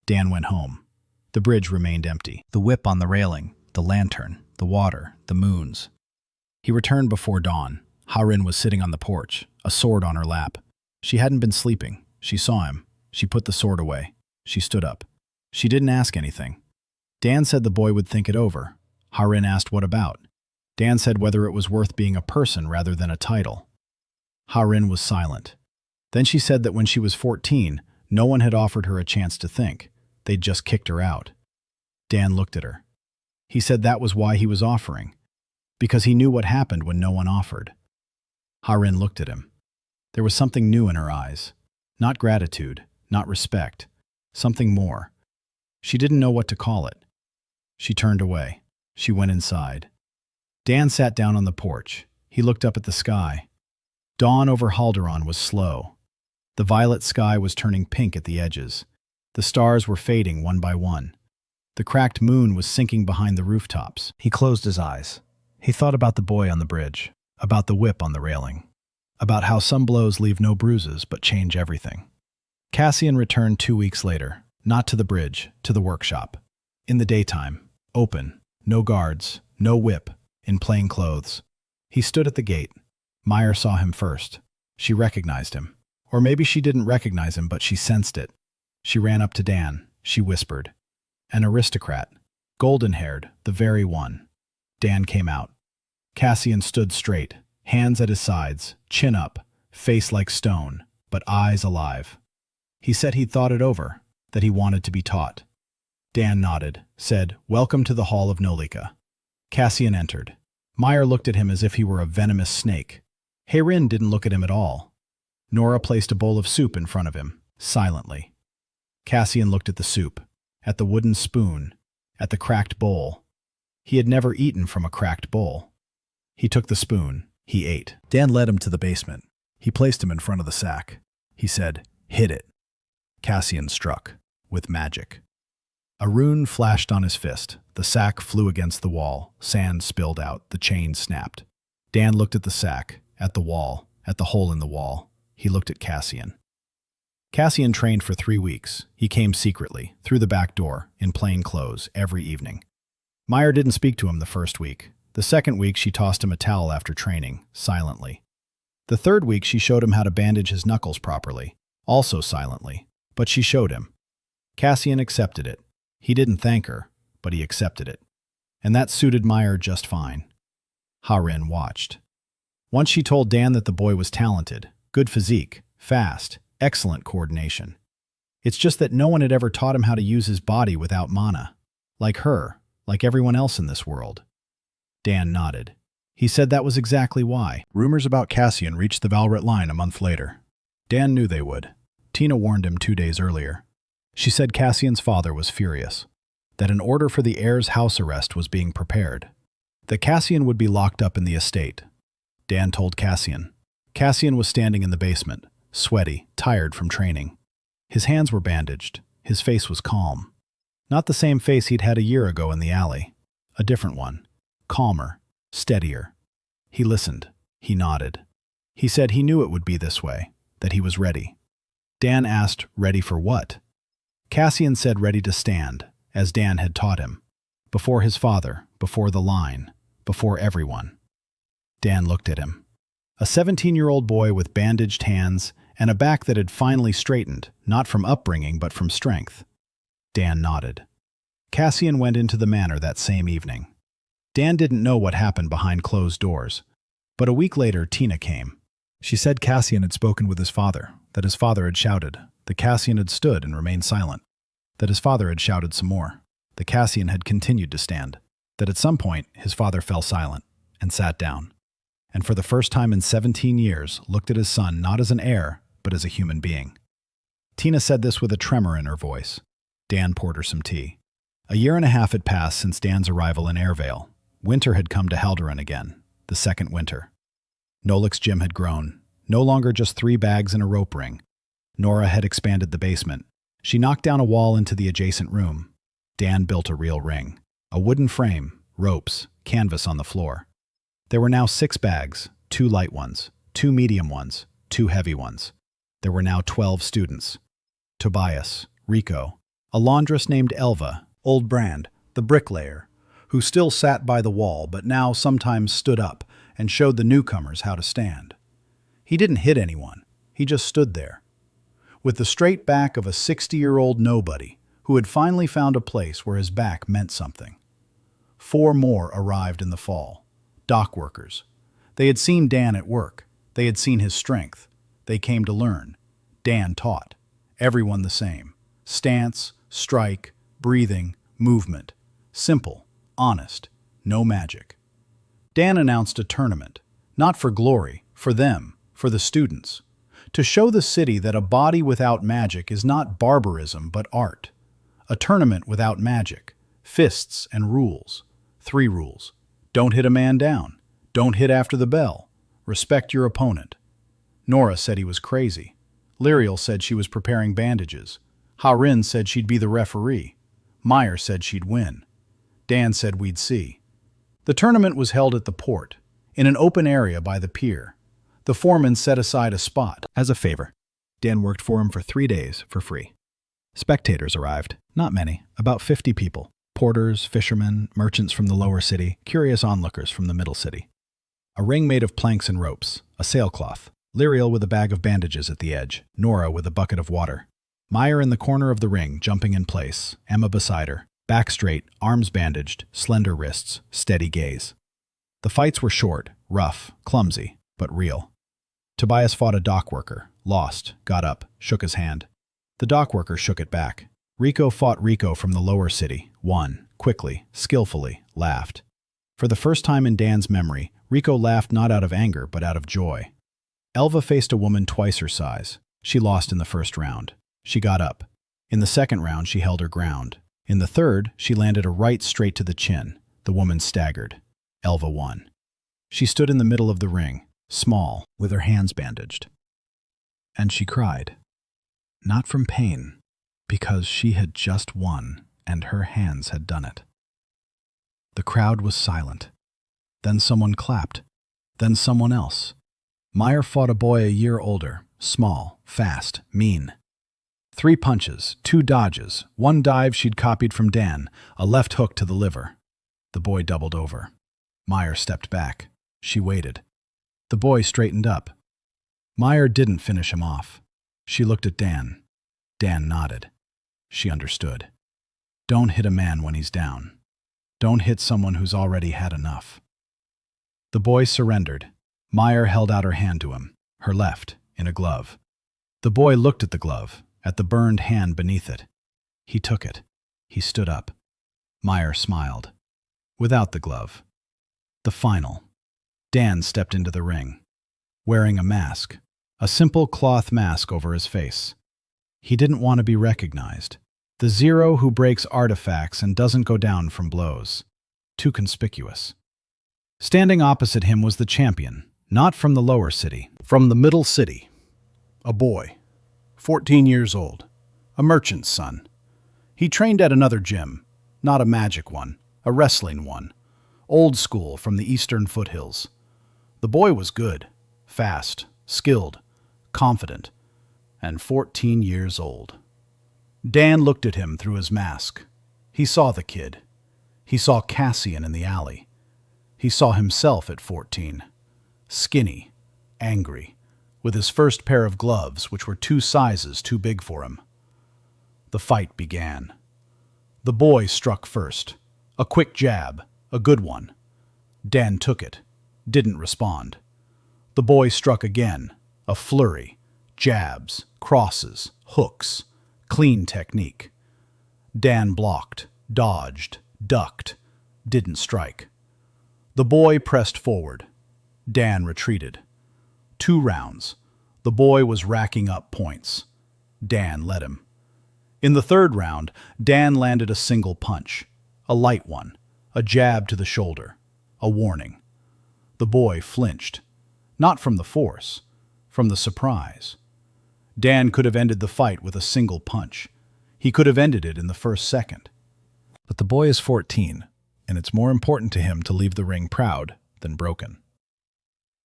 Dan went home. The bridge remained empty. The whip on the railing, the lantern, the water, the moons. He returned before dawn. Harin was sitting on the porch, a sword on her lap. She hadn't been sleeping. She saw him. She put the sword away. She stood up. She didn't ask anything. Dan said the boy would think it over. Harin asked what about. Dan said whether it was worth being a person rather than a title. Harin was silent. Then she said that when she was 14, no one had offered her a chance to think. They'd just kicked her out. Dan looked at her. He said that was why he was offering, because he knew what happened when no one offered. Harin looked at him. There was something new in her eyes. Not gratitude, not respect. Something more. She didn't know what to call it. She turned away. She went inside. Dan sat down on the porch. He looked up at the sky. Dawn over Halderon was slow. The violet sky was turning pink at the edges. The stars were fading one by one. The cracked moon was sinking behind the rooftops. He closed his eyes. He thought about the boy on the bridge, about the whip on the railing, about how some blows leave no bruises but change everything. Cassian returned 2 weeks later, not to the bridge, to the workshop. In the daytime, open, no guards, no whip, in plain clothes. He stood at the gate. Meyer saw him first. She recognized him. Or maybe she didn't recognize him, but she sensed it. She ran up to Dan. She whispered. An aristocrat. Golden-haired, the very one. Dan came out. Cassian stood straight, hands at his sides, chin up, face like stone, but eyes alive. He said he'd thought it over, that he wanted to be taught. Dan nodded, said, "Welcome to the Hall of Nolika." Cassian entered. Meyer looked at him as if he were a venomous snake. Heirin didn't look at him at all. Nora placed a bowl of soup in front of him, silently. Cassian looked at the soup, at the wooden spoon, at the cracked bowl. He had never eaten from a cracked bowl. He took the spoon. He ate. Dan led him to the basement. He placed him in front of the sack. He said, "Hit it." Cassian struck, with magic. A rune flashed on his fist. The sack flew against the wall. Sand spilled out. The chain snapped. Dan looked at the sack, at the wall, at the hole in the wall. He looked at Cassian. Cassian trained for 3 weeks. He came secretly, through the back door, in plain clothes, every evening. Meyer didn't speak to him the first week. The second week, she tossed him a towel after training, silently. The third week, she showed him how to bandage his knuckles properly, also silently, but she showed him. Cassian accepted it. He didn't thank her, but he accepted it. And that suited Meyer just fine. Harin watched. Once she told Dan that the boy was talented, good physique, fast, excellent coordination. It's just that no one had ever taught him how to use his body without mana. Like her, like everyone else in this world. Dan nodded. He said that was exactly why. Rumors about Cassian reached the Velrit line a month later. Dan knew they would. Tina warned him 2 days earlier. She said Cassian's father was furious. That an order for the heir's house arrest was being prepared. That Cassian would be locked up in the estate. Dan told Cassian. Cassian was standing in the basement, sweaty, tired from training. His hands were bandaged. His face was calm. Not the same face he'd had a year ago in the alley. A different one. Calmer. Steadier. He listened. He nodded. He said he knew it would be this way, that he was ready. Dan asked, ready for what? Cassian said ready to stand, as Dan had taught him. Before his father, before the line, before everyone. Dan looked at him. A 17-year-old boy with bandaged hands and a back that had finally straightened, not from upbringing but from strength. Dan nodded. Cassian went into the manor that same evening. Dan didn't know what happened behind closed doors, but a week later Tina came. She said Cassian had spoken with his father, that his father had shouted, that Cassian had stood and remained silent, that his father had shouted some more, that Cassian had continued to stand, that at some point his father fell silent and sat down, and for the first time in 17 years looked at his son not as an heir, but as a human being. Tina said this with a tremor in her voice. Dan poured her some tea. A year and a half had passed since Dan's arrival in Airvale. Winter had come to Haldoran again, the second winter. Nolik's gym had grown, no longer just 3 bags and a rope ring. Nora had expanded the basement. She knocked down a wall into the adjacent room. Dan built a real ring. A wooden frame, ropes, canvas on the floor. There were now 6 bags, 2 light ones, 2 medium ones, 2 heavy ones. There were now 12 students. Tobias, Rico, a laundress named Elva, Old Brand, the bricklayer, who still sat by the wall but now sometimes stood up and showed the newcomers how to stand. He didn't hit anyone. He just stood there, with the straight back of a 60-year-old nobody who had finally found a place where his back meant something. 4 more arrived in the fall. Dock workers. They had seen Dan at work. They had seen his strength. They came to learn. Dan taught. Everyone the same. Stance, strike, breathing, movement. Simple, honest, no magic. Dan announced a tournament, not for glory, for them, for the students, to show the city that a body without magic is not barbarism but art. A tournament without magic, fists and rules. 3 rules. Don't hit a man down. Don't hit after the bell. Respect your opponent. Nora said he was crazy. Lyriel said she was preparing bandages. Harin said she'd be the referee. Meyer said she'd win. Dan said we'd see. The tournament was held at the port, in an open area by the pier. The foreman set aside a spot as a favor. Dan worked for him for 3 days for free. Spectators arrived, not many, about 50 people. Porters, fishermen, merchants from the lower city, curious onlookers from the middle city. A ring made of planks and ropes, a sailcloth, Lyriel with a bag of bandages at the edge, Nora with a bucket of water. Meyer in the corner of the ring, jumping in place, Emma beside her, back straight, arms bandaged, slender wrists, steady gaze. The fights were short, rough, clumsy, but real. Tobias fought a dock worker, lost, got up, shook his hand. The dock worker shook it back. Rico fought Rico from the lower city, won, quickly, skillfully, laughed. For the first time in Dan's memory, Rico laughed not out of anger but out of joy. Elva faced a woman twice her size. She lost in the first round. She got up. In the second round, she held her ground. In the third, she landed a right straight to the chin. The woman staggered. Elva won. She stood in the middle of the ring, small, with her hands bandaged. And she cried. Not from pain, because she had just won, and her hands had done it. The crowd was silent. Then someone clapped. Then someone else. Meyer fought a boy a year older, small, fast, mean. 3 punches, 2 dodges, 1 dive she'd copied from Dan, a left hook to the liver. The boy doubled over. Meyer stepped back. She waited. The boy straightened up. Meyer didn't finish him off. She looked at Dan. Dan nodded. She understood. Don't hit a man when he's down. Don't hit someone who's already had enough. The boy surrendered. Meyer held out her hand to him, her left, in a glove. The boy looked at the glove, at the burned hand beneath it. He took it. He stood up. Meyer smiled. Without the glove. The final. Dan stepped into the ring, wearing a mask, a simple cloth mask over his face. He didn't want to be recognized. The zero who breaks artifacts and doesn't go down from blows. Too conspicuous. Standing opposite him was the champion, not from the lower city, from the middle city. A boy, 14 years old, a merchant's son. He trained at another gym, not a magic one, a wrestling one, old school from the eastern foothills. The boy was good, fast, skilled, confident, and 14 years old. Dan looked at him through his mask. He saw the kid. He saw Cassian in the alley. He saw himself at 14, skinny, angry, with his first pair of gloves which were 2 sizes too big for him. The fight began. The boy struck first. A quick jab, a good one. Dan took it, didn't respond. The boy struck again, a flurry, jabs, crosses, hooks, clean technique. Dan blocked, dodged, ducked, didn't strike. The boy pressed forward. Dan retreated. 2 rounds. The boy was racking up points. Dan led him. In the 3rd round, Dan landed a single punch, a light one, a jab to the shoulder, a warning. The boy flinched, not from the force, from the surprise. Dan could have ended the fight with a single punch. He could have ended it in the first second. But the boy is 14, and it's more important to him to leave the ring proud than broken.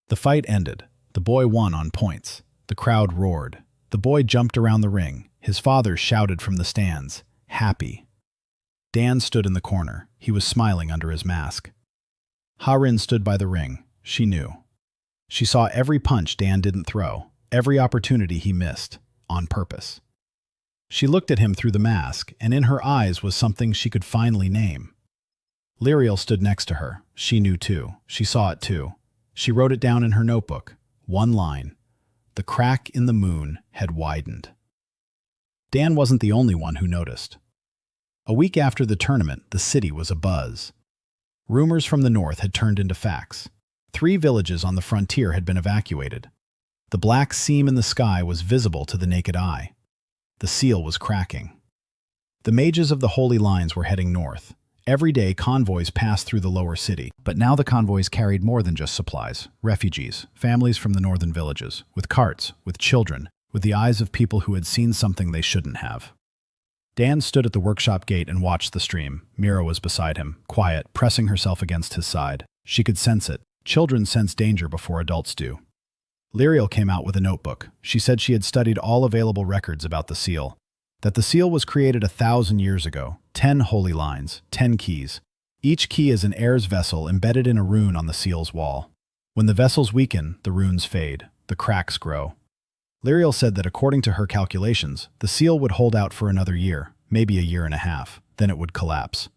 The fight ended. The boy won on points. The crowd roared. The boy jumped around the ring. His father shouted from the stands, happy. Dan stood in the corner. He was smiling under his mask. Ha-Rin stood by the ring. She knew. She saw every punch Dan didn't throw, every opportunity he missed, on purpose. She looked at him through the mask, and in her eyes was something she could finally name. Lyriel stood next to her. She knew too. She saw it too. She wrote it down in her notebook. 1 line. The crack in the moon had widened. Dan wasn't the only one who noticed. A week after the tournament, the city was abuzz. Rumors from the north had turned into facts. 3 villages on the frontier had been evacuated. The black seam in the sky was visible to the naked eye. The seal was cracking. The mages of the Holy Lines were heading north. Every day convoys passed through the lower city, but now the convoys carried more than just supplies, refugees, families from the northern villages, with carts, with children, with the eyes of people who had seen something they shouldn't have. Dan stood at the workshop gate and watched the stream. Mira was beside him, quiet, pressing herself against his side. She could sense it. Children sense danger before adults do. Lyriel came out with a notebook. She said she had studied all available records about the seal. That the seal was created 1,000 years ago. 10 holy lines, 10 keys. Each key is an heir's vessel embedded in a rune on the seal's wall. When the vessels weaken, the runes fade. The cracks grow. Lyriel said that according to her calculations, the seal would hold out for another year, maybe a year and a half. Then it would collapse.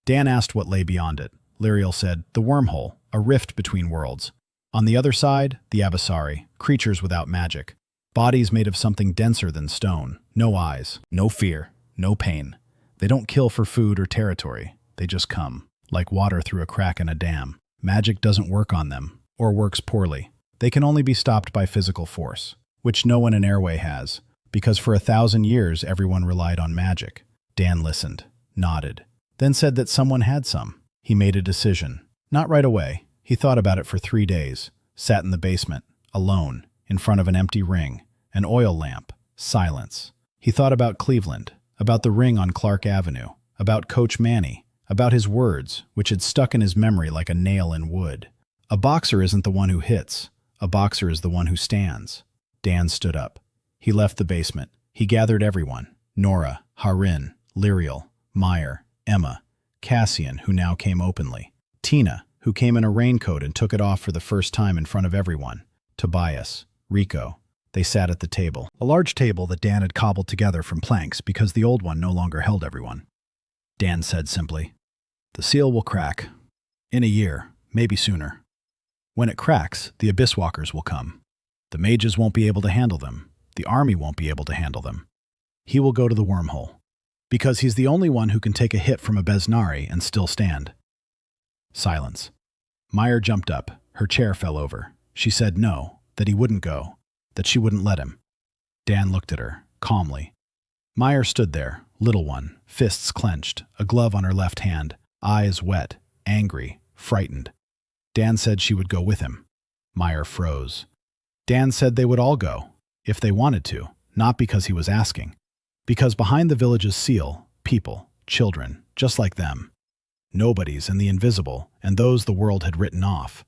Dan asked what lay beyond it. Lyriel said, the wormhole, a rift between worlds. On the other side, the Abysari, creatures without magic. Bodies made of something denser than stone. No eyes, no fear, no pain. They don't kill for food or territory. They just come, like water through a crack in a dam. Magic doesn't work on them, or works poorly. They can only be stopped by physical force, which no one in Airway has, because for 1,000 years everyone relied on magic. Dan listened, nodded, then said that someone had some. He made a decision. Not right away. He thought about it for 3 days, sat in the basement, alone, in front of an empty ring, an oil lamp, silence. He thought about Cleveland, about the ring on Clark Avenue, about Coach Manny, about his words, which had stuck in his memory like a nail in wood. A boxer isn't the one who hits. A boxer is the one who stands. Dan stood up. He left the basement. He gathered everyone. Nora, Ha-Rin, Lyriel, Meyer, Emma, Cassian, who now came openly, Tina, who came in a raincoat and took it off for the first time in front of everyone, Tobias, Rico. They sat at the table, a large table that Dan had cobbled together from planks because the old one no longer held everyone. Dan said simply, the seal will crack. In a year, maybe sooner. When it cracks, the Abyss Walkers will come. The mages won't be able to handle them. The army won't be able to handle them. He will go to the wormhole, because he's the only one who can take a hit from a Besnari and still stand. Silence. Meyer jumped up. Her chair fell over. She said no, that he wouldn't go, that she wouldn't let him. Dan looked at her, calmly. Meyer stood there, little one, fists clenched, a glove on her left hand, eyes wet, angry, frightened. Dan said she would go with him. Meyer froze. Dan said they would all go, if they wanted to, not because he was asking. Because behind the village's seal, people, children, just like them. Nobodies and the invisible, and those the world had written off.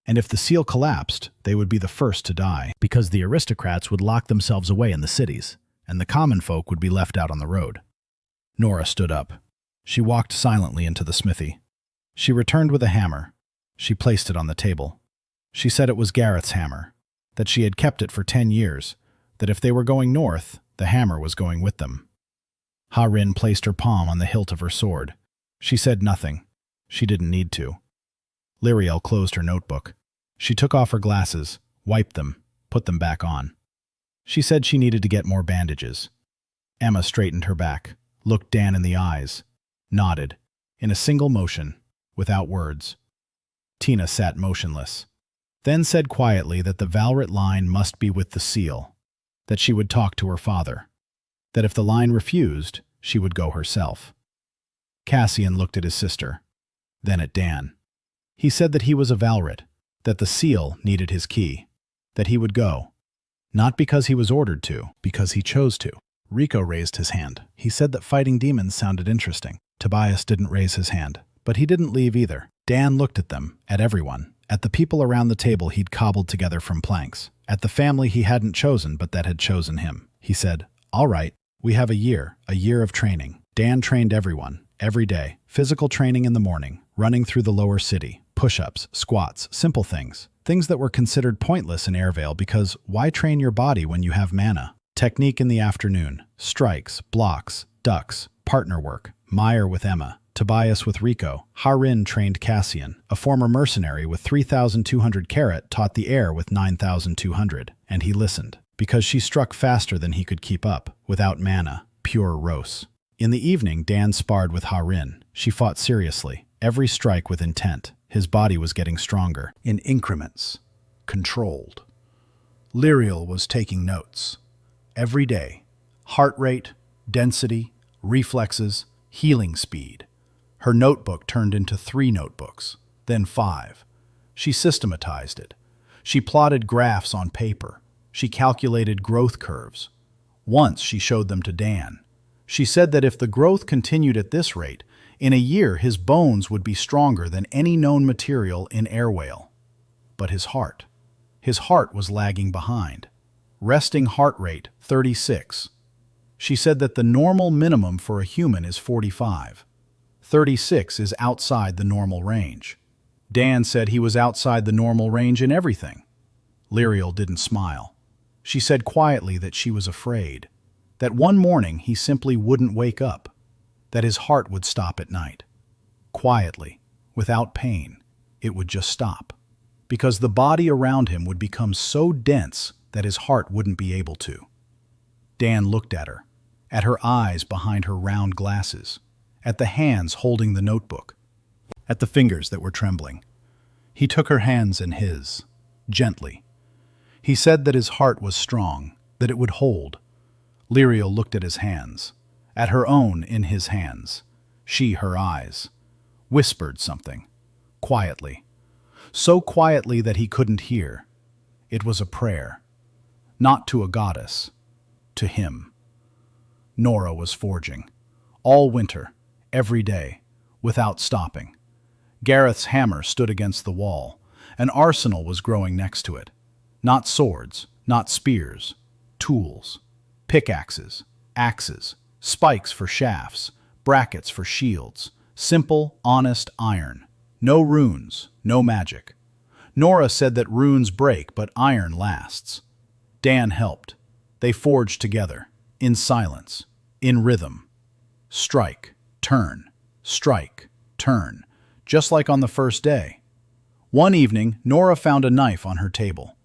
And if the seal collapsed, they would be the first to die, because the aristocrats would lock themselves away in the cities, and the common folk would be left out on the road. Nora stood up. She walked silently into the smithy. She returned with a hammer. She placed it on the table. She said it was Gareth's hammer, that she had kept it for 10 years, that if they were going north, the hammer was going with them. Ha-Rin placed her palm on the hilt of her sword. She said nothing. She didn't need to. Lyriel closed her notebook. She took off her glasses, wiped them, put them back on. She said she needed to get more bandages. Emma straightened her back, looked Dan in the eyes, nodded, in a single motion, without words. Tina sat motionless, then said quietly that the Velrit line must be with the seal, that she would talk to her father, that if the line refused, she would go herself. Cassian looked at his sister, then at Dan. He said that he was a Velrit, that the seal needed his key, that he would go. Not because he was ordered to, because he chose to. Rico raised his hand. He said that fighting demons sounded interesting. Tobias didn't raise his hand, but he didn't leave either. Dan looked at them, at everyone, at the people around the table he'd cobbled together from planks, at the family he hadn't chosen but that had chosen him. He said, "All right, we have a year of training." Dan trained everyone, every day. Physical training in the morning, running through the lower city, push-ups, squats, simple things. Things that were considered pointless in Airvale because why train your body when you have mana? Technique in the afternoon, strikes, blocks, ducks, partner work, Meyer with Emma, Tobias with Rico. Ha-Rin trained Cassian, a former mercenary with 3,200 carat taught the heir with 9,200, and he listened, because she struck faster than he could keep up, without mana, pure Rose. In the evening, Dan sparred with Ha-Rin. She fought seriously, every strike with intent. His body was getting stronger, in increments, controlled. Lyriel was taking notes. Every day, heart rate, density, reflexes, healing speed. Her notebook turned into 3 notebooks, then 5. She systematized it. She plotted graphs on paper. She calculated growth curves. Once she showed them to Dan. She said that if the growth continued at this rate, in a year his bones would be stronger than any known material in Airwale. But his heart was lagging behind. Resting heart rate, 36. She said that the normal minimum for a human is 45. 36 is outside the normal range. Dan said he was outside the normal range in everything. Lyriel didn't smile. She said quietly that she was afraid, that one morning he simply wouldn't wake up, that his heart would stop at night. Quietly, without pain, it would just stop, because the body around him would become so dense that his heart wouldn't be able to. Dan looked at her eyes behind her round glasses, at the hands holding the notebook, at the fingers that were trembling. He took her hands in his, gently. He said that his heart was strong, that it would hold. Lyriel looked at his hands, at her own in his hands, she her eyes, whispered something, quietly, so quietly that he couldn't hear. It was a prayer, not to a goddess, to him. Nora was forging, all winter, every day, without stopping. Gareth's hammer stood against the wall. An arsenal was growing next to it. Not swords, not spears, tools, pickaxes, axes, spikes for shafts, brackets for shields, simple, honest iron. No runes, no magic. Nora said that runes break, but iron lasts. Dan helped. They forged together, in silence, in rhythm. Strike, turn, just like on the first day. One evening, Nora found a knife on her table.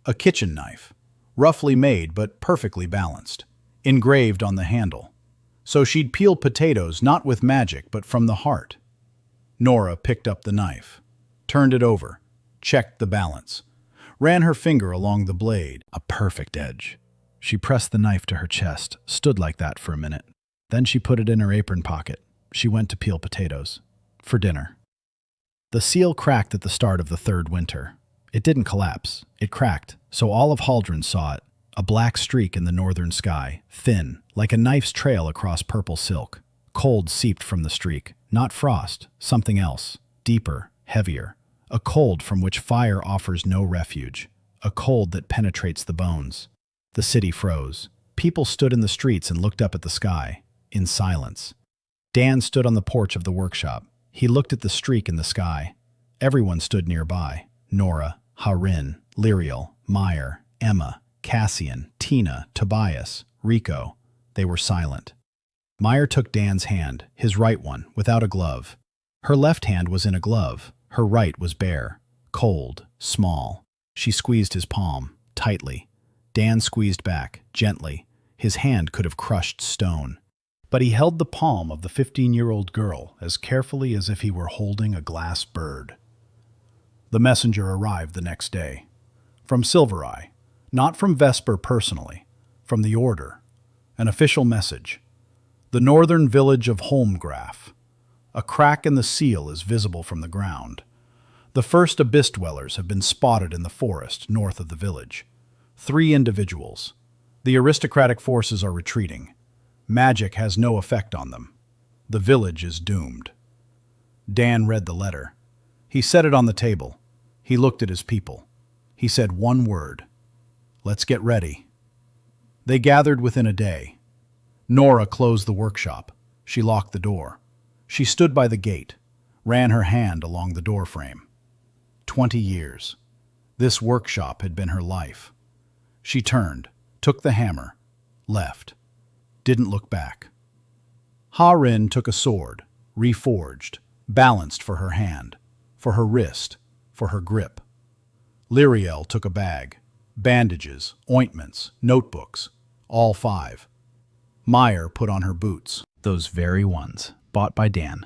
A kitchen knife, roughly made but perfectly balanced, engraved on the handle. So she'd peel potatoes not with magic but from the heart. Nora picked up the knife, turned it over, checked the balance, ran her finger along the blade. A perfect edge. She pressed the knife to her chest, stood like that for a minute. Then she put it in her apron pocket. She went to peel potatoes. For dinner. The seal cracked at the start of the 3rd winter. It didn't collapse. It cracked, so all of Haldren saw it. A black streak in the northern sky, thin, like a knife's trail across purple silk. Cold seeped from the streak. Not frost, something else. Deeper, heavier. a cold from which fire offers no refuge, a cold that penetrates the bones. The city froze. People stood in the streets and looked up at the sky, in silence. Dan stood on the porch of the workshop. He looked at the streak in the sky. Everyone stood nearby. Nora, Harin, Lyriel, Meyer, Emma, Cassian, Tina, Tobias, Rico. They were silent. Meyer took Dan's hand, his right one, without a glove. Her left hand was in a glove. Her right was bare, cold, small. She squeezed his palm, tightly. Dan squeezed back, gently. His hand could have crushed stone. But he held the palm of the 15-year-old girl as carefully as if he were holding a glass bird. The messenger arrived the next day. From Silvereye, not from Vesper personally, from the Order. An official message. The northern village of Holmgraf. A crack in the seal is visible from the ground. The first abyss dwellers have been spotted in the forest north of the village. 3 individuals. The aristocratic forces are retreating. Magic has no effect on them. The village is doomed. Dan read the letter. He set it on the table. He looked at his people. He said one word. Let's get ready. They gathered within a day. Nora closed the workshop. She locked the door. She stood by the gate, ran her hand along the doorframe. 20 years. This workshop had been her life. She turned, took the hammer, left. Didn't look back. Harin took a sword, reforged, balanced for her hand, for her wrist, for her grip. Lyriel took a bag, bandages, ointments, notebooks, all 5. Meyer put on her boots, those very ones, bought by Dan.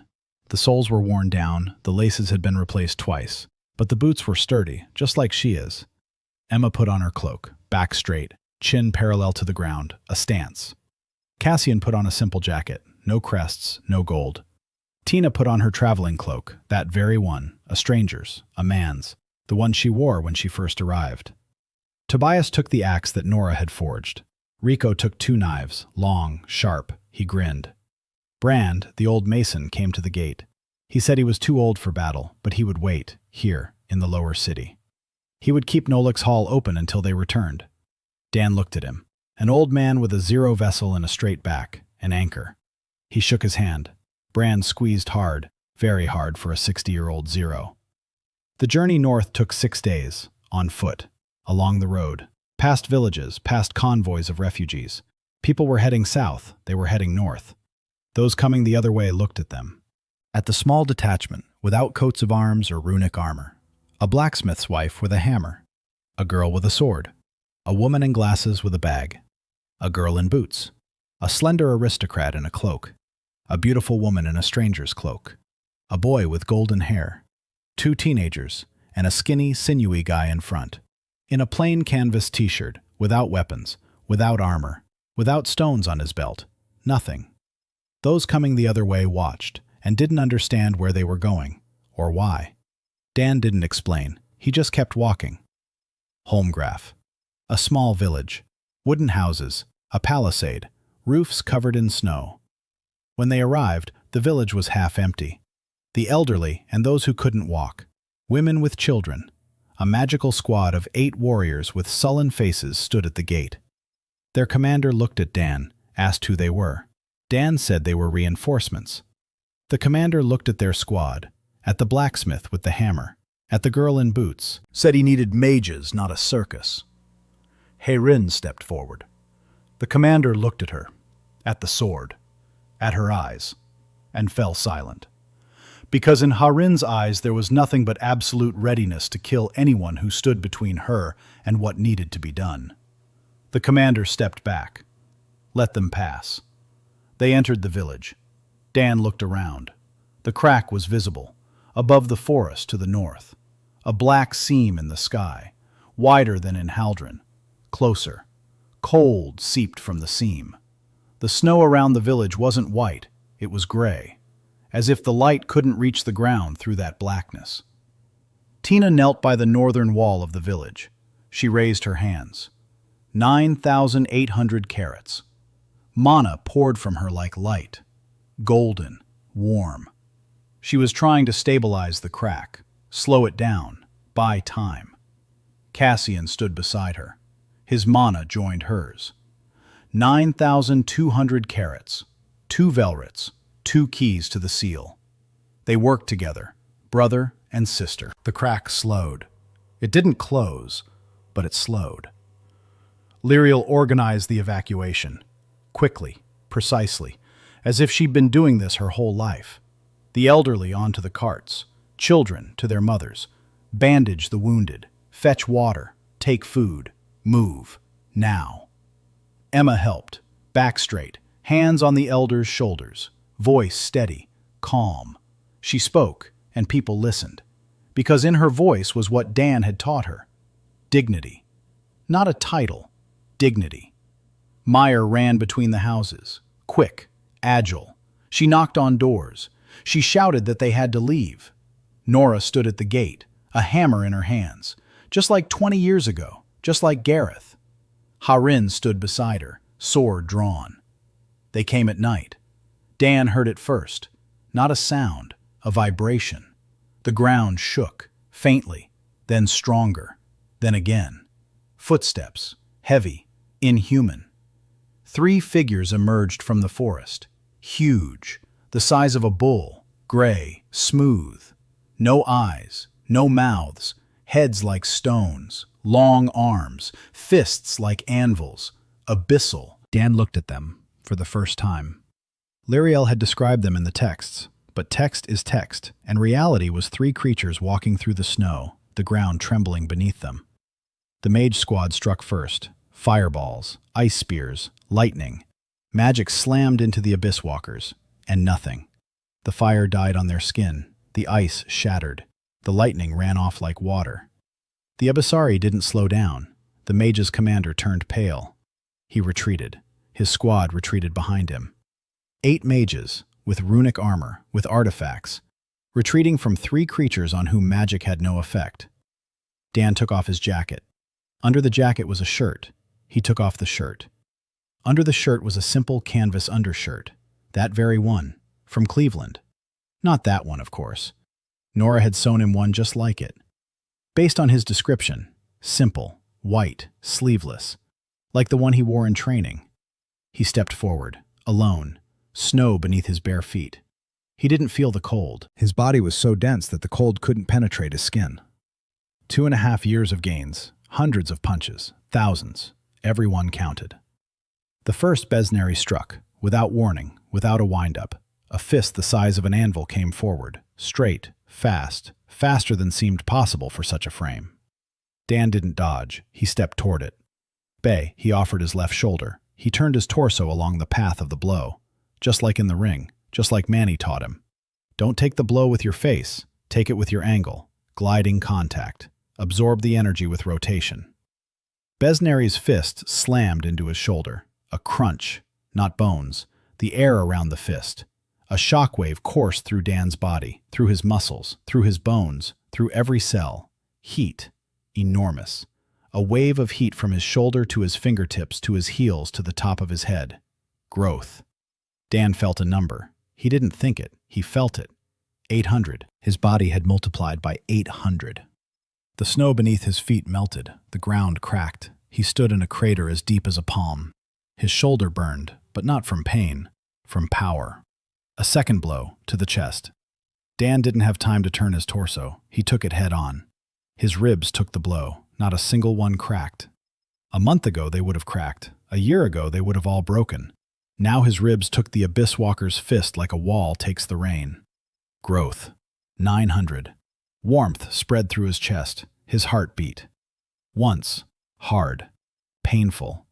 The soles were worn down, the laces had been replaced twice, but the boots were sturdy, just like she is. Emma put on her cloak, back straight, chin parallel to the ground, a stance. Cassian put on a simple jacket, no crests, no gold. Tina put on her traveling cloak, that very one, a stranger's, a man's, the one she wore when she first arrived. Tobias took the axe that Nora had forged. Rico took 2 knives, long, sharp. He grinned. Brand, the old mason, came to the gate. He said he was too old for battle, but he would wait, here, in the lower city. He would keep Nolik's Hall open until they returned. Dan looked at him. An old man with a 0 vessel and a straight back, an anchor. He shook his hand. Brand squeezed hard, very hard for a 60-year-old 0. The journey north took 6 days, on foot, along the road, past villages, past convoys of refugees. People were heading south, they were heading north. Those coming the other way looked at them. At the small detachment, without coats of arms or runic armor, a blacksmith's wife with a hammer, a girl with a sword, a woman in glasses with a bag, a girl in boots, a slender aristocrat in a cloak, a beautiful woman in a stranger's cloak, a boy with golden hair, 2 teenagers, and a skinny, sinewy guy in front, in a plain canvas t-shirt, without weapons, without armor, without stones on his belt, nothing. Those coming the other way watched and didn't understand where they were going, or why. Dan didn't explain, he just kept walking. Holmgraf. A small village. Wooden houses, a palisade, roofs covered in snow. When they arrived, the village was half empty. The elderly and those who couldn't walk. Women with children. A magical squad of 8 warriors with sullen faces stood at the gate. Their commander looked at Dan, asked who they were. Dan said they were reinforcements. The commander looked at their squad, at the blacksmith with the hammer, at the girl in boots, said he needed mages, not a circus. Heirin stepped forward. The commander looked at her, at the sword, at her eyes, and fell silent. Because in Harin's eyes there was nothing but absolute readiness to kill anyone who stood between her and what needed to be done. The commander stepped back. Let them pass. They entered the village. Dan looked around. The crack was visible, above the forest to the north. A black seam in the sky, wider than in Haldren. Closer. Cold seeped from the seam. The snow around the village wasn't white, it was gray, as if the light couldn't reach the ground through that blackness. Tina knelt by the northern wall of the village. She raised her hands. 9,800 carats. Mana poured from her like light, golden, warm. She was trying to stabilize the crack. Slow it down. Buy time. Cassian stood beside her. His mana joined hers. 9,200 carats, 2 Velrits, 2 keys to the seal. They worked together, brother and sister. The crack slowed. It didn't close, but it slowed. Lyriel organized the evacuation. Quickly, precisely, as if she'd been doing this her whole life. The elderly onto the carts, children to their mothers. Bandage the wounded, fetch water, take food, move, now. Emma helped, back straight, hands on the elder's shoulders, voice steady, calm. She spoke, and people listened, because in her voice was what Dan had taught her. Dignity. Not a title, dignity. Meyer ran between the houses, quick, agile. She knocked on doors. She shouted that they had to leave. Nora stood at the gate, a hammer in her hands, just like 20 years ago, just like Gareth. Harin stood beside her, sword drawn. They came at night. Dan heard it first. Not a sound, a vibration. The ground shook, faintly, then stronger, then again. Footsteps, heavy, inhuman. 3 figures emerged from the forest, huge, the size of a bull, gray, smooth. No eyes, no mouths, heads like stones, long arms, fists like anvils, abyssal. Dan looked at them for the first time. Lyriel had described them in the texts, but text is text, and reality was 3 creatures walking through the snow, the ground trembling beneath them. The mage squad struck first. Fireballs, ice spears, lightning. Magic slammed into the abyss walkers, and nothing. The fire died on their skin, the ice shattered, the lightning ran off like water. The Abyssari didn't slow down. The mage's commander turned pale. He retreated. His squad retreated behind him. 8 mages, with runic armor, with artifacts, retreating from 3 creatures on whom magic had no effect. Dan took off his jacket. Under the jacket was a shirt. He took off the shirt. Under the shirt was a simple canvas undershirt. That very one, from Cleveland. Not that one, of course. Nora had sewn him one just like it. Based on his description, simple, white, sleeveless, like the one he wore in training. He stepped forward, alone, snow beneath his bare feet. He didn't feel the cold. His body was so dense that the cold couldn't penetrate his skin. 2.5 years of gains, hundreds of punches, thousands, everyone counted. The first Besnary struck, without warning, without a wind-up. A fist the size of an anvil came forward, straight, fast, faster than seemed possible for such a frame. Dan didn't dodge. He stepped toward it. He offered his left shoulder. He turned his torso along the path of the blow, just like in the ring, just like Manny taught him. Don't take the blow with your face, take it with your angle, gliding contact. Absorb the energy with rotation. Besnary's fist slammed into his shoulder. A crunch, not bones, the air around the fist. A shockwave coursed through Dan's body, through his muscles, through his bones, through every cell. Heat, enormous. A wave of heat from his shoulder to his fingertips to his heels to the top of his head. Growth. Dan felt a number. He didn't think it, he felt it. 800. His body had multiplied by 800. The snow beneath his feet melted, the ground cracked. He stood in a crater as deep as a palm. His shoulder burned, but not from pain, from power. A second blow, to the chest. Dan didn't have time to turn his torso. He took it head on. His ribs took the blow. Not a single one cracked. A month ago they would have cracked. A year ago they would have all broken. Now his ribs took the Abyss Walker's fist like a wall takes the rain. Growth. 900. Warmth spread through his chest. His heart beat. Once. Hard. Painful.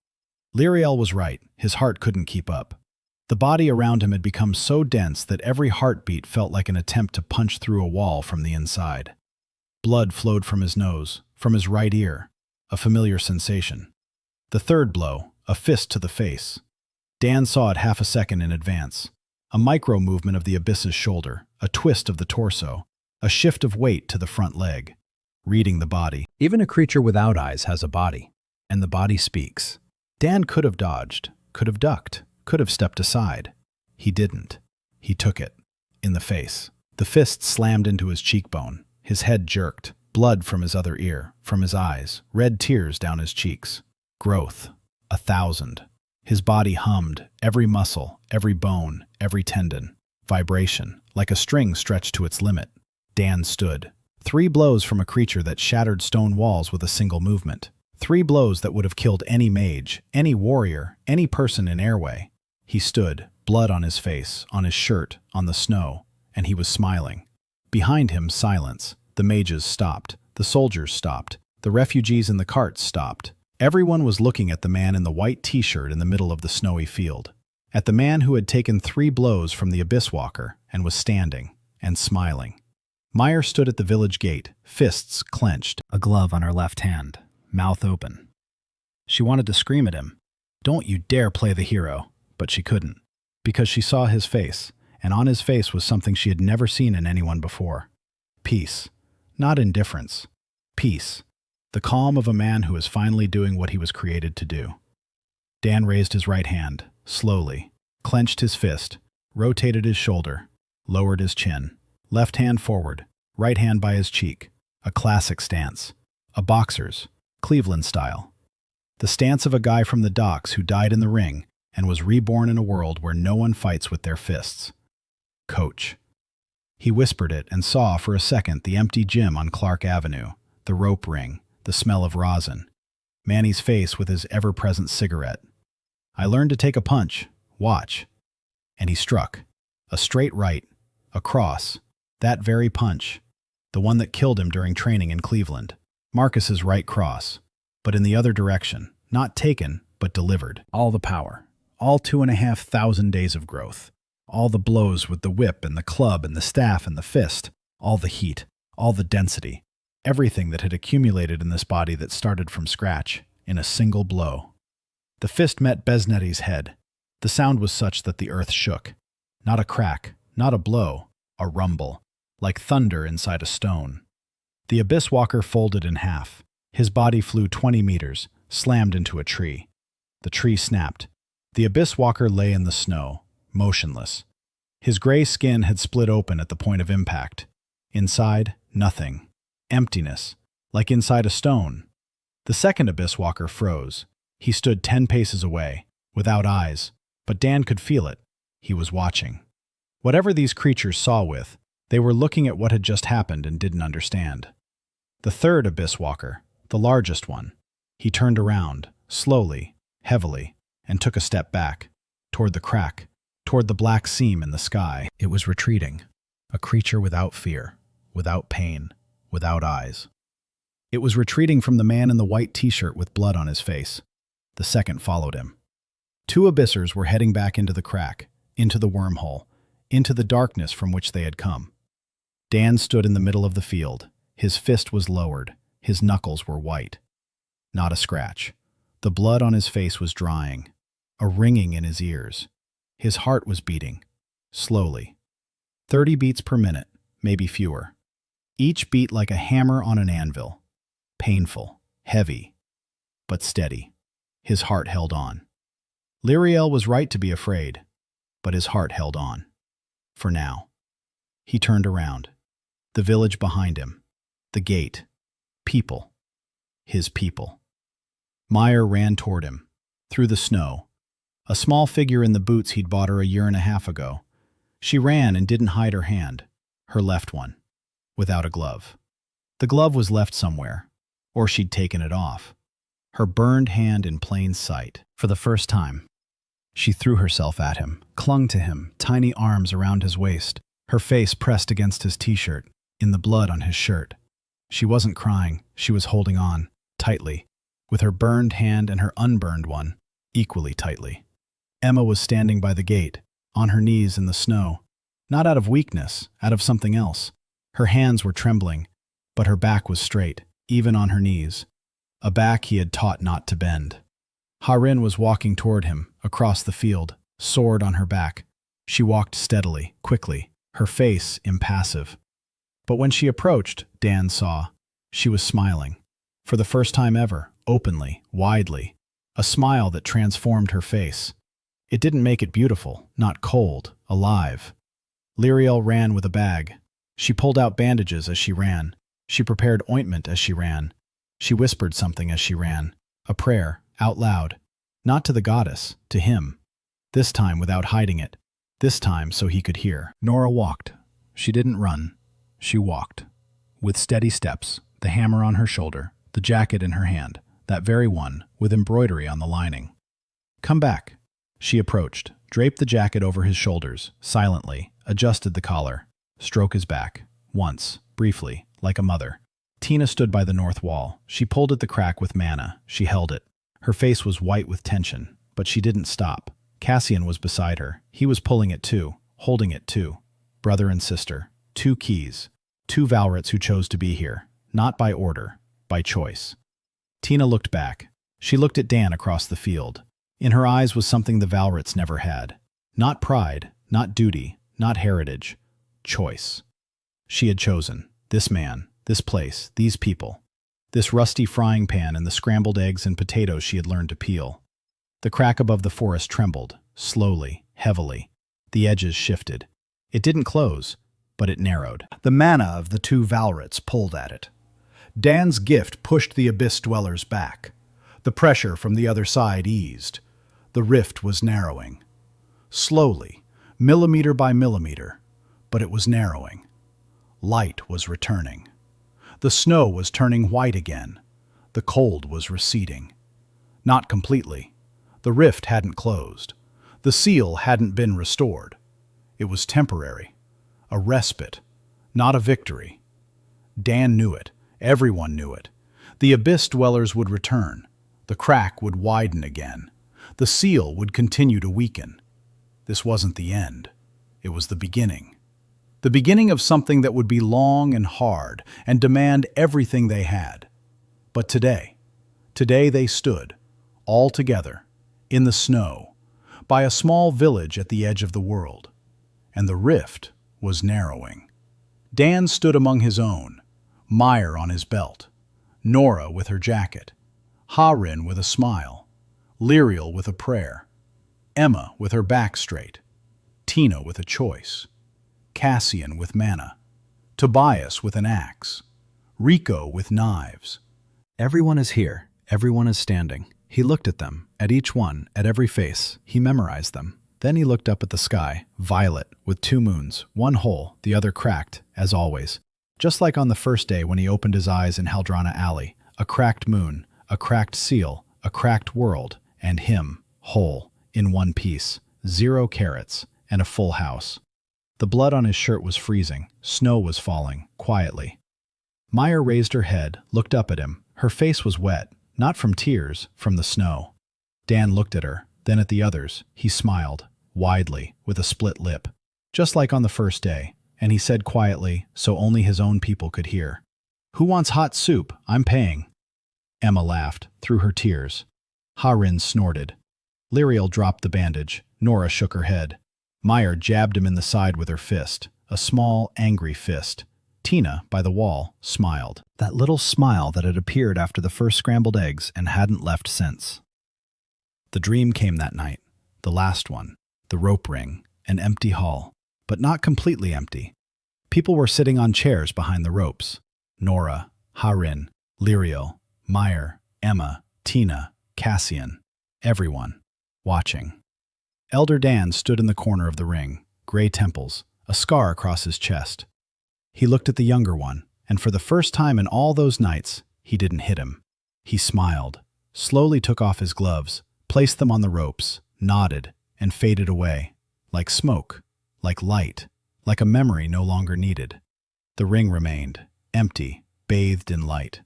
Lyriel was right. His heart couldn't keep up. The body around him had become so dense that every heartbeat felt like an attempt to punch through a wall from the inside. Blood flowed from his nose, from his right ear, a familiar sensation. The third blow, a fist to the face. Dan saw it half a second in advance. A micro-movement of the Abyss's shoulder, a twist of the torso, a shift of weight to the front leg. Reading the body. Even a creature without eyes has a body, and the body speaks. Dan could have dodged, could have ducked, could have stepped aside. He didn't. He took it. In the face. The fist slammed into his cheekbone. His head jerked, blood from his other ear, from his eyes, red tears down his cheeks. Growth. 1,000. His body hummed, every muscle, every bone, every tendon. Vibration, like a string stretched to its limit. Dan stood. 3 blows from a creature that shattered stone walls with a single movement. 3 blows that would have killed any mage, any warrior, any person in airway. He stood, blood on his face, on his shirt, on the snow, and he was smiling. Behind him, silence. The mages stopped. The soldiers stopped. The refugees in the carts stopped. Everyone was looking at the man in the white t-shirt in the middle of the snowy field. At the man who had taken 3 blows from the Abyss Walker and was standing and smiling. Meyer stood at the village gate, fists clenched, a glove on her left hand, mouth open. She wanted to scream at him, "Don't you dare play the hero," but she couldn't, because she saw his face, and on his face was something she had never seen in anyone before. Peace. Not indifference. Peace. The calm of a man who is finally doing what he was created to do. Dan raised his right hand, slowly, clenched his fist, rotated his shoulder, lowered his chin, left hand forward, right hand by his cheek, a classic stance, a boxer's, Cleveland style. The stance of a guy from the docks who died in the ring and was reborn in a world where no one fights with their fists. Coach. He whispered it and saw for a second the empty gym on Clark Avenue, the rope ring, the smell of rosin, Manny's face with his ever-present cigarette. "I learned to take a punch. Watch." And he struck. A straight right. A cross. That very punch. The one that killed him during training in Cleveland. Marcus's right cross. But in the other direction. Not taken, but delivered. All the power. All 2,500 days of growth. All the blows with the whip and the club and the staff and the fist. All the heat. All the density. Everything that had accumulated in this body that started from scratch, in a single blow. The fist met Besnetti's head. The sound was such that the earth shook. Not a crack, not a blow, a rumble, like thunder inside a stone. The Abyss Walker folded in half. His body flew 20 meters, slammed into a tree. The tree snapped. The Abyss Walker lay in the snow, motionless. His gray skin had split open at the point of impact. Inside, nothing. Emptiness, like inside a stone. The second Abyss Walker froze. He stood 10 paces away, without eyes, but Dan could feel it. He was watching. Whatever these creatures saw with, they were looking at what had just happened and didn't understand. The third Abyss Walker, the largest one, he turned around, slowly, heavily, and took a step back, toward the crack, toward the black seam in the sky. It was retreating, a creature without fear, without pain, without eyes. It was retreating from the man in the white t-shirt with blood on his face. The second followed him. 2 Abyssers were heading back into the crack, into the wormhole, into the darkness from which they had come. Dan stood in the middle of the field. His fist was lowered. His knuckles were white. Not a scratch. The blood on his face was drying, a ringing in his ears. His heart was beating, slowly. 30 beats per minute, maybe fewer. Each beat like a hammer on an anvil. Painful, heavy, but steady. His heart held on. Lyriel was right to be afraid, but his heart held on. For now. He turned around. The village behind him. The gate. People. His people. Meyer ran toward him, through the snow. A small figure in the boots he'd bought her a year and a half ago. She ran and didn't hide her hand, her left one, without a glove. The glove was left somewhere, or she'd taken it off. Her burned hand in plain sight. For the first time, she threw herself at him, clung to him, tiny arms around his waist, her face pressed against his t-shirt, in the blood on his shirt. She wasn't crying, she was holding on, tightly, with her burned hand and her unburned one, equally tightly. Emma was standing by the gate, on her knees in the snow, not out of weakness, out of something else. Her hands were trembling, but her back was straight, even on her knees, a back he had taught not to bend. Harin was walking toward him, across the field, sword on her back. She walked steadily, quickly, her face impassive. But when she approached, Dan saw, she was smiling. For the first time ever, openly, widely, a smile that transformed her face. It didn't make it beautiful, not cold, alive. Lyriel ran with a bag. She pulled out bandages as she ran. She prepared ointment as she ran. She whispered something as she ran, a prayer, out loud, not to the goddess, to him. This time without hiding it. This time so he could hear. Nora walked. She didn't run. She walked. With steady steps, the hammer on her shoulder, the jacket in her hand, that very one, with embroidery on the lining. Come back. She approached, draped the jacket over his shoulders, silently, adjusted the collar, stroked his back, once, briefly, like a mother. Tina stood by the north wall. She pulled at the crack with Manhwa. She held it. Her face was white with tension, but she didn't stop. Cassian was beside her. He was pulling it too, holding it too. Brother and sister. 2 keys. 2 Velrits who chose to be here. Not by order, by choice. Tina looked back. She looked at Dan across the field. In her eyes was something the Velrits never had. Not pride, not duty, not heritage. Choice. She had chosen. This man, this place, these people. This rusty frying pan and the scrambled eggs and potatoes she had learned to peel. The crack above the forest trembled, slowly, heavily. The edges shifted. It didn't close, but it narrowed. The mana of the 2 Velrits pulled at it. Dan's gift pushed the Abyss Dwellers back. The pressure from the other side eased. The rift was narrowing. Slowly, millimeter by millimeter, but it was narrowing. Light was returning. The snow was turning white again. The cold was receding. Not completely. The rift hadn't closed. The seal hadn't been restored. It was temporary. A respite, not a victory. Dan knew it. Everyone knew it. The Abyss Dwellers would return. The crack would widen again. The seal would continue to weaken. This wasn't the end. It was the beginning. The beginning of something that would be long and hard and demand everything they had. But today they stood, all together, in the snow, by a small village at the edge of the world. And the rift was narrowing. Dan stood among his own, Meyer on his belt, Nora with her jacket, Harin with a smile, Lyriel with a prayer, Emma with her back straight, Tina with a choice, Cassian with mana, Tobias with an axe, Rico with knives. Everyone is here. Everyone is standing. He looked at them, at each one, at every face. He memorized them. Then he looked up at the sky, violet, with 2 moons, one whole, the other cracked, as always. Just like on the first day when he opened his eyes in Haldrana Alley, a cracked moon, a cracked seal, a cracked world, and him, whole, in one piece, 0 carats, and a full house. The blood on his shirt was freezing. Snow was falling, quietly. Meyer raised her head, looked up at him. Her face was wet, not from tears, from the snow. Dan looked at her, then at the others. He smiled, widely, with a split lip, just like on the first day, and he said quietly, so only his own people could hear, "Who wants hot soup? I'm paying." Emma laughed, through her tears. Harin snorted. Lyriel dropped the bandage. Nora shook her head. Meyer jabbed him in the side with her fist, a small, angry fist. Tina, by the wall, smiled. That little smile that had appeared after the first scrambled eggs and hadn't left since. The dream came that night, the last one, the rope ring, an empty hall, but not completely empty. People were sitting on chairs behind the ropes. Nora, Harin, Lyriel, Meyer, Emma, Tina, Cassian, everyone, watching. Elder Dan stood in the corner of the ring, gray temples, a scar across his chest. He looked at the younger one, and for the first time in all those nights, he didn't hit him. He smiled, slowly took off his gloves, placed them on the ropes, nodded, and faded away, like smoke, like light, like a memory no longer needed. The ring remained, empty, bathed in light.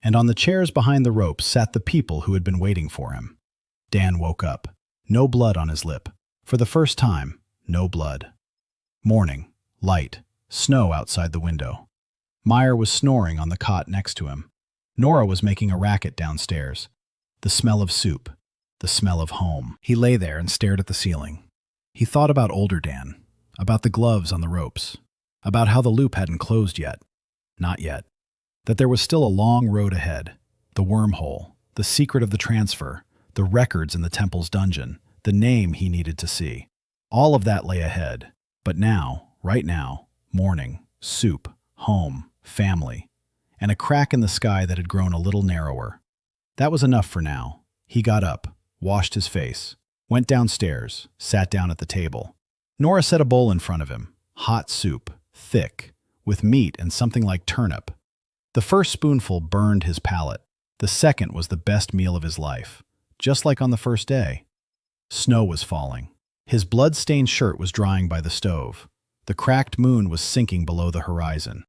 And on the chairs behind the ropes sat the people who had been waiting for him. Dan woke up. No blood on his lip. For the first time, no blood. Morning, light, snow outside the window. Meyer was snoring on the cot next to him. Nora was making a racket downstairs. The smell of soup, the smell of home. He lay there and stared at the ceiling. He thought about older Dan, about the gloves on the ropes, about how the loop hadn't closed yet. Not yet. That there was still a long road ahead. The wormhole, the secret of the transfer, the records in the temple's dungeon, the name he needed to see. All of that lay ahead. But now, right now, morning, soup, home, family, and a crack in the sky that had grown a little narrower. That was enough for now. He got up, washed his face, went downstairs, sat down at the table. Nora set a bowl in front of him, hot soup, thick, with meat and something like turnip. The first spoonful burned his palate. The second was the best meal of his life, just like on the first day. Snow was falling. His blood-stained shirt was drying by the stove. The cracked moon was sinking below the horizon.